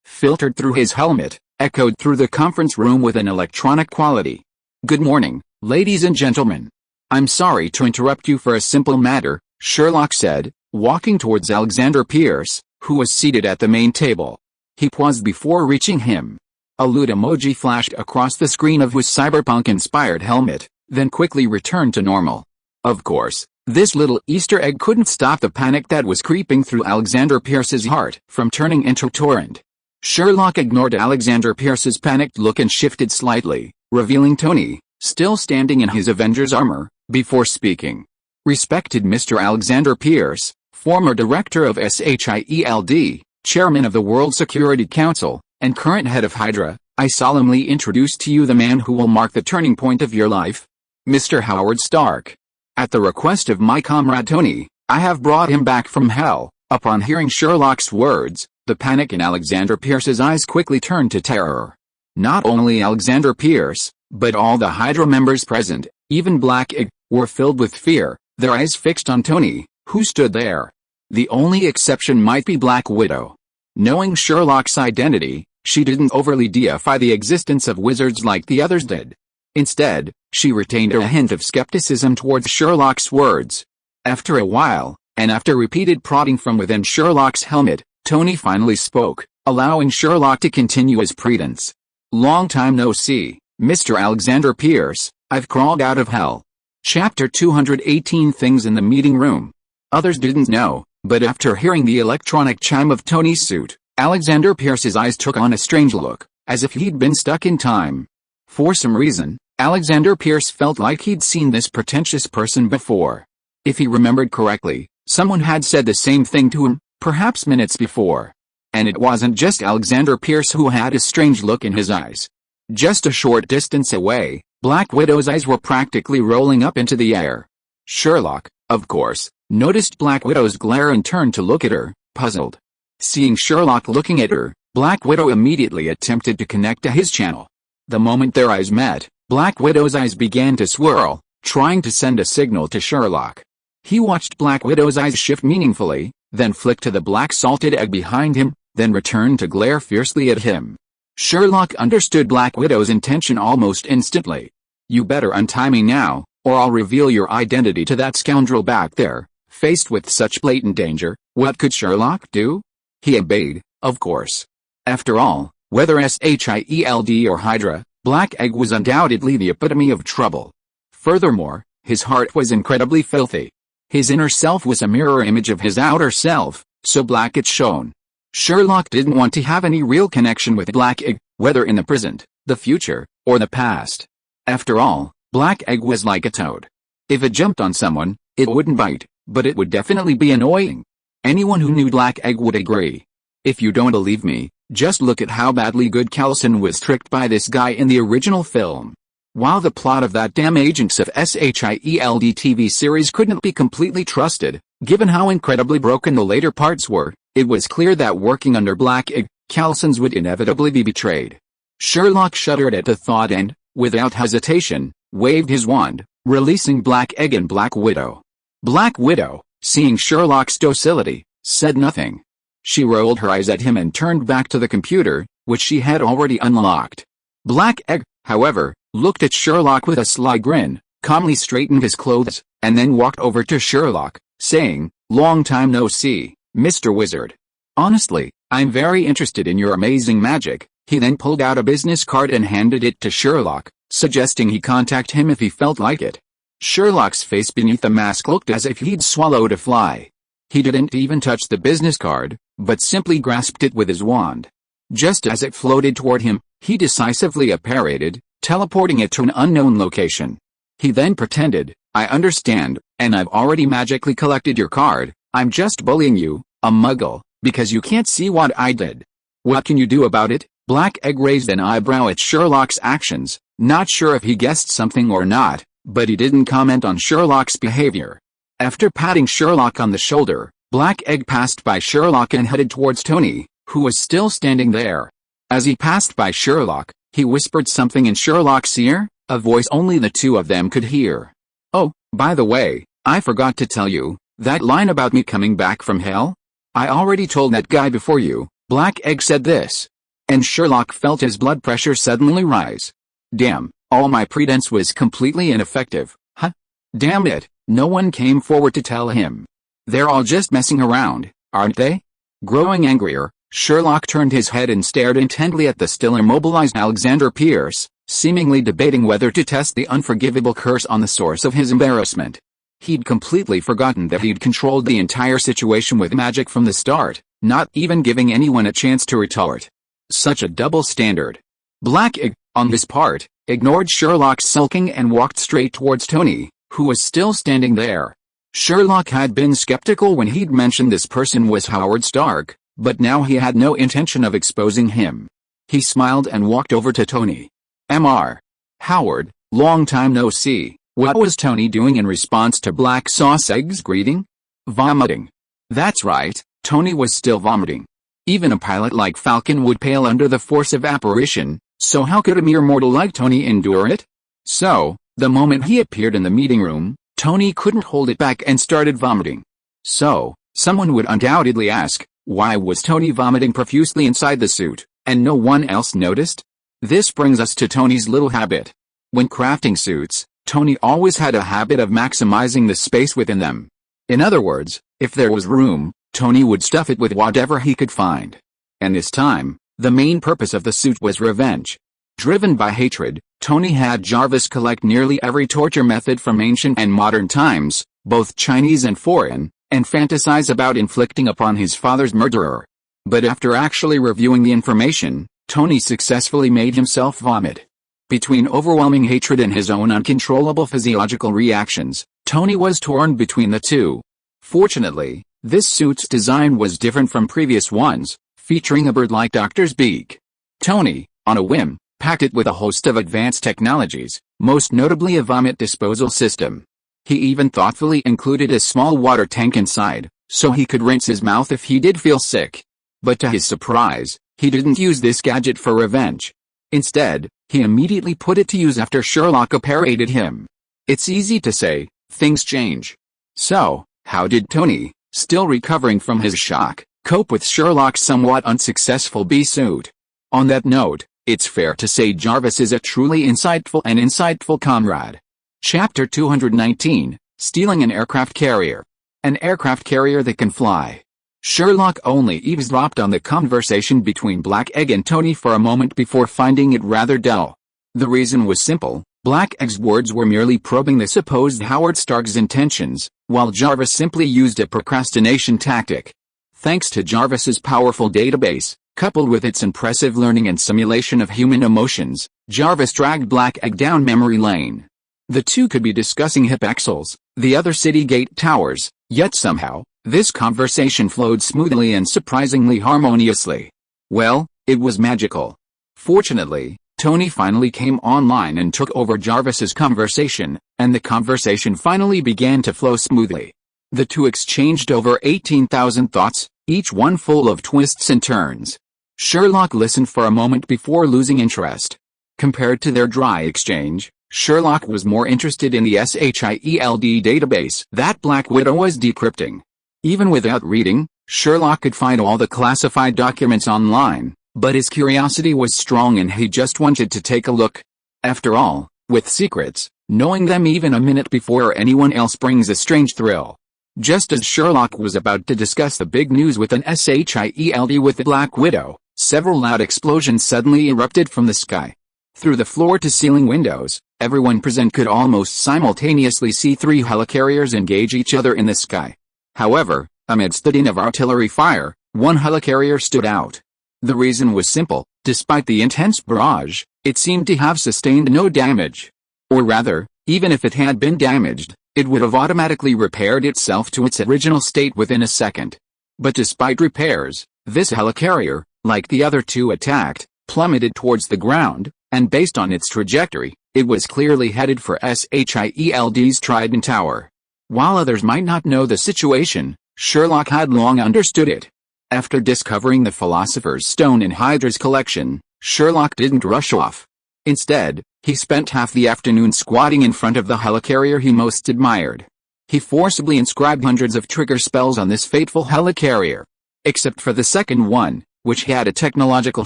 filtered through his helmet, echoed through the conference room with an electronic quality. "Good morning, ladies and gentlemen. I'm sorry to interrupt you for a simple matter," Sherlock said, walking towards Alexander Pierce, who was seated at the main table. He paused before reaching him. A loot emoji flashed across the screen of his cyberpunk-inspired helmet, then quickly returned to normal. Of course, this little Easter egg couldn't stop the panic that was creeping through Alexander Pierce's heart from turning into torrent. Sherlock ignored Alexander Pierce's panicked look and shifted slightly, revealing Tony, still standing in his Avengers armor, before speaking. "Respected Mr. Alexander Pierce, former director of SHIELD, chairman of the World Security Council, and current head of Hydra, I solemnly introduce to you the man who will mark the turning point of your life, Mr. Howard Stark. At the request of my comrade Tony, I have brought him back from hell." Upon hearing Sherlock's words, the panic in Alexander Pierce's eyes quickly turned to terror. Not only Alexander Pierce, but all the Hydra members present, even Black Egg, were filled with fear, their eyes fixed on Tony, who stood there. The only exception might be Black Widow. Knowing Sherlock's identity, she didn't overly deify the existence of wizards like the others did. Instead, she retained a hint of skepticism towards Sherlock's words. After a while, and after repeated prodding from within Sherlock's helmet, Tony finally spoke, allowing Sherlock to continue his credence. "Long time no see, Mr. Alexander Pierce. I've crawled out of hell." Chapter 218. Things in the meeting room. Others didn't know, but after hearing the electronic chime of Tony's suit, Alexander Pierce's eyes took on a strange look, as if he'd been stuck in time. For some reason, Alexander Pierce felt like he'd seen this pretentious person before. If he remembered correctly, someone had said the same thing to him, perhaps minutes before. And it wasn't just Alexander Pierce who had a strange look in his eyes. Just a short distance away, Black Widow's eyes were practically rolling up into the air. Sherlock, of course, noticed Black Widow's glare and turned to look at her, puzzled. Seeing Sherlock looking at her, Black Widow immediately attempted to connect to his channel. The moment their eyes met, Black Widow's eyes began to swirl, trying to send a signal to Sherlock. He watched Black Widow's eyes shift meaningfully, then flick to the black salted egg behind him, then return to glare fiercely at him. Sherlock understood Black Widow's intention almost instantly. "You better untie me now, or I'll reveal your identity to that scoundrel back there." Faced with such blatant danger, what could Sherlock do? He obeyed, of course. After all, whether SHIELD or Hydra, Black Egg was undoubtedly the epitome of trouble. Furthermore, his heart was incredibly filthy. His inner self was a mirror image of his outer self, so black it shone. Sherlock didn't want to have any real connection with Black Egg, whether in the present, the future, or the past. After all, Black Egg was like a toad. If it jumped on someone, it wouldn't bite, but it would definitely be annoying. Anyone who knew Black Egg would agree. If you don't believe me, just look at how badly good Coulson was tricked by this guy in the original film. While the plot of that damn Agents of SHIELD TV series couldn't be completely trusted, given how incredibly broken the later parts were, it was clear that working under Black Egg, Coulson's would inevitably be betrayed. Sherlock shuddered at the thought and, without hesitation, waved his wand, releasing Black Egg and Black Widow. Black Widow, seeing Sherlock's docility, said nothing. She rolled her eyes at him and turned back to the computer, which she had already unlocked. Black Egg, however, looked at Sherlock with a sly grin, calmly straightened his clothes, and then walked over to Sherlock, saying, "Long time no see, Mr. Wizard. Honestly, I'm very interested in your amazing magic." He then pulled out a business card and handed it to Sherlock, suggesting he contact him if he felt like it. Sherlock's face beneath the mask looked as if he'd swallowed a fly. He didn't even touch the business card, but simply grasped it with his wand. Just as it floated toward him, he decisively apparated, teleporting it to an unknown location. He then pretended, "I understand, and I've already magically collected your card. I'm just bullying you, a muggle, because you can't see what I did." "What can you do about it?" Black Egg raised an eyebrow at Sherlock's actions, not sure if he guessed something or not, but he didn't comment on Sherlock's behavior. After patting Sherlock on the shoulder, Black Egg passed by Sherlock and headed towards Tony, who was still standing there. As he passed by Sherlock, he whispered something in Sherlock's ear, a voice only the two of them could hear. "Oh, by the way, I forgot to tell you, that line about me coming back from hell? I already told that guy before you." Black Egg said this. And Sherlock felt his blood pressure suddenly rise. Damn, all my pretense was completely ineffective, huh? Damn it, no one came forward to tell him. They're all just messing around, aren't they? Growing angrier, Sherlock turned his head and stared intently at the still immobilized Alexander Pierce, seemingly debating whether to test the unforgivable curse on the source of his embarrassment. He'd completely forgotten that he'd controlled the entire situation with magic from the start, not even giving anyone a chance to retort. Such a double standard. Black Egg, on his part, ignored Sherlock's sulking and walked straight towards Tony, who was still standing there. Sherlock had been skeptical when he'd mentioned this person was Howard Stark, but now he had no intention of exposing him. He smiled and walked over to Tony. "Mr. Howard, long time no see." What was Tony doing in response to Black Sauce Egg's greeting? Vomiting. That's right, Tony was still vomiting. Even a pilot like Falcon would pale under the force of apparition, so how could a mere mortal like Tony endure it? So, the moment he appeared in the meeting room, Tony couldn't hold it back and started vomiting. So, someone would undoubtedly ask, why was Tony vomiting profusely inside the suit, and no one else noticed? This brings us to Tony's little habit. When crafting suits, Tony always had a habit of maximizing the space within them. In other words, if there was room, Tony would stuff it with whatever he could find. And this time, the main purpose of the suit was revenge. Driven by hatred, Tony had Jarvis collect nearly every torture method from ancient and modern times, both Chinese and foreign, and fantasize about inflicting upon his father's murderer. But after actually reviewing the information, Tony successfully made himself vomit. Between overwhelming hatred and his own uncontrollable physiological reactions, Tony was torn between the two. Fortunately, this suit's design was different from previous ones, featuring a bird-like doctor's beak. Tony, on a whim, packed it with a host of advanced technologies, most notably a vomit disposal system. He even thoughtfully included a small water tank inside, so he could rinse his mouth if he did feel sick. But to his surprise, he didn't use this gadget for revenge. Instead, he immediately put it to use after Sherlock operated him. It's easy to say, things change. So, how did Tony, still recovering from his shock, cope with Sherlock's somewhat unsuccessful B-suit? On that note, it's fair to say Jarvis is a truly insightful comrade. Chapter 219, Stealing an Aircraft Carrier. An aircraft carrier that can fly. Sherlock only eavesdropped on the conversation between Black Egg and Tony for a moment before finding it rather dull. The reason was simple: Black Egg's words were merely probing the supposed Howard Stark's intentions, while Jarvis simply used a procrastination tactic. Thanks to Jarvis's powerful database, coupled with its impressive learning and simulation of human emotions, Jarvis dragged Black Egg down memory lane. The two could be discussing Hypixels, the other city gate towers, yet somehow, this conversation flowed smoothly and surprisingly harmoniously. Well, it was magical. Fortunately, Tony finally came online and took over Jarvis's conversation, and the conversation finally began to flow smoothly. The two exchanged over 18,000 thoughts, each one full of twists and turns. Sherlock listened for a moment before losing interest. Compared to their dry exchange, Sherlock was more interested in the SHIELD database that Black Widow was decrypting. Even without reading, Sherlock could find all the classified documents online, but his curiosity was strong and he just wanted to take a look. After all, with secrets, knowing them even a minute before anyone else brings a strange thrill. Just as Sherlock was about to discuss the big news with an SHIELD with the Black Widow, several loud explosions suddenly erupted from the sky. Through the floor-to-ceiling windows, everyone present could almost simultaneously see three helicarriers engage each other in the sky. However, amidst the din of artillery fire, one helicarrier stood out. The reason was simple: despite the intense barrage, it seemed to have sustained no damage. Or rather, even if it had been damaged, it would have automatically repaired itself to its original state within a second. But despite repairs, this helicarrier, like the other two attacked, plummeted towards the ground, and based on its trajectory, it was clearly headed for SHIELD's Trident Tower. While others might not know the situation, Sherlock had long understood it. After discovering the Philosopher's Stone in Hydra's collection, Sherlock didn't rush off. Instead, he spent half the afternoon squatting in front of the helicarrier he most admired. He forcibly inscribed hundreds of trigger spells on this fateful helicarrier. Except for the second one, which had a technological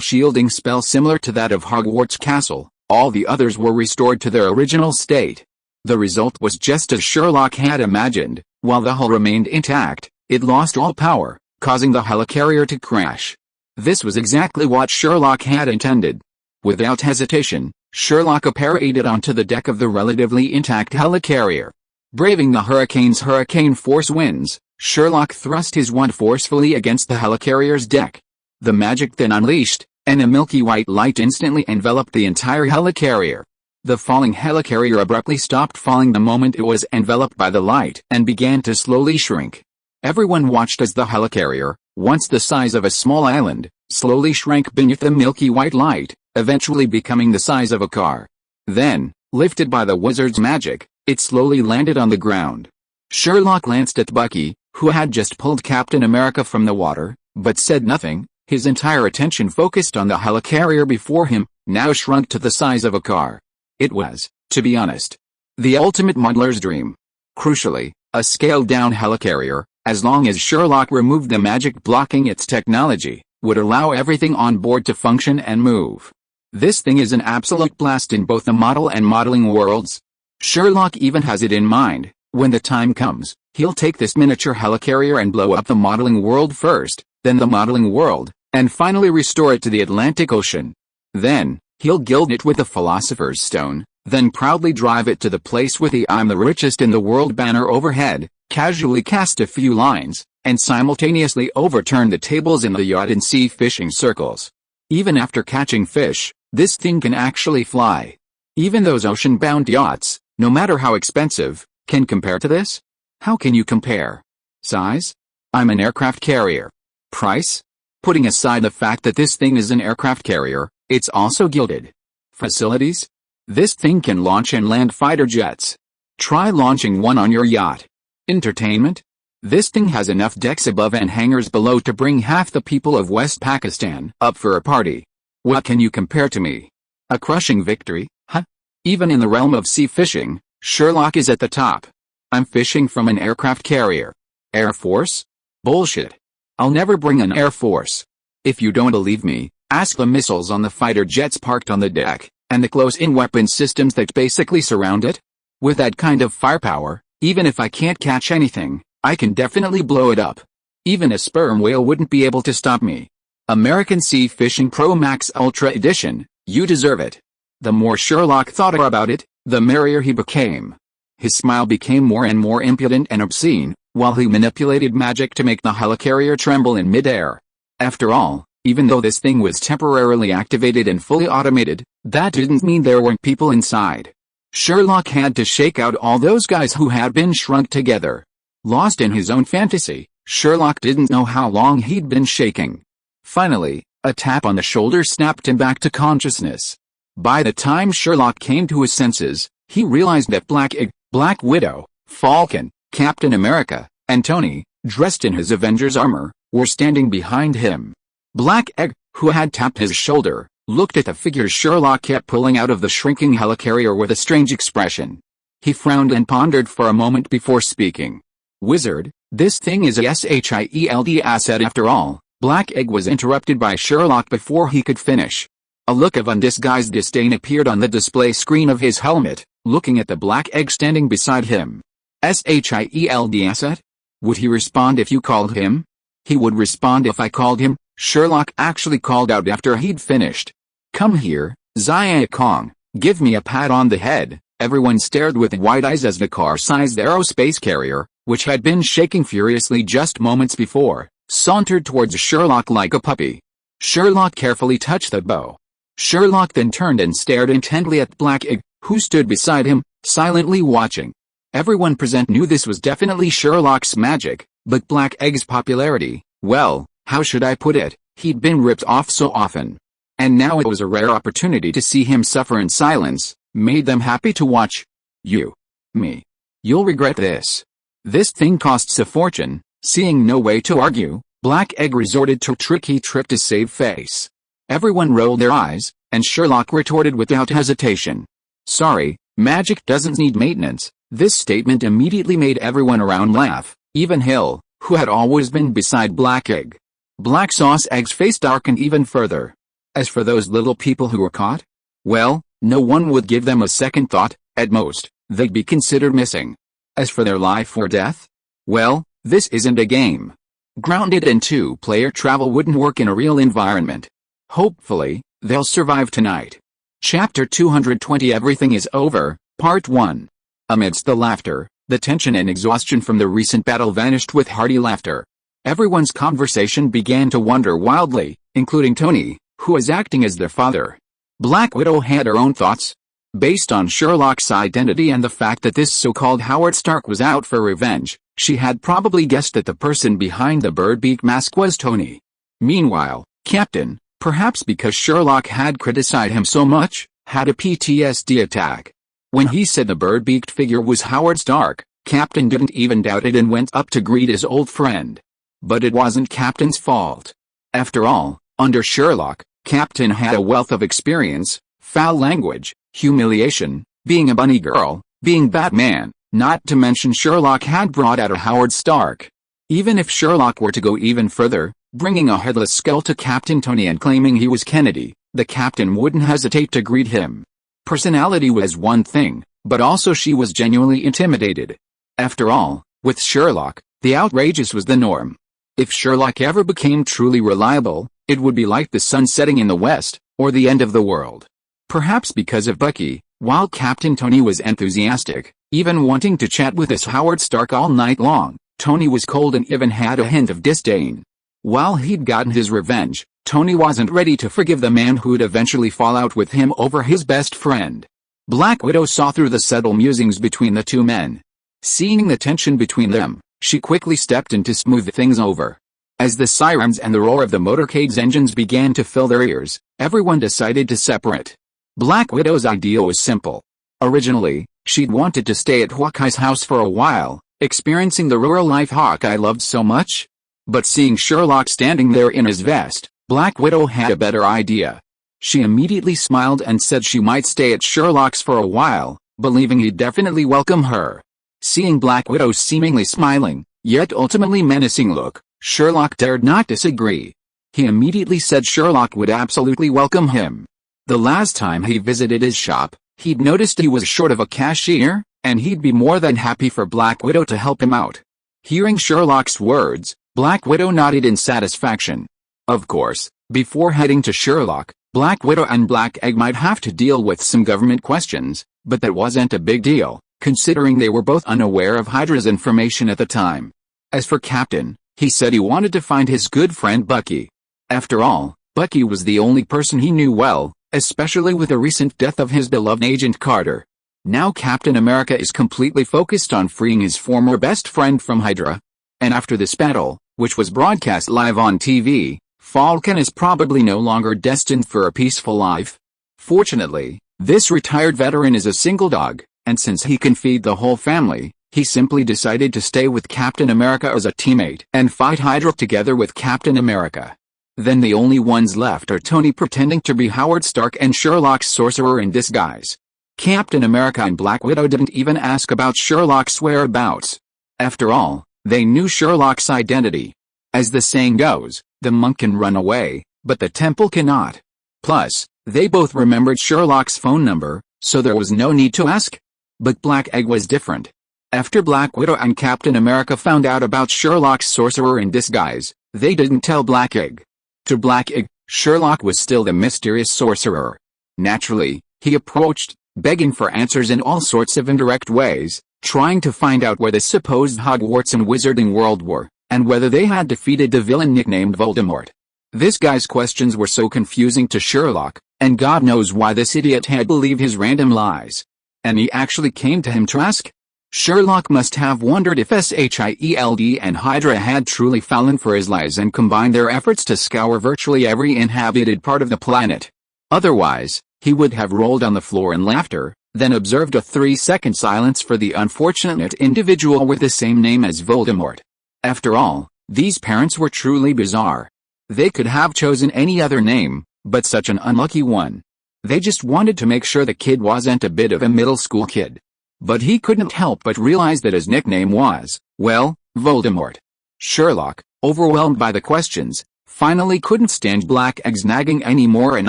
shielding spell similar to that of Hogwarts Castle, all the others were restored to their original state. The result was just as Sherlock had imagined: while the hull remained intact, it lost all power, causing the helicarrier to crash. This was exactly what Sherlock had intended. Without hesitation, Sherlock apparated onto the deck of the relatively intact helicarrier. Braving the hurricane's hurricane force winds, Sherlock thrust his wand forcefully against the helicarrier's deck. The magic then unleashed, and a milky white light instantly enveloped the entire helicarrier. The falling helicarrier abruptly stopped falling the moment it was enveloped by the light and began to slowly shrink. Everyone watched as the helicarrier, once the size of a small island, slowly shrank beneath the milky white light, eventually becoming the size of a car. Then, lifted by the wizard's magic, it slowly landed on the ground. Sherlock glanced at Bucky, who had just pulled Captain America from the water, but said nothing. His entire attention focused on the helicarrier before him, now shrunk to the size of a car. It was, to be honest, the ultimate modeler's dream. Crucially, a scaled-down helicarrier, as long as Sherlock removed the magic blocking its technology, would allow everything on board to function and move. This thing is an absolute blast in both the model and modeling worlds. Sherlock even has it in mind: when the time comes, he'll take this miniature helicarrier and blow up the modeling world first, then the modeling world, and finally restore it to the Atlantic Ocean. Then, he'll gild it with the Philosopher's Stone, then proudly drive it to the place with the "I'm the richest in the world" banner overhead, casually cast a few lines, and simultaneously overturn the tables in the yacht and sea fishing circles. Even after catching fish, this thing can actually fly. Even those ocean-bound yachts, no matter how expensive, can compare to this? How can you compare? Size? I'm an aircraft carrier. Price? Putting aside the fact that this thing is an aircraft carrier, it's also gilded. Facilities? This thing can launch and land fighter jets. Try launching one on your yacht. Entertainment? This thing has enough decks above and hangars below to bring half the people of West Pakistan up for a party. What can you compare to me? A crushing victory, huh? Even in the realm of sea fishing, Sherlock is at the top. I'm fishing from an aircraft carrier. Air Force? Bullshit. I'll never bring an Air Force. If you don't believe me, ask the missiles on the fighter jets parked on the deck, and the close-in weapon systems that basically surround it. With that kind of firepower, even if I can't catch anything, I can definitely blow it up. Even a sperm whale wouldn't be able to stop me. American Sea Fishing Pro Max Ultra Edition, you deserve it. The more Sherlock thought about it, the merrier he became. His smile became more and more impudent and obscene, while he manipulated magic to make the helicarrier tremble in midair. After all, even though this thing was temporarily activated and fully automated, that didn't mean there weren't people inside. Sherlock had to shake out all those guys who had been shrunk together. Lost in his own fantasy, Sherlock didn't know how long he'd been shaking. Finally, a tap on the shoulder snapped him back to consciousness. By the time Sherlock came to his senses, he realized that Black Egg, Black Widow, Falcon, Captain America, and Tony, dressed in his Avengers armor, were standing behind him. Black Egg, who had tapped his shoulder, looked at the figures Sherlock kept pulling out of the shrinking helicarrier with a strange expression. He frowned and pondered for a moment before speaking. Wizard, this thing is a SHIELD asset after all. Black Egg was interrupted by Sherlock before he could finish. A look of undisguised disdain appeared on the display screen of his helmet, looking at the Black Egg standing beside him. SHIELD asset? Would he respond if you called him? He would respond if I called him, Sherlock actually called out after he'd finished. Come here, Zia Kong, give me a pat on the head. Everyone stared with wide eyes as the car-sized aerospace carrier, which had been shaking furiously just moments before, sauntered towards Sherlock like a puppy. Sherlock carefully touched the bow. Sherlock then turned and stared intently at Black Egg, who stood beside him, silently watching. Everyone present knew this was definitely Sherlock's magic, but Black Egg's popularity, well, how should I put it, he'd been ripped off so often. And now it was a rare opportunity to see him suffer in silence, made them happy to watch. You. Me. You'll regret this. This thing costs a fortune. Seeing no way to argue, Black Egg resorted to a tricky trick to save face. Everyone rolled their eyes, and Sherlock retorted without hesitation. Sorry, magic doesn't need maintenance. This statement immediately made everyone around laugh, even Hill, who had always been beside Black Egg. Black Sauce Egg's face darkened even further. As for those little people who were caught, well, no one would give them a second thought. At most, they'd be considered missing. As for their life or death, well, this isn't a game. Grounded and two-player travel wouldn't work in a real environment. Hopefully, they'll survive tonight. Chapter 220 Everything is Over, Part 1. Amidst the laughter, the tension and exhaustion from the recent battle vanished with hearty laughter. Everyone's conversation began to wander wildly, including Tony, who was acting as their father. Black Widow had her own thoughts. Based on Sherlock's identity and the fact that this so-called Howard Stark was out for revenge, she had probably guessed that the person behind the bird-beak mask was Tony. Meanwhile, Captain, perhaps because Sherlock had criticized him so much, had a PTSD attack. When he said the bird-beaked figure was Howard Stark, Captain didn't even doubt it and went up to greet his old friend. But it wasn't Captain's fault. After all, under Sherlock, Captain had a wealth of experience, foul language, humiliation, being a bunny girl, being Batman, not to mention Sherlock had brought out a Howard Stark. Even if Sherlock were to go even further, bringing a headless skull to Captain Tony and claiming he was Kennedy, the captain wouldn't hesitate to greet him. Personality was one thing, but also she was genuinely intimidated. After all, with Sherlock, the outrageous was the norm. If Sherlock ever became truly reliable, it would be like the sun setting in the west, or the end of the world. Perhaps because of Bucky, while Captain Tony was enthusiastic, even wanting to chat with this Howard Stark all night long, Tony was cold and even had a hint of disdain. While he'd gotten his revenge, Tony wasn't ready to forgive the man who'd eventually fall out with him over his best friend. Black Widow saw through the subtle musings between the two men. Seeing the tension between them, she quickly stepped in to smooth things over. As the sirens and the roar of the motorcade's engines began to fill their ears, everyone decided to separate. Black Widow's idea was simple. Originally, she'd wanted to stay at Hawkeye's house for a while, experiencing the rural life Hawkeye loved so much. But seeing Sherlock standing there in his vest, Black Widow had a better idea. She immediately smiled and said she might stay at Sherlock's for a while, believing he'd definitely welcome her. Seeing Black Widow's seemingly smiling, yet ultimately menacing look, Sherlock dared not disagree. He immediately said Sherlock would absolutely welcome him. The last time he visited his shop, he'd noticed he was short of a cashier, and he'd be more than happy for Black Widow to help him out. Hearing Sherlock's words, Black Widow nodded in satisfaction. Of course, before heading to Sherlock, Black Widow and Black Egg might have to deal with some government questions, but that wasn't a big deal, considering they were both unaware of Hydra's information at the time. As for Captain, he said he wanted to find his good friend Bucky. After all, Bucky was the only person he knew well, especially with the recent death of his beloved Agent Carter. Now Captain America is completely focused on freeing his former best friend from Hydra. And after this battle, which was broadcast live on TV, Falcon is probably no longer destined for a peaceful life. Fortunately, this retired veteran is a single dog, and since he can feed the whole family, he simply decided to stay with Captain America as a teammate and fight Hydra together with Captain America. Then the only ones left are Tony pretending to be Howard Stark and Sherlock's sorcerer in disguise. Captain America and Black Widow didn't even ask about Sherlock's whereabouts. After all, they knew Sherlock's identity. As the saying goes, the monk can run away, but the temple cannot. Plus, they both remembered Sherlock's phone number, so there was no need to ask. But Black Egg was different. After Black Widow and Captain America found out about Sherlock's sorcerer in disguise, they didn't tell Black Egg. To Black Egg, Sherlock was still the mysterious sorcerer. Naturally, he approached, begging for answers in all sorts of indirect ways, trying to find out where the supposed Hogwarts and Wizarding World were, and whether they had defeated the villain nicknamed Voldemort. This guy's questions were so confusing to Sherlock, and God knows why this idiot had believed his random lies. And he actually came to him to ask. Sherlock must have wondered if SHIELD and Hydra had truly fallen for his lies and combined their efforts to scour virtually every inhabited part of the planet. Otherwise, he would have rolled on the floor in laughter, then observed a 3-second silence for the unfortunate individual with the same name as Voldemort. After all, these parents were truly bizarre. They could have chosen any other name, but such an unlucky one. They just wanted to make sure the kid wasn't a bit of a middle school kid. But he couldn't help but realize that his nickname was, well, Voldemort. Sherlock, overwhelmed by the questions, finally couldn't stand Black Egg's nagging anymore and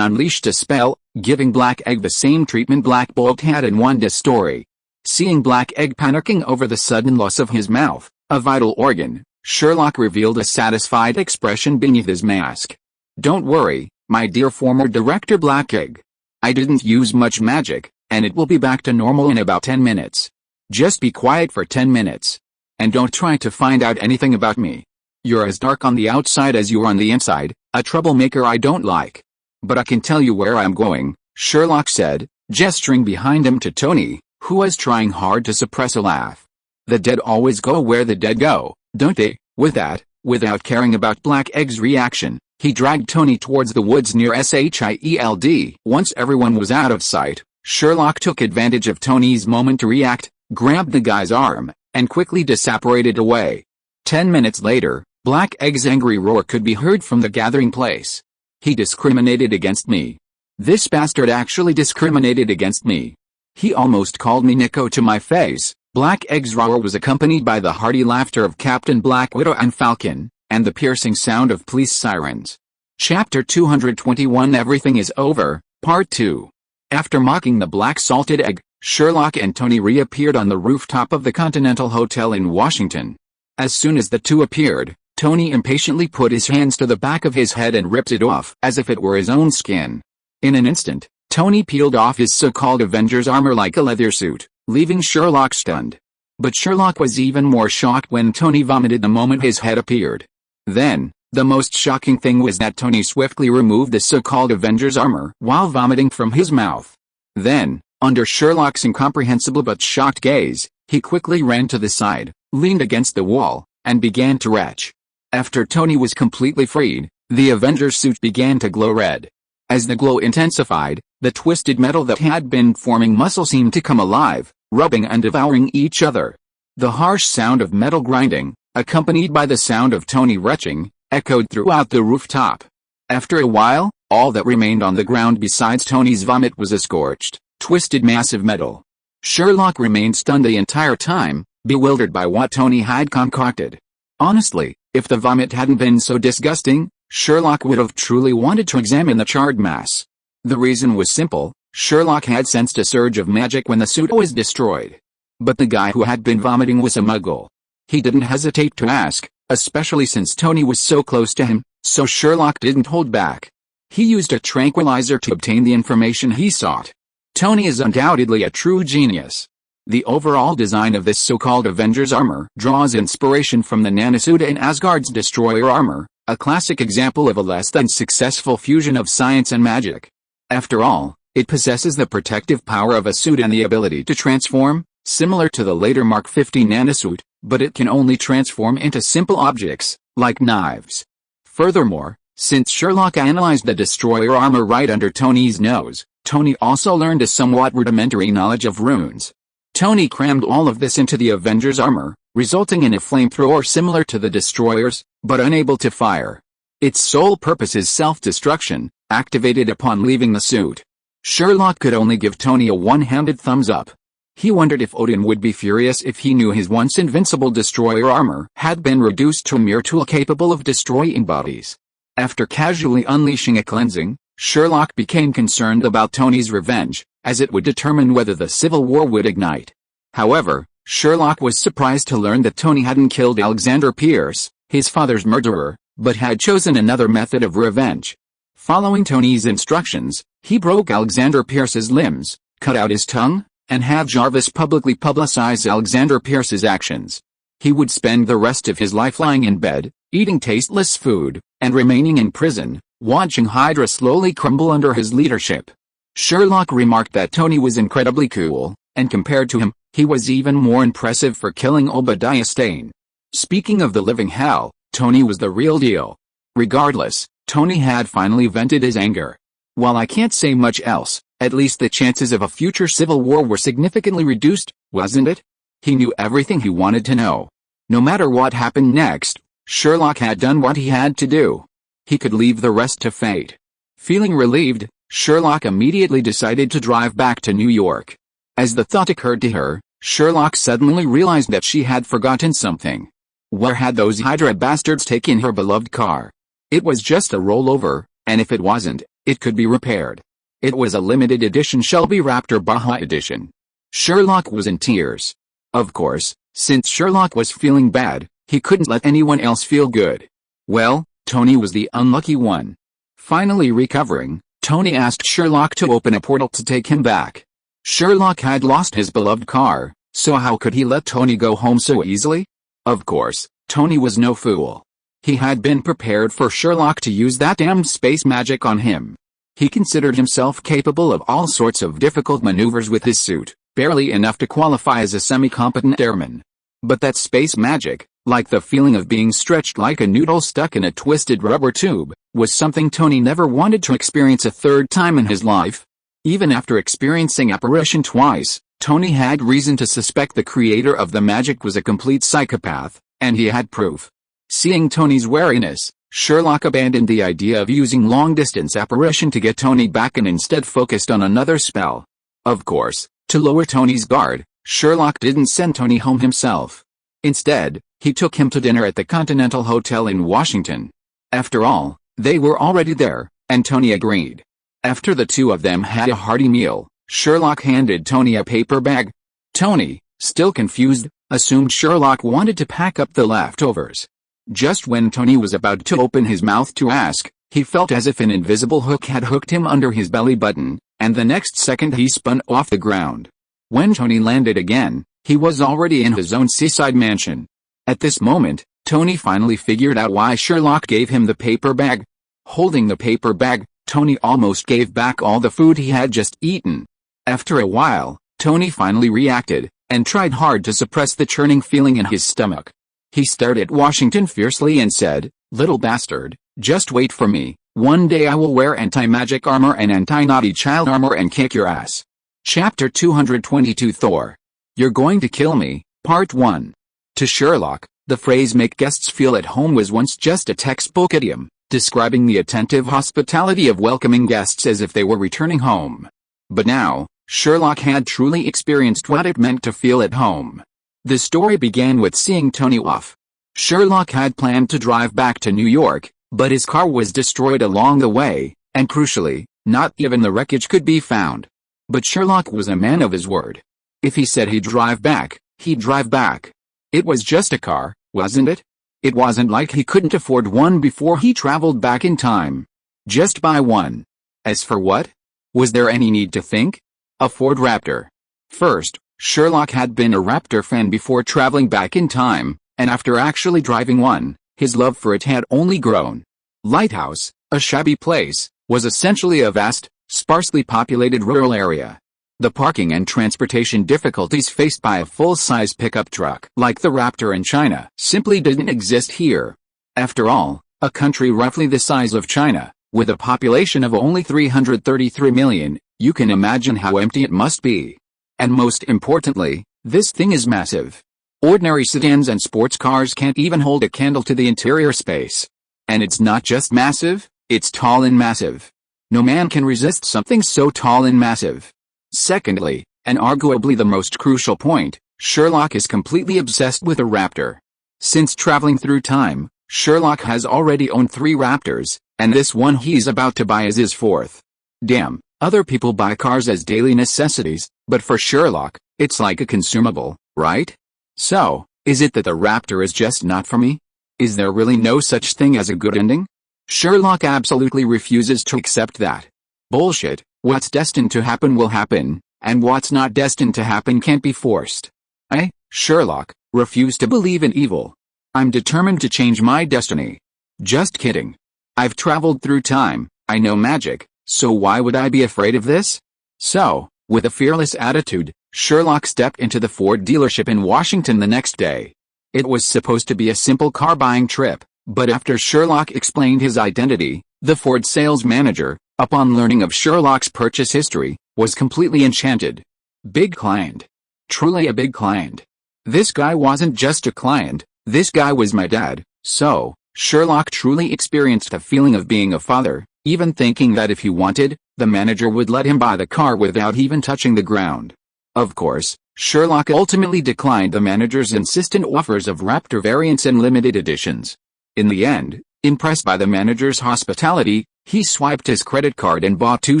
unleashed a spell, giving Black Egg the same treatment Black Bolt had in Wanda's story. Seeing Black Egg panicking over the sudden loss of his mouth, a vital organ, Sherlock revealed a satisfied expression beneath his mask. Don't worry, my dear former director Black Egg. I didn't use much magic, and it will be back to normal in about 10 minutes. Just be quiet for 10 minutes. And don't try to find out anything about me. You're as dark on the outside as you are on the inside, a troublemaker I don't like. But I can tell you where I'm going, Sherlock said, gesturing behind him to Tony, who was trying hard to suppress a laugh. The dead always go where the dead go, don't they? With that, without caring about Black Egg's reaction, he dragged Tony towards the woods near SHIELD. Once everyone was out of sight, Sherlock took advantage of Tony's moment to react, grabbed the guy's arm, and quickly disapparated away. 10 minutes later, Black Egg's angry roar could be heard from the gathering place. He discriminated against me. This bastard actually discriminated against me. He almost called me Nico to my face. Black Egg's roar was accompanied by the hearty laughter of Captain Black Widow and Falcon, and the piercing sound of police sirens. Chapter 221 Everything is Over, Part 2. After mocking the black salted egg, Sherlock and Tony reappeared on the rooftop of the Continental Hotel in Washington. As soon as the two appeared, Tony impatiently put his hands to the back of his head and ripped it off as if it were his own skin. In an instant, Tony peeled off his so-called Avengers armor like a leather suit, leaving Sherlock stunned. But Sherlock was even more shocked when Tony vomited the moment his head appeared. Then, the most shocking thing was that Tony swiftly removed the so-called Avengers armor while vomiting from his mouth. Then, under Sherlock's incomprehensible but shocked gaze, he quickly ran to the side, leaned against the wall, and began to retch. After Tony was completely freed, the Avengers suit began to glow red. As the glow intensified, the twisted metal that had been forming muscle seemed to come alive, rubbing and devouring each other. The harsh sound of metal grinding, accompanied by the sound of Tony retching, echoed throughout the rooftop. After a while, all that remained on the ground besides Tony's vomit was a scorched, twisted mass of metal. Sherlock remained stunned the entire time, bewildered by what Tony had concocted. Honestly, if the vomit hadn't been so disgusting, Sherlock would have truly wanted to examine the charred mass. The reason was simple: Sherlock had sensed a surge of magic when the suit was destroyed. But the guy who had been vomiting was a muggle. He didn't hesitate to ask, especially since Tony was so close to him, so Sherlock didn't hold back. He used a tranquilizer to obtain the information he sought. Tony is undoubtedly a true genius. The overall design of this so-called Avengers armor draws inspiration from the nanosuit in Asgard's destroyer armor, a classic example of a less than successful fusion of science and magic. After all, it possesses the protective power of a suit and the ability to transform, similar to the later Mark 50 nanosuit, but it can only transform into simple objects, like knives. Furthermore, since Sherlock analyzed the destroyer armor right under Tony's nose, Tony also learned a somewhat rudimentary knowledge of runes. Tony crammed all of this into the Avengers armor, resulting in a flamethrower similar to the destroyers, but unable to fire. Its sole purpose is self-destruction, activated upon leaving the suit. Sherlock could only give Tony a one-handed thumbs up. He wondered if Odin would be furious if he knew his once invincible destroyer armor had been reduced to a mere tool capable of destroying bodies. After casually unleashing a cleansing, Sherlock became concerned about Tony's revenge, as it would determine whether the Civil War would ignite. However, Sherlock was surprised to learn that Tony hadn't killed Alexander Pierce, his father's murderer, but had chosen another method of revenge. Following Tony's instructions, he broke Alexander Pierce's limbs, cut out his tongue, and had Jarvis publicly publicize Alexander Pierce's actions. He would spend the rest of his life lying in bed, eating tasteless food, and remaining in prison, watching Hydra slowly crumble under his leadership. Sherlock remarked that Tony was incredibly cool, and compared to him, he was even more impressive for killing Obadiah Stane. Speaking of the living hell, Tony was the real deal. Regardless, Tony had finally vented his anger. While I can't say much else, at least the chances of a future civil war were significantly reduced, wasn't it? He knew everything he wanted to know. No matter what happened next, Sherlock had done what he had to do. He could leave the rest to fate. Feeling relieved, Sherlock immediately decided to drive back to New York. As the thought occurred to her, Sherlock suddenly realized that she had forgotten something. Where had those Hydra bastards taken her beloved car? It was just a rollover, and if it wasn't, it could be repaired. It was a limited edition Shelby Raptor Baja edition. Sherlock was in tears. Of course, since Sherlock was feeling bad, he couldn't let anyone else feel good. Well, Tony was the unlucky one. Finally recovering, Tony asked Sherlock to open a portal to take him back. Sherlock had lost his beloved car, so how could he let Tony go home so easily? Of course, Tony was no fool. He had been prepared for Sherlock to use that damned space magic on him. He considered himself capable of all sorts of difficult maneuvers with his suit, barely enough to qualify as a semi-competent airman. But that space magic, like the feeling of being stretched like a noodle stuck in a twisted rubber tube, was something Tony never wanted to experience a third time in his life. Even after experiencing apparition twice, Tony had reason to suspect the creator of the magic was a complete psychopath, and he had proof. Seeing Tony's wariness, Sherlock abandoned the idea of using long-distance apparition to get Tony back and instead focused on another spell. Of course, to lower Tony's guard, Sherlock didn't send Tony home himself. Instead, he took him to dinner at the Continental Hotel in Washington. After all, they were already there, and Tony agreed. After the two of them had a hearty meal, Sherlock handed Tony a paper bag. Tony, still confused, assumed Sherlock wanted to pack up the leftovers. Just when Tony was about to open his mouth to ask, he felt as if an invisible hook had hooked him under his belly button, and the next second he spun off the ground. When Tony landed again, he was already in his own seaside mansion. At this moment, Tony finally figured out why Sherlock gave him the paper bag. Holding the paper bag, Tony almost gave back all the food he had just eaten. After a while, Tony finally reacted, and tried hard to suppress the churning feeling in his stomach. He stared at Washington fiercely and said, "Little bastard, just wait for me, One day I will wear anti-magic armor and anti-naughty child armor and kick your ass. Chapter 222 Thor. You're going to kill me, Part 1. To Sherlock, the phrase "make guests feel at home" was once just a textbook idiom, describing the attentive hospitality of welcoming guests as if they were returning home. But now, Sherlock had truly experienced what it meant to feel at home. The story began with seeing Tony off. Sherlock had planned to drive back to New York, but his car was destroyed along the way, and crucially, not even the wreckage could be found. But Sherlock was a man of his word. If he said he'd drive back, he'd drive back. It was just a car, wasn't it? It wasn't like he couldn't afford one before he traveled back in time. Just buy one. As for what? Was there any need to think? A Ford Raptor. First, Sherlock had been a Raptor fan before traveling back in time, and after actually driving one, his love for it had only grown. Lighthouse, a shabby place, was essentially a vast, sparsely populated rural area. The parking and transportation difficulties faced by a full-size pickup truck like the Raptor in China simply didn't exist here. After all, a country roughly the size of China, with a population of only 333 million, you can imagine how empty it must be. And most importantly, this thing is massive. Ordinary sedans and sports cars can't even hold a candle to the interior space. And it's not just massive, it's tall and massive. No man can resist something so tall and massive. Secondly, and arguably the most crucial point, Sherlock is completely obsessed with a Raptor. Since traveling through time, Sherlock has already owned 3 Raptors, and this one he's about to buy is his 4th. Damn, other people buy cars as daily necessities, but for Sherlock, it's like a consumable, right? So, is it that the Raptor is just not for me? Is there really no such thing as a good ending? Sherlock absolutely refuses to accept that. Bullshit, what's destined to happen will happen, and what's not destined to happen can't be forced. I, Sherlock, refuse to believe in evil. I'm determined to change my destiny. Just kidding. I've traveled through time, I know magic, so why would I be afraid of this? So, with a fearless attitude, Sherlock stepped into the Ford dealership in Washington the next day. It was supposed to be a simple car buying trip, but after Sherlock explained his identity, the Ford sales manager, upon learning of Sherlock's purchase history, was completely enchanted. Big client. Truly a big client. This guy wasn't just a client, this guy was my dad. So, Sherlock truly experienced the feeling of being a father, even thinking that if he wanted, the manager would let him buy the car without even touching the ground. Of course, Sherlock ultimately declined the manager's insistent offers of Raptor variants and limited editions. In the end, impressed by the manager's hospitality, he swiped his credit card and bought 2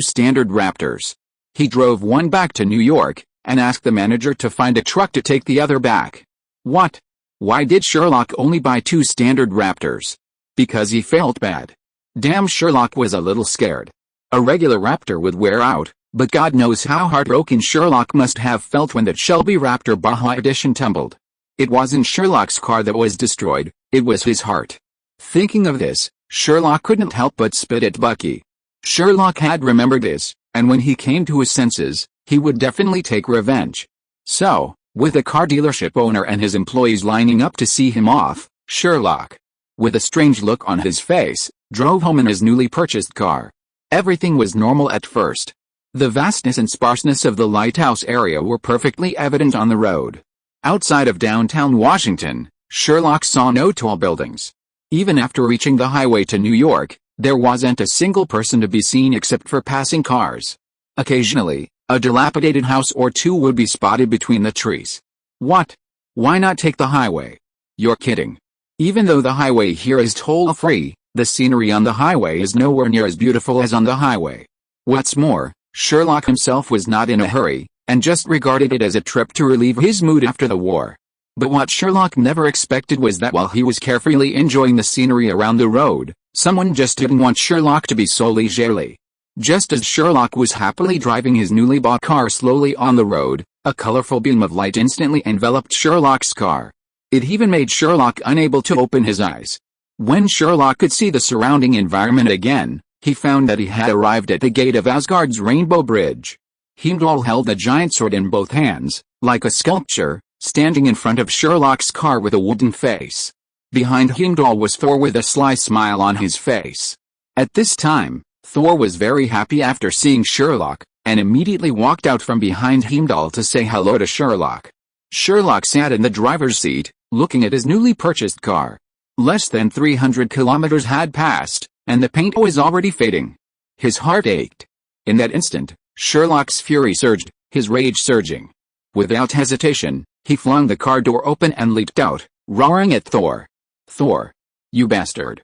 standard Raptors. He drove one back to New York, and asked the manager to find a truck to take the other back. What? Why did Sherlock only buy 2 standard Raptors? Because he felt bad. Damn, Sherlock was a little scared. A regular Raptor would wear out, but God knows how heartbroken Sherlock must have felt when that Shelby Raptor Baja Edition tumbled. It wasn't Sherlock's car that was destroyed, it was his heart. Thinking of this, Sherlock couldn't help but spit at Bucky. Sherlock had remembered this, and when he came to his senses, he would definitely take revenge. So, with the car dealership owner and his employees lining up to see him off, Sherlock, with a strange look on his face, drove home in his newly purchased car. Everything was normal at first. The vastness and sparseness of the lighthouse area were perfectly evident on the road. Outside of downtown Washington, Sherlock saw no tall buildings. Even after reaching the highway to New York, there wasn't a single person to be seen except for passing cars. Occasionally, a dilapidated house or 2 would be spotted between the trees. What? Why not take the highway? You're kidding. Even though the highway here is toll-free, the scenery on the highway is nowhere near as beautiful as on the highway. What's more, Sherlock himself was not in a hurry, and just regarded it as a trip to relieve his mood after the war. But what Sherlock never expected was that while he was carefully enjoying the scenery around the road, someone just didn't want Sherlock to be so leisurely. Just as Sherlock was happily driving his newly bought car slowly on the road, a colorful beam of light instantly enveloped Sherlock's car. It even made Sherlock unable to open his eyes. When Sherlock could see the surrounding environment again, he found that he had arrived at the gate of Asgard's Rainbow Bridge. Heimdall held a giant sword in both hands, like a sculpture, standing in front of Sherlock's car with a wooden face. Behind Heimdall was Thor with a sly smile on his face. At this time, Thor was very happy after seeing Sherlock, and immediately walked out from behind Heimdall to say hello to Sherlock. Sherlock sat in the driver's seat, looking at his newly purchased car. Less than 300 kilometers had passed, and the paint was already fading. His heart ached. In that instant, Sherlock's fury surged, his rage surging. Without hesitation, he flung the car door open and leaped out, roaring at Thor. "Thor! You bastard!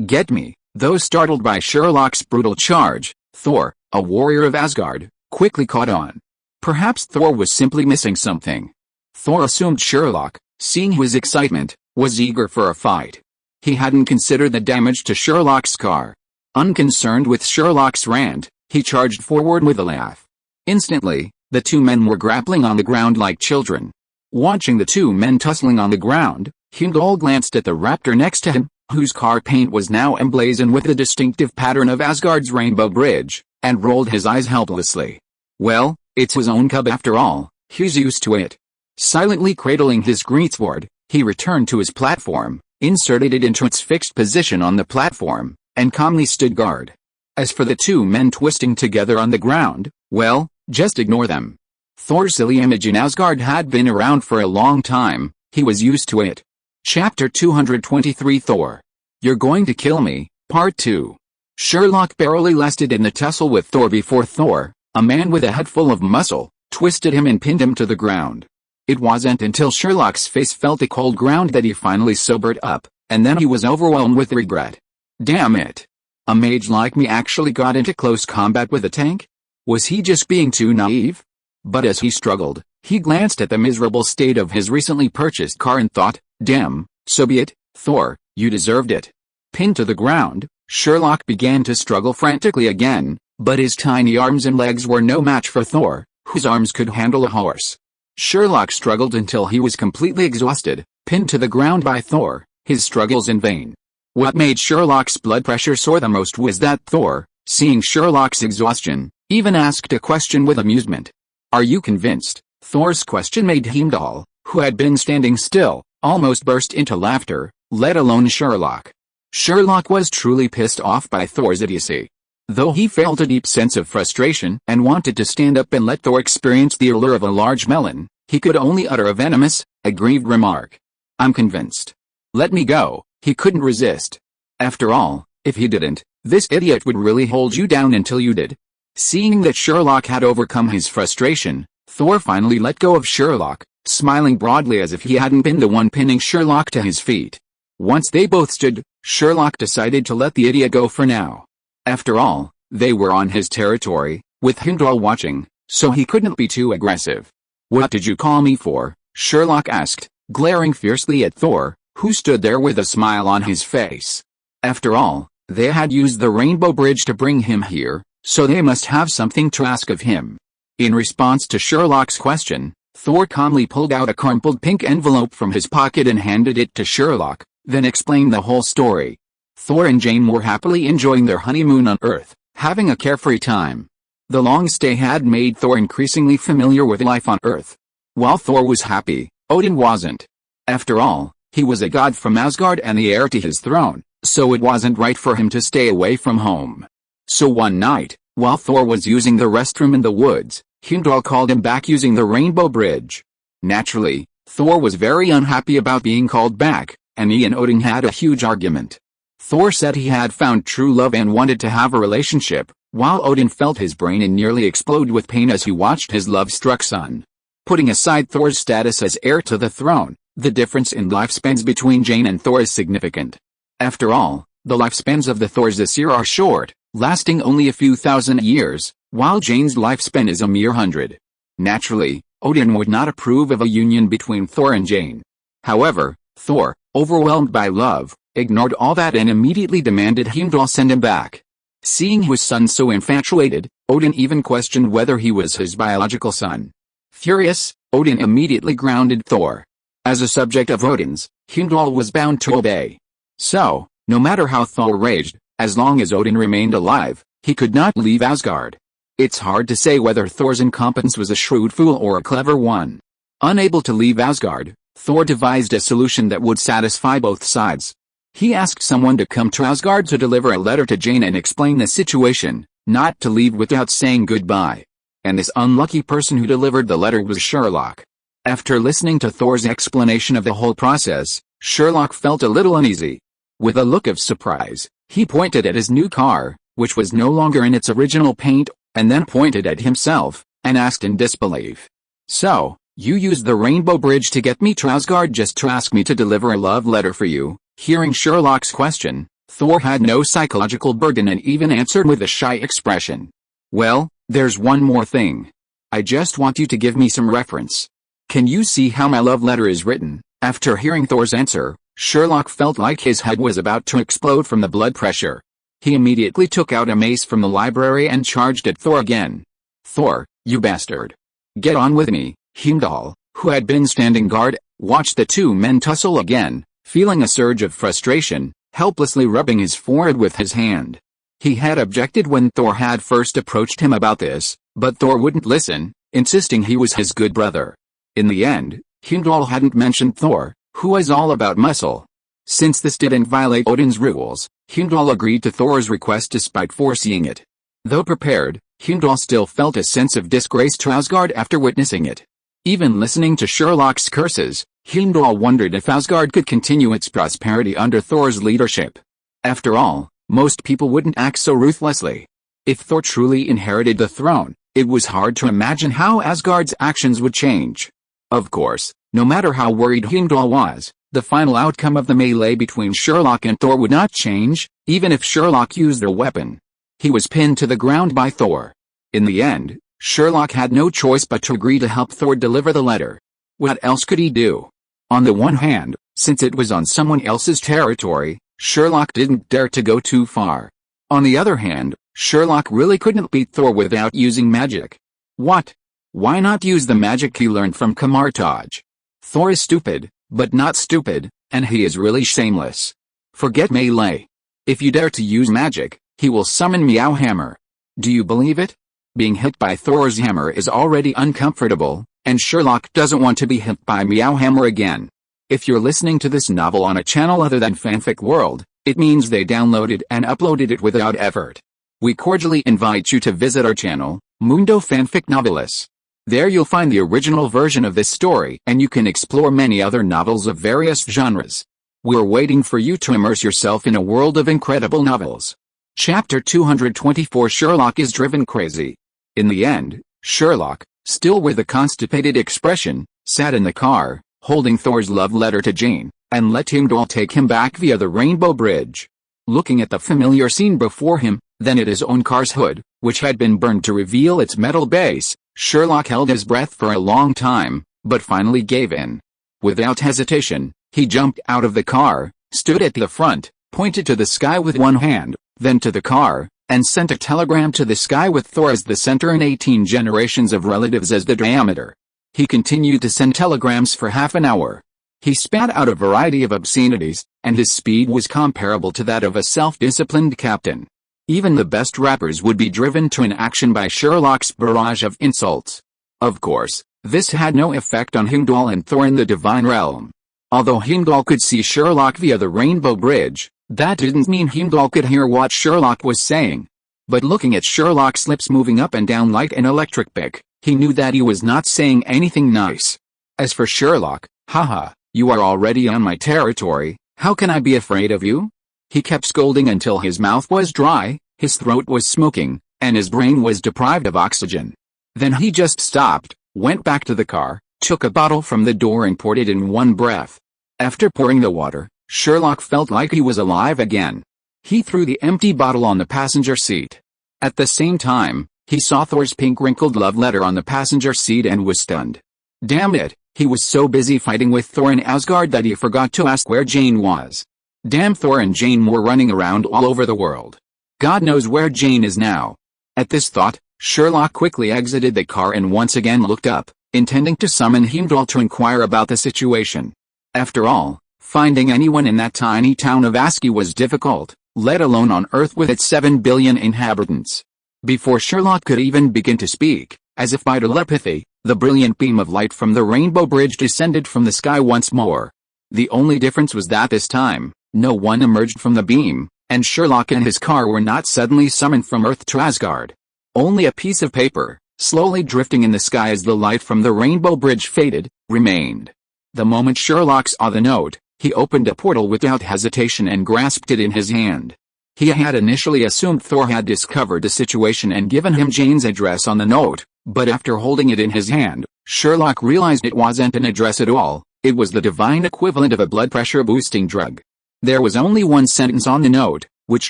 Get me!" Though startled by Sherlock's brutal charge, Thor, a warrior of Asgard, quickly caught on. Perhaps Thor was simply missing something. Thor assumed Sherlock, seeing his excitement, was eager for a fight. He hadn't considered the damage to Sherlock's car. Unconcerned with Sherlock's rant, he charged forward with a laugh. Instantly, the two men were grappling on the ground like children. Watching the two men tussling on the ground, Heimdall glanced at the raptor next to him, whose car paint was now emblazoned with the distinctive pattern of Asgard's rainbow bridge, and rolled his eyes helplessly. Well, it's his own cub after all, he's used to it. Silently cradling his greatsword, he returned to his platform, inserted it into its fixed position on the platform, and calmly stood guard. As for the two men twisting together on the ground, well, just ignore them. Thor's silly image in Asgard had been around for a long time, he was used to it. Chapter 223 Thor. You're Going to Kill Me, Part 2. Sherlock barely lasted in the tussle with Thor before Thor, a man with a head full of muscle, twisted him and pinned him to the ground. It wasn't until Sherlock's face felt the cold ground that he finally sobered up, and then he was overwhelmed with regret. Damn it! A mage like me actually got into close combat with a tank? Was he just being too naive? But as he struggled, he glanced at the miserable state of his recently purchased car and thought, damn, so be it, Thor, you deserved it. Pinned to the ground, Sherlock began to struggle frantically again, but his tiny arms and legs were no match for Thor, whose arms could handle a horse. Sherlock struggled until he was completely exhausted, pinned to the ground by Thor, his struggles in vain. What made Sherlock's blood pressure soar the most was that Thor, seeing Sherlock's exhaustion, even asked a question with amusement. Are you convinced? Thor's question made Heimdall, who had been standing still, almost burst into laughter, let alone Sherlock. Sherlock was truly pissed off by Thor's idiocy. Though he felt a deep sense of frustration and wanted to stand up and let Thor experience the allure of a large melon, he could only utter a venomous, aggrieved remark. I'm convinced. Let me go, he couldn't resist. After all, if he didn't, this idiot would really hold you down until you did. Seeing that Sherlock had overcome his frustration, Thor finally let go of Sherlock, smiling broadly as if he hadn't been the one pinning Sherlock to his feet. Once they both stood, Sherlock decided to let the idiot go for now. After all, they were on his territory, with Heimdall watching, so he couldn't be too aggressive. What did you call me for? Sherlock asked, glaring fiercely at Thor, who stood there with a smile on his face. After all, they had used the rainbow bridge to bring him here, so they must have something to ask of him. In response to Sherlock's question, Thor calmly pulled out a crumpled pink envelope from his pocket and handed it to Sherlock, then explained the whole story. Thor and Jane were happily enjoying their honeymoon on Earth, having a carefree time. The long stay had made Thor increasingly familiar with life on Earth. While Thor was happy, Odin wasn't. After all, he was a god from Asgard and the heir to his throne, so it wasn't right for him to stay away from home. So one night, while Thor was using the restroom in the woods, Heimdall called him back using the rainbow bridge. Naturally, Thor was very unhappy about being called back, and he and Odin had a huge argument. Thor said he had found true love and wanted to have a relationship, while Odin felt his brain nearly explode with pain as he watched his love-struck son. Putting aside Thor's status as heir to the throne, the difference in lifespans between Jane and Thor is significant. After all, the lifespans of the Thors this year are short, lasting only a few thousand years, while Jane's lifespan is a mere 100. Naturally, Odin would not approve of a union between Thor and Jane. However, Thor, overwhelmed by love, ignored all that and immediately demanded Heimdall send him back. Seeing his son so infatuated, Odin even questioned whether he was his biological son. Furious, Odin immediately grounded Thor. As a subject of Odin's, Heimdall was bound to obey. So, no matter how Thor raged, as long as Odin remained alive, he could not leave Asgard. It's hard to say whether Thor's incompetence was a shrewd fool or a clever one. Unable to leave Asgard, Thor devised a solution that would satisfy both sides. He asked someone to come to Asgard to deliver a letter to Jane and explain the situation, not to leave without saying goodbye. And this unlucky person who delivered the letter was Sherlock. After listening to Thor's explanation of the whole process, Sherlock felt a little uneasy. With a look of surprise, he pointed at his new car, which was no longer in its original paint, and then pointed at himself, and asked in disbelief. "So, you used the Rainbow Bridge to get me to Asgard just to ask me to deliver a love letter for you?" Hearing Sherlock's question, Thor had no psychological burden and even answered with a shy expression. "Well, there's one more thing. I just want you to give me some reference. Can you see how my love letter is written?" After hearing Thor's answer, Sherlock felt like his head was about to explode from the blood pressure. He immediately took out a mace from the library and charged at Thor again. "Thor, you bastard. Get on with me." Heimdall, who had been standing guard, watched the two men tussle again, feeling a surge of frustration, helplessly rubbing his forehead with his hand. He had objected when Thor had first approached him about this, but Thor wouldn't listen, insisting he was his good brother. In the end, Heimdall hadn't mentioned Thor, who was all about muscle. Since this didn't violate Odin's rules, Heimdall agreed to Thor's request despite foreseeing it. Though prepared, Heimdall still felt a sense of disgrace to Asgard after witnessing it. Even listening to Sherlock's curses, Heimdall wondered if Asgard could continue its prosperity under Thor's leadership. After all, most people wouldn't act so ruthlessly. If Thor truly inherited the throne, it was hard to imagine how Asgard's actions would change. Of course, no matter how worried Heimdall was, the final outcome of the melee between Sherlock and Thor would not change, even if Sherlock used their weapon. He was pinned to the ground by Thor. In the end, Sherlock had no choice but to agree to help Thor deliver the letter. What else could he do? On the one hand, since it was on someone else's territory, Sherlock didn't dare to go too far. On the other hand, Sherlock really couldn't beat Thor without using magic. What? Why not use the magic he learned from Kamartaj? Thor is stupid, but not stupid, and he is really shameless. Forget melee. If you dare to use magic, he will summon Meow Hammer. Do you believe it? Being hit by Thor's hammer is already uncomfortable, and Sherlock doesn't want to be hit by Meow Hammer again. If you're listening to this novel on a channel other than Fanfic World, it means they downloaded and uploaded it without effort. We cordially invite you to visit our channel, Mundo Fanfic Novelis. There you'll find the original version of this story and you can explore many other novels of various genres. We're waiting for you to immerse yourself in a world of incredible novels. Chapter 224 Sherlock is driven crazy. In the end, Sherlock, still with a constipated expression, sat in the car, holding Thor's love letter to Jane, and let Heimdall take him back via the Rainbow Bridge. Looking at the familiar scene before him, then at his own car's hood, which had been burned to reveal its metal base, Sherlock held his breath for a long time, but finally gave in. Without hesitation, he jumped out of the car, stood at the front, pointed to the sky with one hand, then to the car, and sent a telegram to the sky with Thor as the center and 18 generations of relatives as the diameter. He continued to send telegrams for half an hour. He spat out a variety of obscenities, and his speed was comparable to that of a self-disciplined captain. Even the best rappers would be driven to inaction by Sherlock's barrage of insults. Of course, this had no effect on Heimdall and Thor in the Divine Realm. Although Heimdall could see Sherlock via the Rainbow Bridge, that didn't mean Heimdall could hear what Sherlock was saying. But looking at Sherlock's lips moving up and down like an electric pick, he knew that he was not saying anything nice. As for Sherlock, haha, you are already on my territory, how can I be afraid of you? He kept scolding until his mouth was dry, his throat was smoking, and his brain was deprived of oxygen. Then he just stopped, went back to the car, took a bottle from the door and poured it in one breath. After pouring the water, Sherlock felt like he was alive again. He threw the empty bottle on the passenger seat. At the same time, he saw Thor's pink wrinkled love letter on the passenger seat and was stunned. Damn it, he was so busy fighting with Thor in Asgard that he forgot to ask where Jane was. Damn, Thor and Jane were running around all over the world. God knows where Jane is now. At this thought, Sherlock quickly exited the car and once again looked up, intending to summon Heimdall to inquire about the situation. After all, finding anyone in that tiny town of Aski was difficult, let alone on Earth with its 7 billion inhabitants. Before Sherlock could even begin to speak, as if by telepathy, the brilliant beam of light from the Rainbow Bridge descended from the sky once more. The only difference was that this time, No one emerged from the beam, and Sherlock and his car were not suddenly summoned from Earth to Asgard. Only a piece of paper, slowly drifting in the sky as the light from the Rainbow Bridge faded, remained. The moment Sherlock saw the note, he opened a portal without hesitation and grasped it in his hand. He had initially assumed Thor had discovered the situation and given him Jane's address on the note, but after holding it in his hand, Sherlock realized it wasn't an address at all. It was the divine equivalent of a blood pressure boosting drug. There was only one sentence on the note, which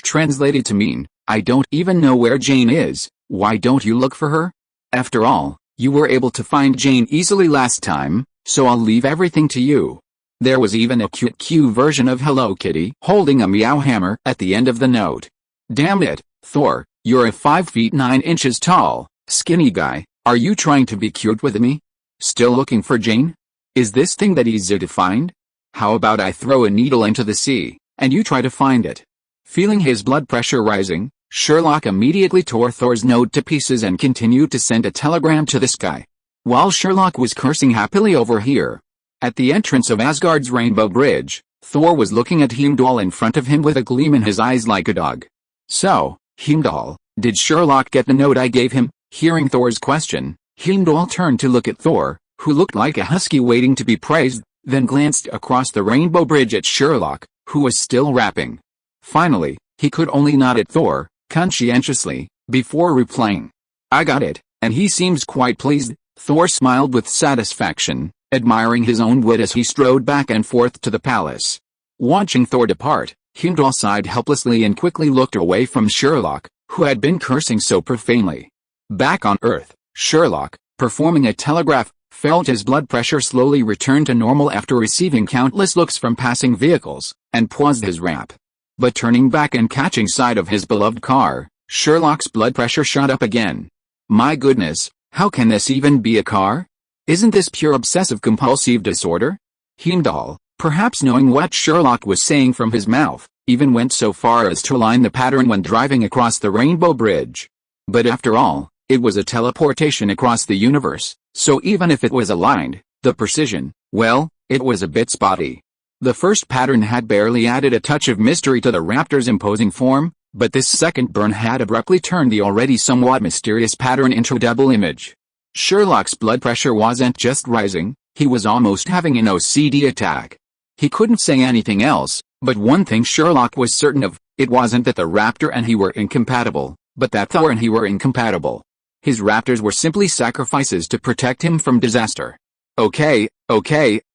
translated to mean, "I don't even know where Jane is, why don't you look for her? After all, you were able to find Jane easily last time, so I'll leave everything to you." There was even a cute version of Hello Kitty holding a meow hammer at the end of the note. Damn it, Thor, you're a 5 feet 9 inches tall, skinny guy, are you trying to be cute with me? Still looking for Jane? Is this thing that easy to find? How about I throw a needle into the sea, and you try to find it? Feeling his blood pressure rising, Sherlock immediately tore Thor's note to pieces and continued to send a telegram to the sky. While Sherlock was cursing happily over here, at the entrance of Asgard's Rainbow Bridge, Thor was looking at Heimdall in front of him with a gleam in his eyes like a dog. "So, Heimdall, did Sherlock get the note I gave him?" Hearing Thor's question, Heimdall turned to look at Thor, who looked like a husky waiting to be praised, then glanced across the Rainbow Bridge at Sherlock, who was still rapping. Finally, he could only nod at Thor, conscientiously, before replying, "I got it, and he seems quite pleased." Thor smiled with satisfaction, admiring his own wit as he strode back and forth to the palace. Watching Thor depart, Heimdall sighed helplessly and quickly looked away from Sherlock, who had been cursing so profanely. Back on Earth, Sherlock, performing a telegraph, felt his blood pressure slowly return to normal after receiving countless looks from passing vehicles, and paused his rap. But turning back and catching sight of his beloved car, Sherlock's blood pressure shot up again. My goodness, how can this even be a car? Isn't this pure obsessive-compulsive disorder? Heimdall, perhaps knowing what Sherlock was saying from his mouth, even went so far as to align the pattern when driving across the Rainbow Bridge. But after all, it was a teleportation across the universe, so even if it was aligned, the precision, well, it was a bit spotty. The first pattern had barely added a touch of mystery to the raptor's imposing form, but this second burn had abruptly turned the already somewhat mysterious pattern into a double image. Sherlock's blood pressure wasn't just rising, he was almost having an OCD attack. He couldn't say anything else, but one thing Sherlock was certain of, it wasn't that the raptor and he were incompatible, but that Thor and he were incompatible. His raptors were simply sacrifices to protect him from disaster. Okay,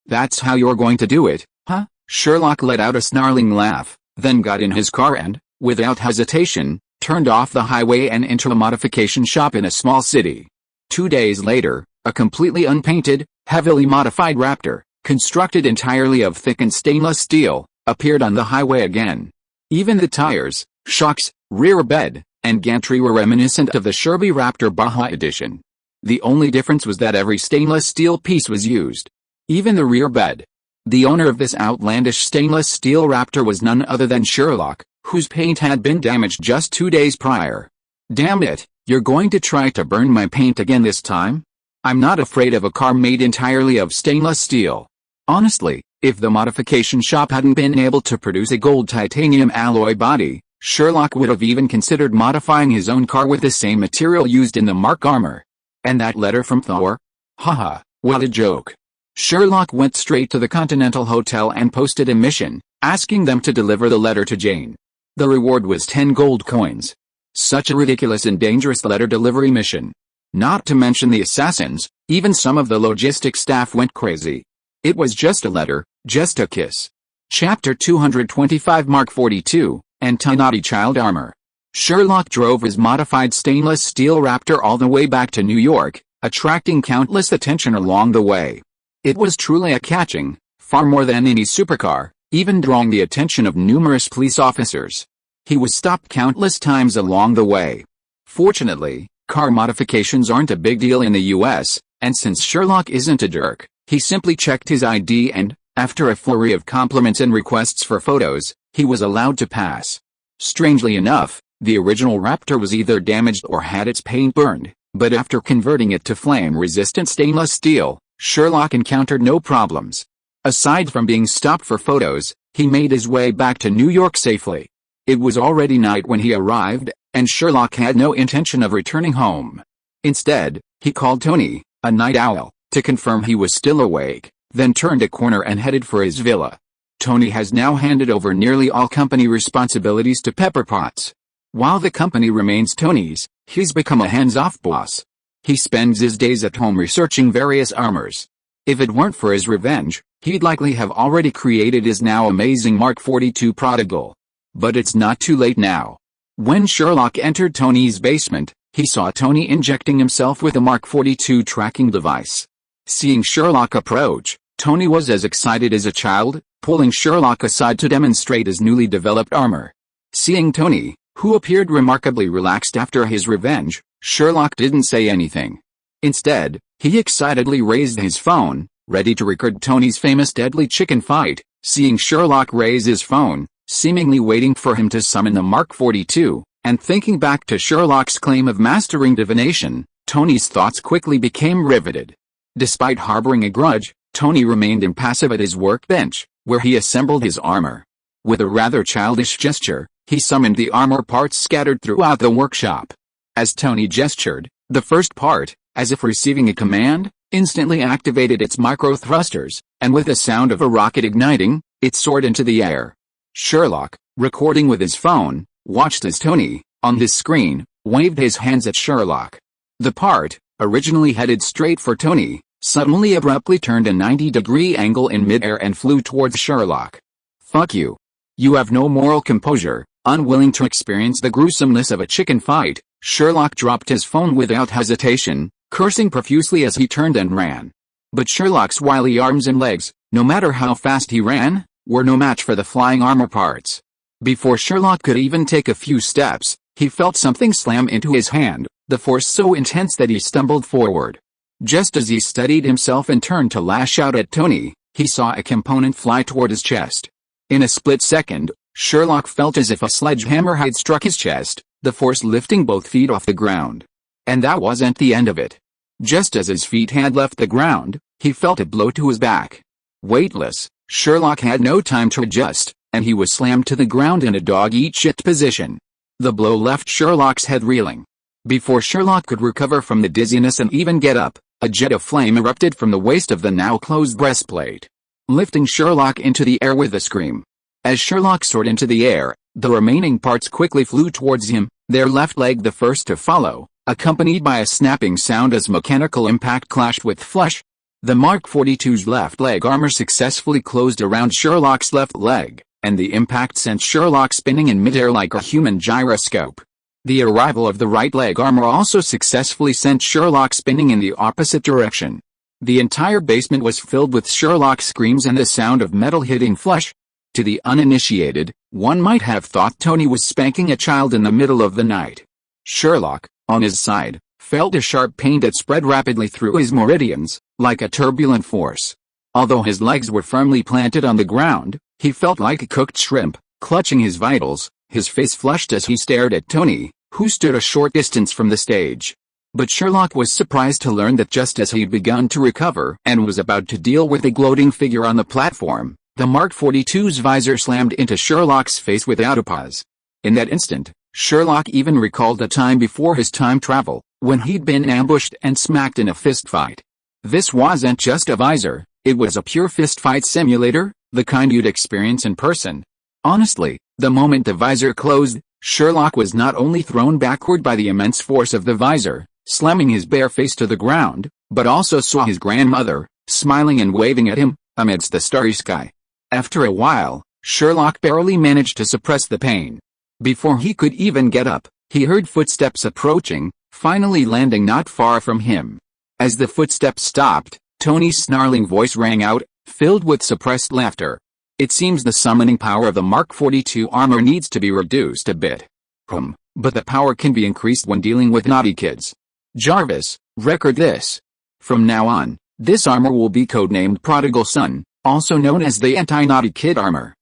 that's how you're going to do it, huh? Sherlock let out a snarling laugh, then got in his car and, without hesitation, turned off the highway and into a modification shop in a small city. 2 days later, a completely unpainted, heavily modified raptor, constructed entirely of thickened stainless steel, appeared on the highway again. Even the tires, shocks, rear bed, and gantry were reminiscent of the Sherby Raptor Baja edition. The only difference was that every stainless steel piece was used. Even the rear bed. The owner of this outlandish stainless steel Raptor was none other than Sherlock, whose paint had been damaged just 2 days prior. Damn it, you're going to try to burn my paint again this time? I'm not afraid of a car made entirely of stainless steel. Honestly, if the modification shop hadn't been able to produce a gold titanium alloy body, Sherlock would have even considered modifying his own car with the same material used in the Mark armor. And that letter from Thor? Haha, what a joke. Sherlock went straight to the Continental Hotel and posted a mission, asking them to deliver the letter to Jane. The reward was 10 gold coins. Such a ridiculous and dangerous letter delivery mission. Not to mention the assassins, even some of the logistics staff went crazy. It was just a letter, just a kiss. Chapter 225 Mark 42, Antonati Child Armor. Sherlock drove his modified stainless steel Raptor all the way back to New York, attracting countless attention along the way. It was truly eye-catching, far more than any supercar, even drawing the attention of numerous police officers. He was stopped countless times along the way. Fortunately, car modifications aren't a big deal in the US, and since Sherlock isn't a jerk, he simply checked his ID and, after a flurry of compliments and requests for photos, he was allowed to pass. Strangely enough, the original Raptor was either damaged or had its paint burned, but after converting it to flame-resistant stainless steel, Sherlock encountered no problems. Aside from being stopped for photos, He made his way back to New York safely. It was already night when he arrived, and Sherlock had no intention of returning home. Instead, he called Tony, a night owl, to confirm he was still awake, then turned a corner and headed for his villa. Tony has now handed over nearly all company responsibilities to Pepper Potts. While the company remains Tony's, he's become a hands-off boss. He spends his days at home researching various armors. If it weren't for his revenge, he'd likely have already created his now amazing Mark 42 prodigal. But it's not too late now. When Sherlock entered Tony's basement, he saw Tony injecting himself with a Mark 42 tracking device. Seeing Sherlock approach, Tony was as excited as a child, pulling Sherlock aside to demonstrate his newly developed armor. Seeing Tony, who appeared remarkably relaxed after his revenge, Sherlock didn't say anything. Instead, he excitedly raised his phone, ready to record Tony's famous deadly chicken fight. Seeing Sherlock raise his phone, seemingly waiting for him to summon the Mark 42, and thinking back to Sherlock's claim of mastering divination, Tony's thoughts quickly became riveted. Despite harboring a grudge, Tony remained impassive at his workbench, where he assembled his armor. With a rather childish gesture, he summoned the armor parts scattered throughout the workshop. As Tony gestured, the first part, as if receiving a command, instantly activated its micro-thrusters, and with the sound of a rocket igniting, it soared into the air. Sherlock, recording with his phone, watched as Tony, on his screen, waved his hands at Sherlock. The part, originally headed straight for Tony, suddenly abruptly turned a 90-degree angle in midair and flew towards Sherlock. "Fuck you. You have no moral composure." Unwilling to experience the gruesomeness of a chicken fight, Sherlock dropped his phone without hesitation, cursing profusely as he turned and ran. But Sherlock's wily arms and legs, no matter how fast he ran, were no match for the flying armor parts. Before Sherlock could even take a few steps, he felt something slam into his hand, the force so intense that he stumbled forward. Just as he steadied himself and turned to lash out at Tony, he saw a component fly toward his chest. In a split second, Sherlock felt as if a sledgehammer had struck his chest, the force lifting both feet off the ground. And that wasn't the end of it. Just as his feet had left the ground, he felt a blow to his back. Weightless, Sherlock had no time to adjust, and he was slammed to the ground in a dog-eat-shit position. The blow left Sherlock's head reeling. Before Sherlock could recover from the dizziness and even get up, a jet of flame erupted from the waist of the now-closed breastplate, lifting Sherlock into the air with a scream. As Sherlock soared into the air, the remaining parts quickly flew towards him, their left leg the first to follow, accompanied by a snapping sound as mechanical impact clashed with flesh. The Mark 42's left leg armor successfully closed around Sherlock's left leg, and the impact sent Sherlock spinning in midair like a human gyroscope. The arrival of the right leg armor also successfully sent Sherlock spinning in the opposite direction. The entire basement was filled with Sherlock's screams and the sound of metal hitting flesh. To the uninitiated, one might have thought Tony was spanking a child in the middle of the night. Sherlock, on his side, felt a sharp pain that spread rapidly through his meridians, like a turbulent force. Although his legs were firmly planted on the ground, he felt like a cooked shrimp, clutching his vitals, his face flushed as he stared at Tony, who stood a short distance from the stage. But Sherlock was surprised to learn that just as he'd begun to recover and was about to deal with the gloating figure on the platform, the Mark 42's visor slammed into Sherlock's face without a pause. In that instant, Sherlock even recalled a time before his time travel, when he'd been ambushed and smacked in a fistfight. This wasn't just a visor, it was a pure fistfight simulator, the kind you'd experience in person. Honestly, the moment the visor closed, Sherlock was not only thrown backward by the immense force of the visor, slamming his bare face to the ground, but also saw his grandmother, smiling and waving at him, amidst the starry sky. After a while, Sherlock barely managed to suppress the pain. Before he could even get up, he heard footsteps approaching, finally landing not far from him. As the footsteps stopped, Tony's snarling voice rang out, filled with suppressed laughter. "It seems the summoning power of the Mark 42 armor needs to be reduced a bit. But the power can be increased when dealing with naughty kids. Jarvis, record this. From now on, this armor will be codenamed Prodigal Son, also known as the Anti-Naughty Kid Armor."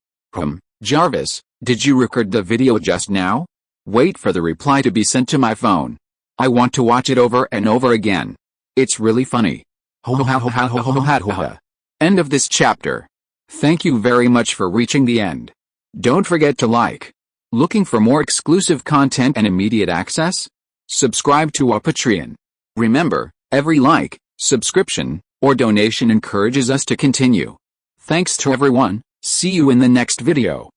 Jarvis, did you record the video just now? Wait for the reply to be sent to my phone. I want to watch it over and over again. It's really funny. Ho ho ho ho ho ho ho ho. End of this chapter. Thank you very much for reaching the end. Don't forget to like. Looking for more exclusive content and immediate access? Subscribe to our Patreon. Remember, every like, subscription, or donation encourages us to continue. Thanks to everyone. See you in the next video.